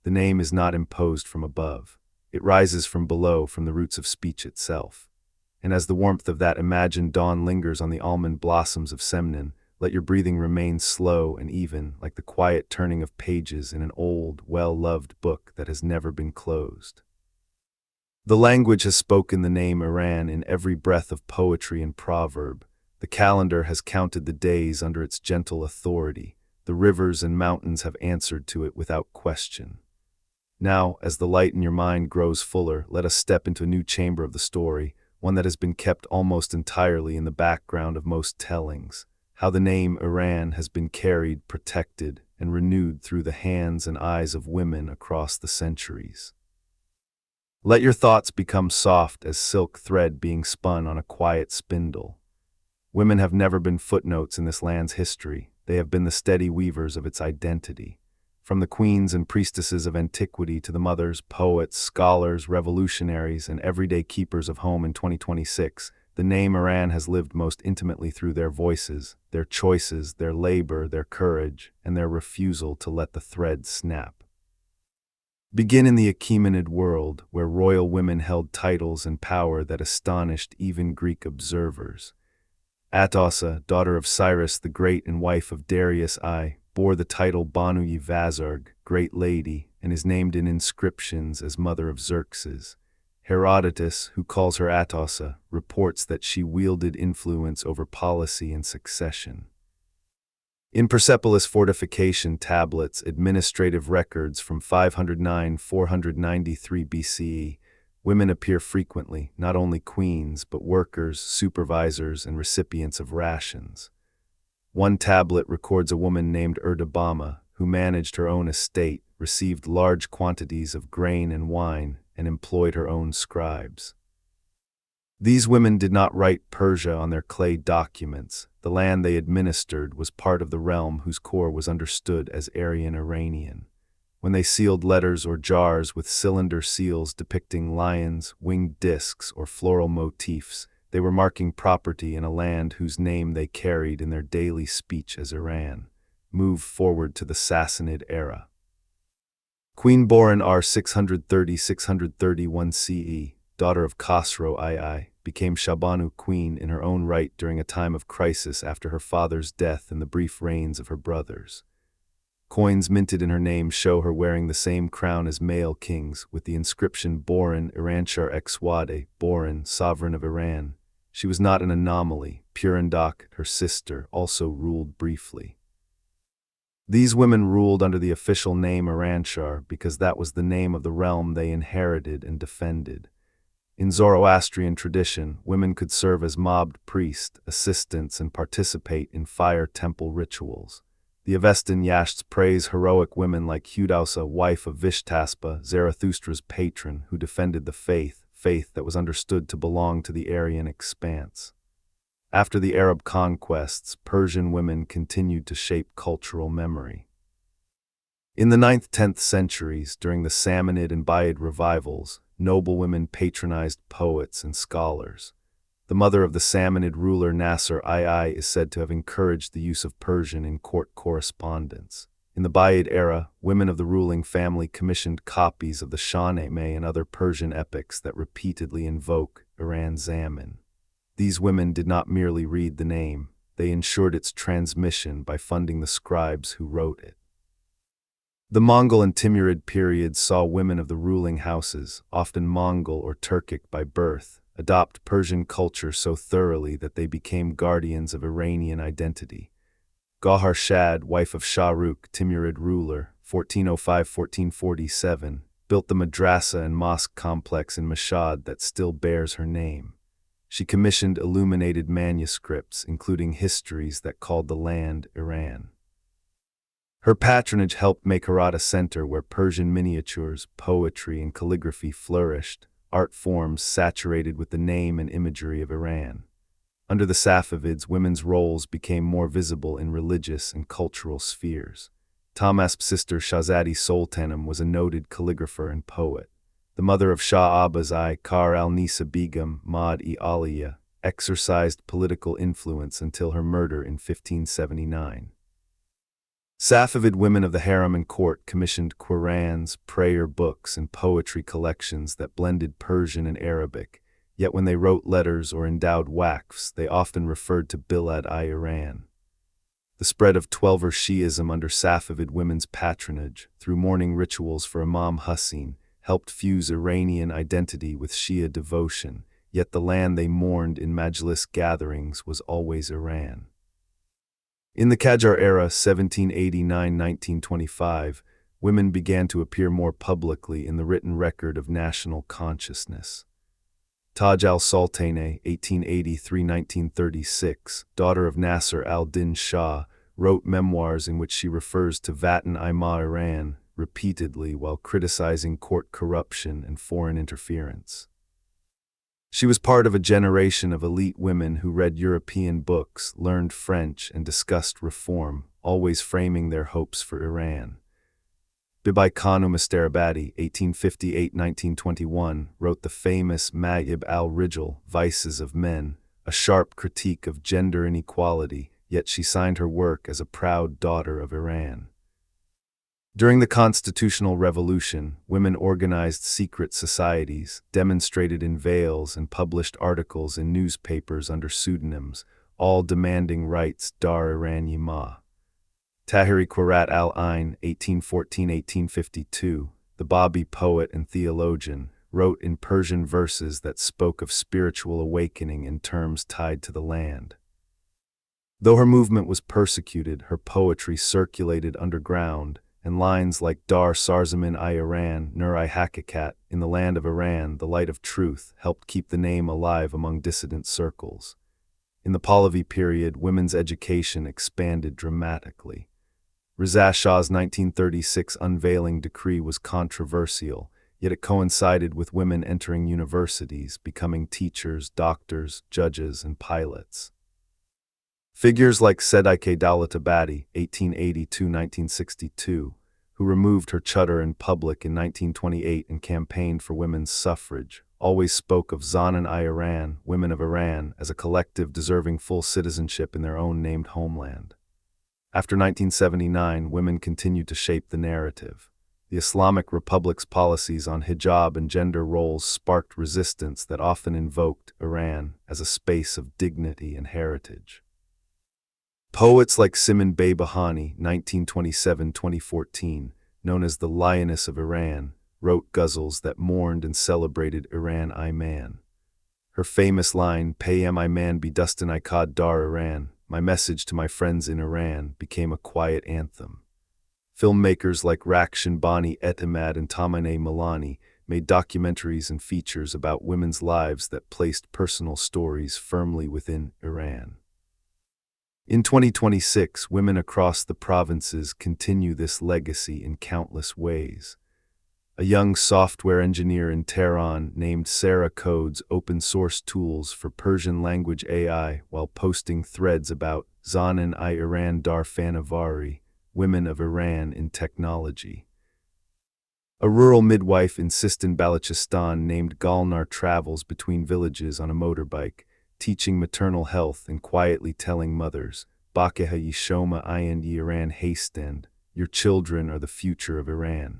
The name is not imposed from above. It rises from below, from the roots of speech itself. And as the warmth of that imagined dawn lingers on the almond blossoms of Semnan, let your breathing remain slow and even, like the quiet turning of pages in an old, well-loved book that has never been closed. The language has spoken the name Iran in every breath of poetry and proverb. The calendar has counted the days under its gentle authority. The rivers and mountains have answered to it without question. Now, as the light in your mind grows fuller, let us step into a new chamber of the story, one that has been kept almost entirely in the background of most tellings. How the name Iran has been carried, protected, and renewed through the hands and eyes of women across the centuries. Let your thoughts become soft as silk thread being spun on a quiet spindle. Women have never been footnotes in this land's history. They have been the steady weavers of its identity. From the queens and priestesses of antiquity to the mothers, poets, scholars, revolutionaries, and everyday keepers of home in 2026, the name Iran has lived most intimately through their voices, their choices, their labor, their courage, and their refusal to let the thread snap. Begin in the Achaemenid world, where royal women held titles and power that astonished even Greek observers. Atossa, daughter of Cyrus the Great and wife of Darius I, bore the title Banu-i Vazarg, Great Lady, and is named in inscriptions as mother of Xerxes. Herodotus, who calls her Atossa, reports that she wielded influence over policy and succession. In Persepolis fortification tablets, administrative records from 509–493 BCE, women appear frequently, not only queens, but workers, supervisors, and recipients of rations. One tablet records a woman named Erdabama, who managed her own estate, received large quantities of grain and wine, and employed her own scribes. These women did not write Persia on their clay documents. The land they administered was part of the realm whose core was understood as Aryan-Iranian. When they sealed letters or jars with cylinder seals depicting lions, winged discs, or floral motifs, they were marking property in a land whose name they carried in their daily speech as Iran. Move forward to the Sassanid era. Queen Boran R. 630–631 CE, daughter of Khosrow II, became Shabanu queen in her own right during a time of crisis after her father's death and the brief reigns of her brothers. Coins minted in her name show her wearing the same crown as male kings, with the inscription Boran Iranshar Exwade, Boran, sovereign of Iran. She was not an anomaly. Purandak, her sister, also ruled briefly. These women ruled under the official name Iranshar because that was the name of the realm they inherited and defended. In Zoroastrian tradition, women could serve as mobbed priests, assistants, and participate in fire temple rituals. The Avestan Yashts praise heroic women like Ferdowsi, wife of Vishtaspa, Zarathustra's patron, who defended the faith that was understood to belong to the Aryan expanse. After the Arab conquests, Persian women continued to shape cultural memory. In the 9th–10th centuries, during the Samanid and Buyid revivals, noblewomen patronized poets and scholars. The mother of the Samanid ruler Nasser II is said to have encouraged the use of Persian in court correspondence. In the Buyid era, women of the ruling family commissioned copies of the Shahnameh and other Persian epics that repeatedly invoke Iran Zaman. These women did not merely read the name, they ensured its transmission by funding the scribes who wrote it. The Mongol and Timurid periods saw women of the ruling houses, often Mongol or Turkic by birth, adopt Persian culture so thoroughly that they became guardians of Iranian identity. Gauhar Shad, wife of Shah Rukh, Timurid ruler, 1405–1447, built the madrasa and mosque complex in Mashhad that still bears her name. She commissioned illuminated manuscripts, including histories that called the land Iran. Her patronage helped make Herat a center where Persian miniatures, poetry, and calligraphy flourished, art forms saturated with the name and imagery of Iran. Under the Safavids, women's roles became more visible in religious and cultural spheres. Tahmasp's sister Shahzadi Sultanam was a noted calligrapher and poet. The mother of Shah Abbas I, Kar al-Nisa Begum, Ma'd-e-Aliyah, exercised political influence until her murder in 1579. Safavid women of the harem and court commissioned Qurans, prayer books, and poetry collections that blended Persian and Arabic, yet when they wrote letters or endowed waqfs, they often referred to Bilad-i-Iran. The spread of Twelver Shi'ism under Safavid women's patronage, through mourning rituals for Imam Hussein, helped fuse Iranian identity with Shia devotion, yet the land they mourned in Majlis gatherings was always Iran. In the Qajar era, 1789–1925, women began to appear more publicly in the written record of national consciousness. Taj al-Sultaneh, 1883–1936, daughter of Nasser al-Din Shah, wrote memoirs in which she refers to Vatan-i-Ma Iran repeatedly while criticizing court corruption and foreign interference. She was part of a generation of elite women who read European books, learned French, and discussed reform, always framing their hopes for Iran. Bibi Khanum Astarabadi, 1858–1921, wrote the famous Ma'ib al-Rijal, Vices of Men, a sharp critique of gender inequality, yet she signed her work as a proud daughter of Iran. During the Constitutional Revolution, women organized secret societies, demonstrated in veils, and published articles in newspapers under pseudonyms, all demanding rights Dar Iran Ma. Tahiri Qurat al-Ain, 1814–1852, the Babi poet and theologian, wrote in Persian verses that spoke of spiritual awakening in terms tied to the land. Though her movement was persecuted, her poetry circulated underground, and lines like Dar Sarzamin-i-Iran, Nur-i-Hakikat, in the land of Iran, the light of truth, helped keep the name alive among dissident circles. In the Pahlavi period, women's education expanded dramatically. Reza Shah's 1936 unveiling decree was controversial, yet it coincided with women entering universities, becoming teachers, doctors, judges, and pilots. Figures like Sedike Dawlatabadi, 1882–1962, who removed her chadar in public in 1928 and campaigned for women's suffrage, always spoke of Zanan-i-Iran, women of Iran, as a collective deserving full citizenship in their own named homeland. After 1979, women continued to shape the narrative. The Islamic Republic's policies on hijab and gender roles sparked resistance that often invoked Iran as a space of dignity and heritage. Poets like Simin Bey Bahani, 1927–2014, known as the Lioness of Iran, wrote ghazals that mourned and celebrated Iran-i-Man. Her famous line, Payam-i-Man Bidustan-i-Kad Dar Iran, my message to my friends in Iran, became a quiet anthem. Filmmakers like Rakshan Bani Etemad and Tamaneh Milani made documentaries and features about women's lives that placed personal stories firmly within Iran. In 2026, women across the provinces continue this legacy in countless ways. A young software engineer in Tehran named Sarah codes open-source tools for Persian-language AI while posting threads about Zanan-i-Iran Dar Fanavari, women of Iran in technology. A rural midwife in Sistan Balochistan named Gulnar travels between villages on a motorbike, teaching maternal health and quietly telling mothers, Bakeha Yishoma Ayand Iran Hastand, your children are the future of Iran.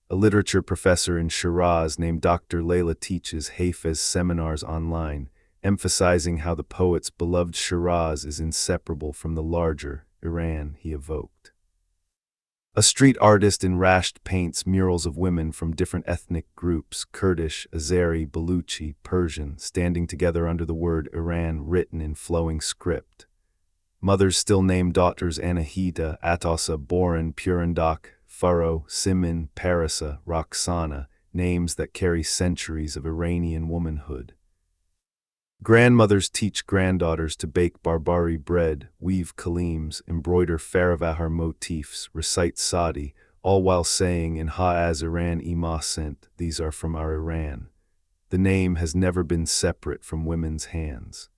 A literature professor in Shiraz named Dr. Layla teaches Hafez seminars online, emphasizing how the poet's beloved Shiraz is inseparable from the larger Iran he evoked. A street artist in Rasht paints murals of women from different ethnic groups, Kurdish, Azeri, Baluchi, Persian, standing together under the word Iran written in flowing script. Mothers still name daughters Anahita, Atosa, Boran, Purandak, Faro, Simin, Parasa, Roxana, names that carry centuries of Iranian womanhood. Grandmothers teach granddaughters to bake Barbari bread, weave kalims, embroider Faravahar motifs, recite Sadi, all while saying in Ha'az Iran ima sent, these are from our Iran. The name has never been separate from women's hands.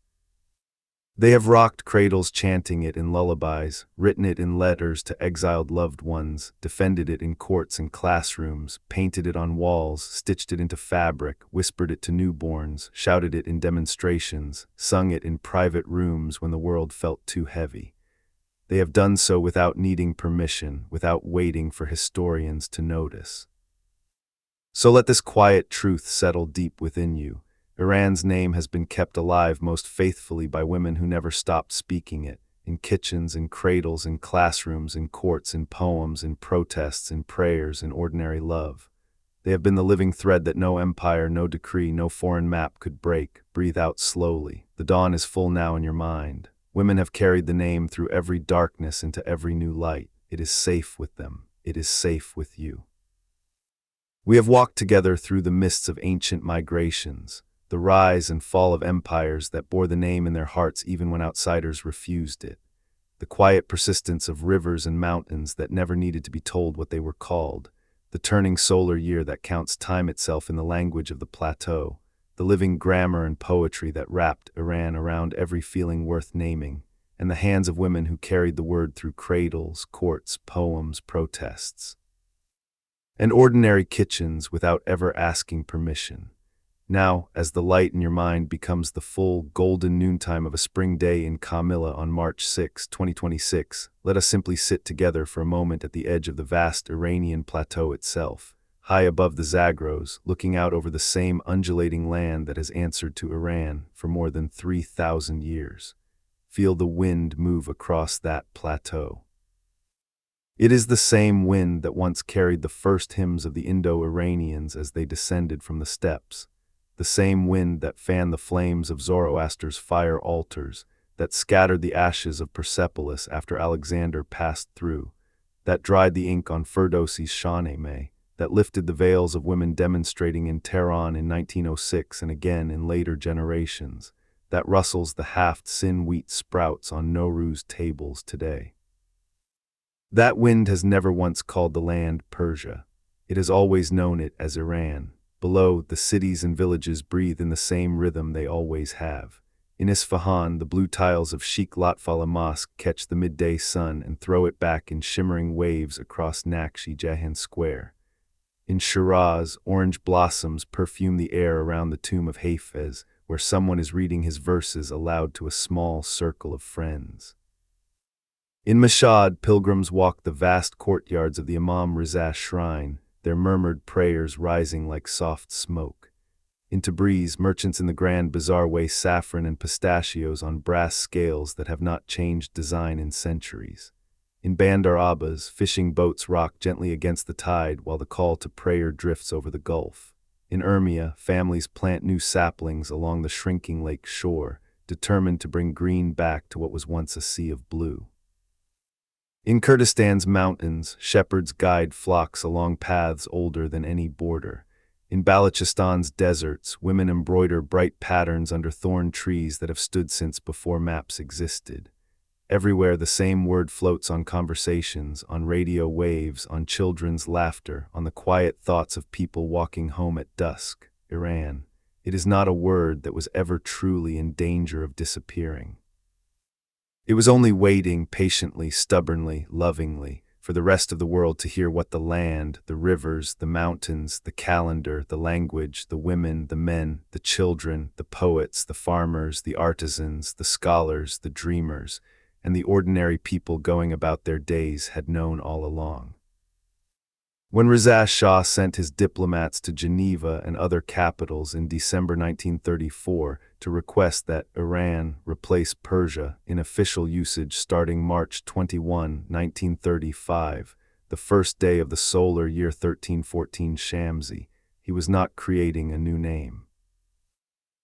They have rocked cradles chanting it in lullabies, written it in letters to exiled loved ones, defended it in courts and classrooms, painted it on walls, stitched it into fabric, whispered it to newborns, shouted it in demonstrations, sung it in private rooms when the world felt too heavy. They have done so without needing permission, without waiting for historians to notice. So let this quiet truth settle deep within you. Iran's name has been kept alive most faithfully by women who never stopped speaking it, in kitchens, in cradles, in classrooms, in courts, in poems, in protests, in prayers, in ordinary love. They have been the living thread that no empire, no decree, no foreign map could break. Breathe out slowly. The dawn is full now in your mind. Women have carried the name through every darkness into every new light. It is safe with them. It is safe with you. We have walked together through the mists of ancient migrations, the rise and fall of empires that bore the name in their hearts even when outsiders refused it, the quiet persistence of rivers and mountains that never needed to be told what they were called, the turning solar year that counts time itself in the language of the plateau, the living grammar and poetry that wrapped Iran around every feeling worth naming, and the hands of women who carried the word through cradles, courts, poems, protests, and ordinary kitchens without ever asking permission. Now, as the light in your mind becomes the full, golden noontime of a spring day in Kamila on March 6, 2026, let us simply sit together for a moment at the edge of the vast Iranian plateau itself, high above the Zagros, looking out over the same undulating land that has answered to Iran for more than 3,000 years. Feel the wind move across that plateau. It is the same wind that once carried the first hymns of the Indo-Iranians as they descended from the steppes. The same wind that fanned the flames of Zoroaster's fire altars, that scattered the ashes of Persepolis after Alexander passed through, that dried the ink on Ferdowsi's Shahnameh, that lifted the veils of women demonstrating in Tehran in 1906 and again in later generations, that rustles the half-sin wheat sprouts on Nowruz tables today. That wind has never once called the land Persia. It has always known it as Iran. Below, the cities and villages breathe in the same rhythm they always have. In Isfahan, the blue tiles of Sheikh Lotfallah Mosque catch the midday sun and throw it back in shimmering waves across Nakshi Jahan Square. In Shiraz, orange blossoms perfume the air around the tomb of Hafez, where someone is reading his verses aloud to a small circle of friends. In Mashhad, pilgrims walk the vast courtyards of the Imam Riza shrine, their murmured prayers rising like soft smoke. In Tabriz, merchants in the Grand Bazaar weigh saffron and pistachios on brass scales that have not changed design in centuries. In Bandar Abbas, fishing boats rock gently against the tide while the call to prayer drifts over the Gulf. In Urmia, families plant new saplings along the shrinking lake shore, determined to bring green back to what was once a sea of blue. In Kurdistan's mountains, shepherds guide flocks along paths older than any border. In Balochistan's deserts, women embroider bright patterns under thorn trees that have stood since before maps existed. Everywhere the same word floats on conversations, on radio waves, on children's laughter, on the quiet thoughts of people walking home at dusk. Iran. It is not a word that was ever truly in danger of disappearing. It was only waiting patiently, stubbornly, lovingly, for the rest of the world to hear what the land, the rivers, the mountains, the calendar, the language, the women, the men, the children, the poets, the farmers, the artisans, the scholars, the dreamers, and the ordinary people going about their days had known all along. When Reza Shah sent his diplomats to Geneva and other capitals in December 1934 to request that Iran replace Persia in official usage starting March 21, 1935, the first day of the solar year 1314 Shamsi, he was not creating a new name.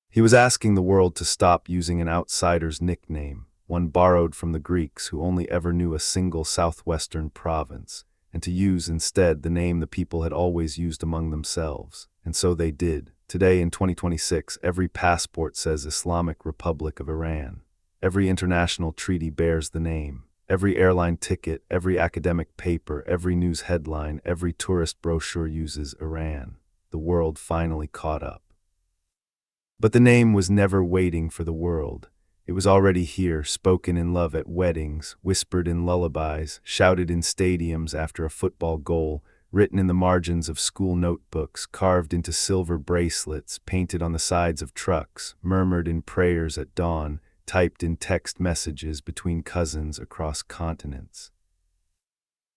He was asking the world to stop using an outsider's nickname, one borrowed from the Greeks who only ever knew a single southwestern province, and to use instead the name the people had always used among themselves. And so they did. Today in 2026, every passport says Islamic Republic of Iran. Every international treaty bears the name. Every airline ticket, every academic paper, every news headline, every tourist brochure uses Iran. The world finally caught up. But the name was never waiting for the world. It was already here, spoken in love at weddings, whispered in lullabies, shouted in stadiums after a football goal, written in the margins of school notebooks, carved into silver bracelets, painted on the sides of trucks, murmured in prayers at dawn, typed in text messages between cousins across continents.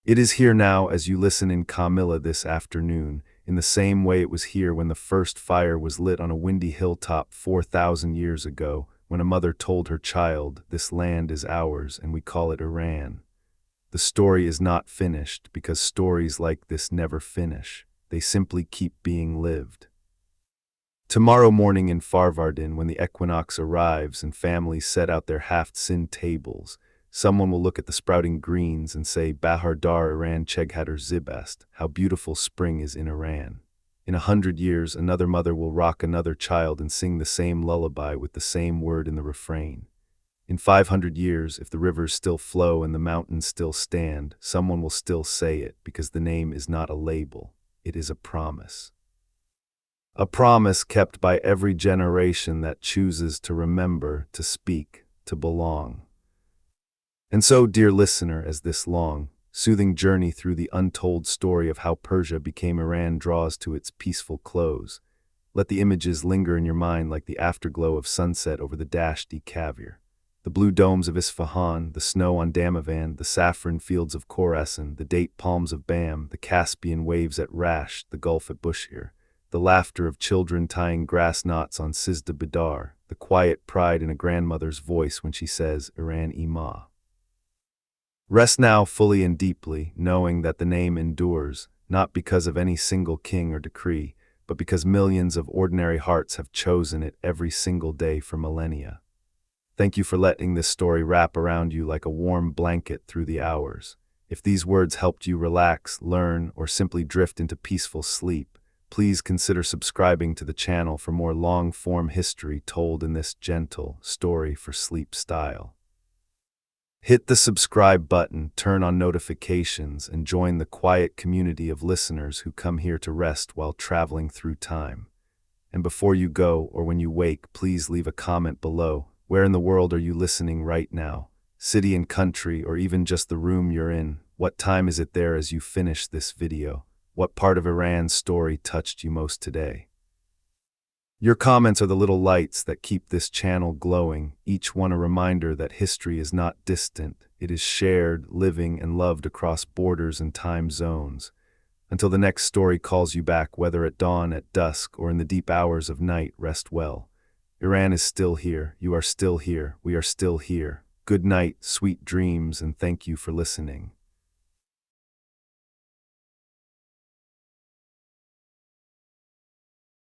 It is here now as you listen in Camilla this afternoon, in the same way it was here when the first fire was lit on a windy hilltop 4,000 years ago, when a mother told her child, "This land is ours and we call it Iran." The story is not finished because stories like this never finish. They simply keep being lived. Tomorrow morning in Farvardin, when the equinox arrives and families set out their half-sin tables, someone will look at the sprouting greens and say, "Bahar Dar Iran Cheghadar Zibest," how beautiful spring is in Iran. In 100 years, another mother will rock another child and sing the same lullaby with the same word in the refrain. In 500 years, if the rivers still flow and the mountains still stand, someone will still say it because the name is not a label, it is a promise. A promise kept by every generation that chooses to remember, to speak, to belong. And so, dear listener, as this long, soothing journey through the untold story of how Persia became Iran draws to its peaceful close, let the images linger in your mind like the afterglow of sunset over the Dashti Kavir. The blue domes of Isfahan, the snow on Damavand, the saffron fields of Khorasan, the date palms of Bam, the Caspian waves at Rasht, the Gulf at Bushir, the laughter of children tying grass knots on Sizda Bidar, the quiet pride in a grandmother's voice when she says, "Iran Ima." Rest now fully and deeply, knowing that the name endures, not because of any single king or decree, but because millions of ordinary hearts have chosen it every single day for millennia. Thank you for letting this story wrap around you like a warm blanket through the hours. If these words helped you relax, learn, or simply drift into peaceful sleep, please consider subscribing to the channel for more long-form history told in this gentle story for sleep style. Hit the subscribe button, turn on notifications, and join the quiet community of listeners who come here to rest while traveling through time. And before you go, or when you wake, please leave a comment below. Where in the world are you listening right now? City and country, or even just the room you're in? What time is it there as you finish this video? What part of Iran's story touched you most today? Your comments are the little lights that keep this channel glowing, each one a reminder that history is not distant. It is shared, living, and loved across borders and time zones. Until the next story calls you back, whether at dawn, at dusk, or in the deep hours of night, rest well. Iran is still here, you are still here, we are still here. Good night, sweet dreams, and thank you for listening.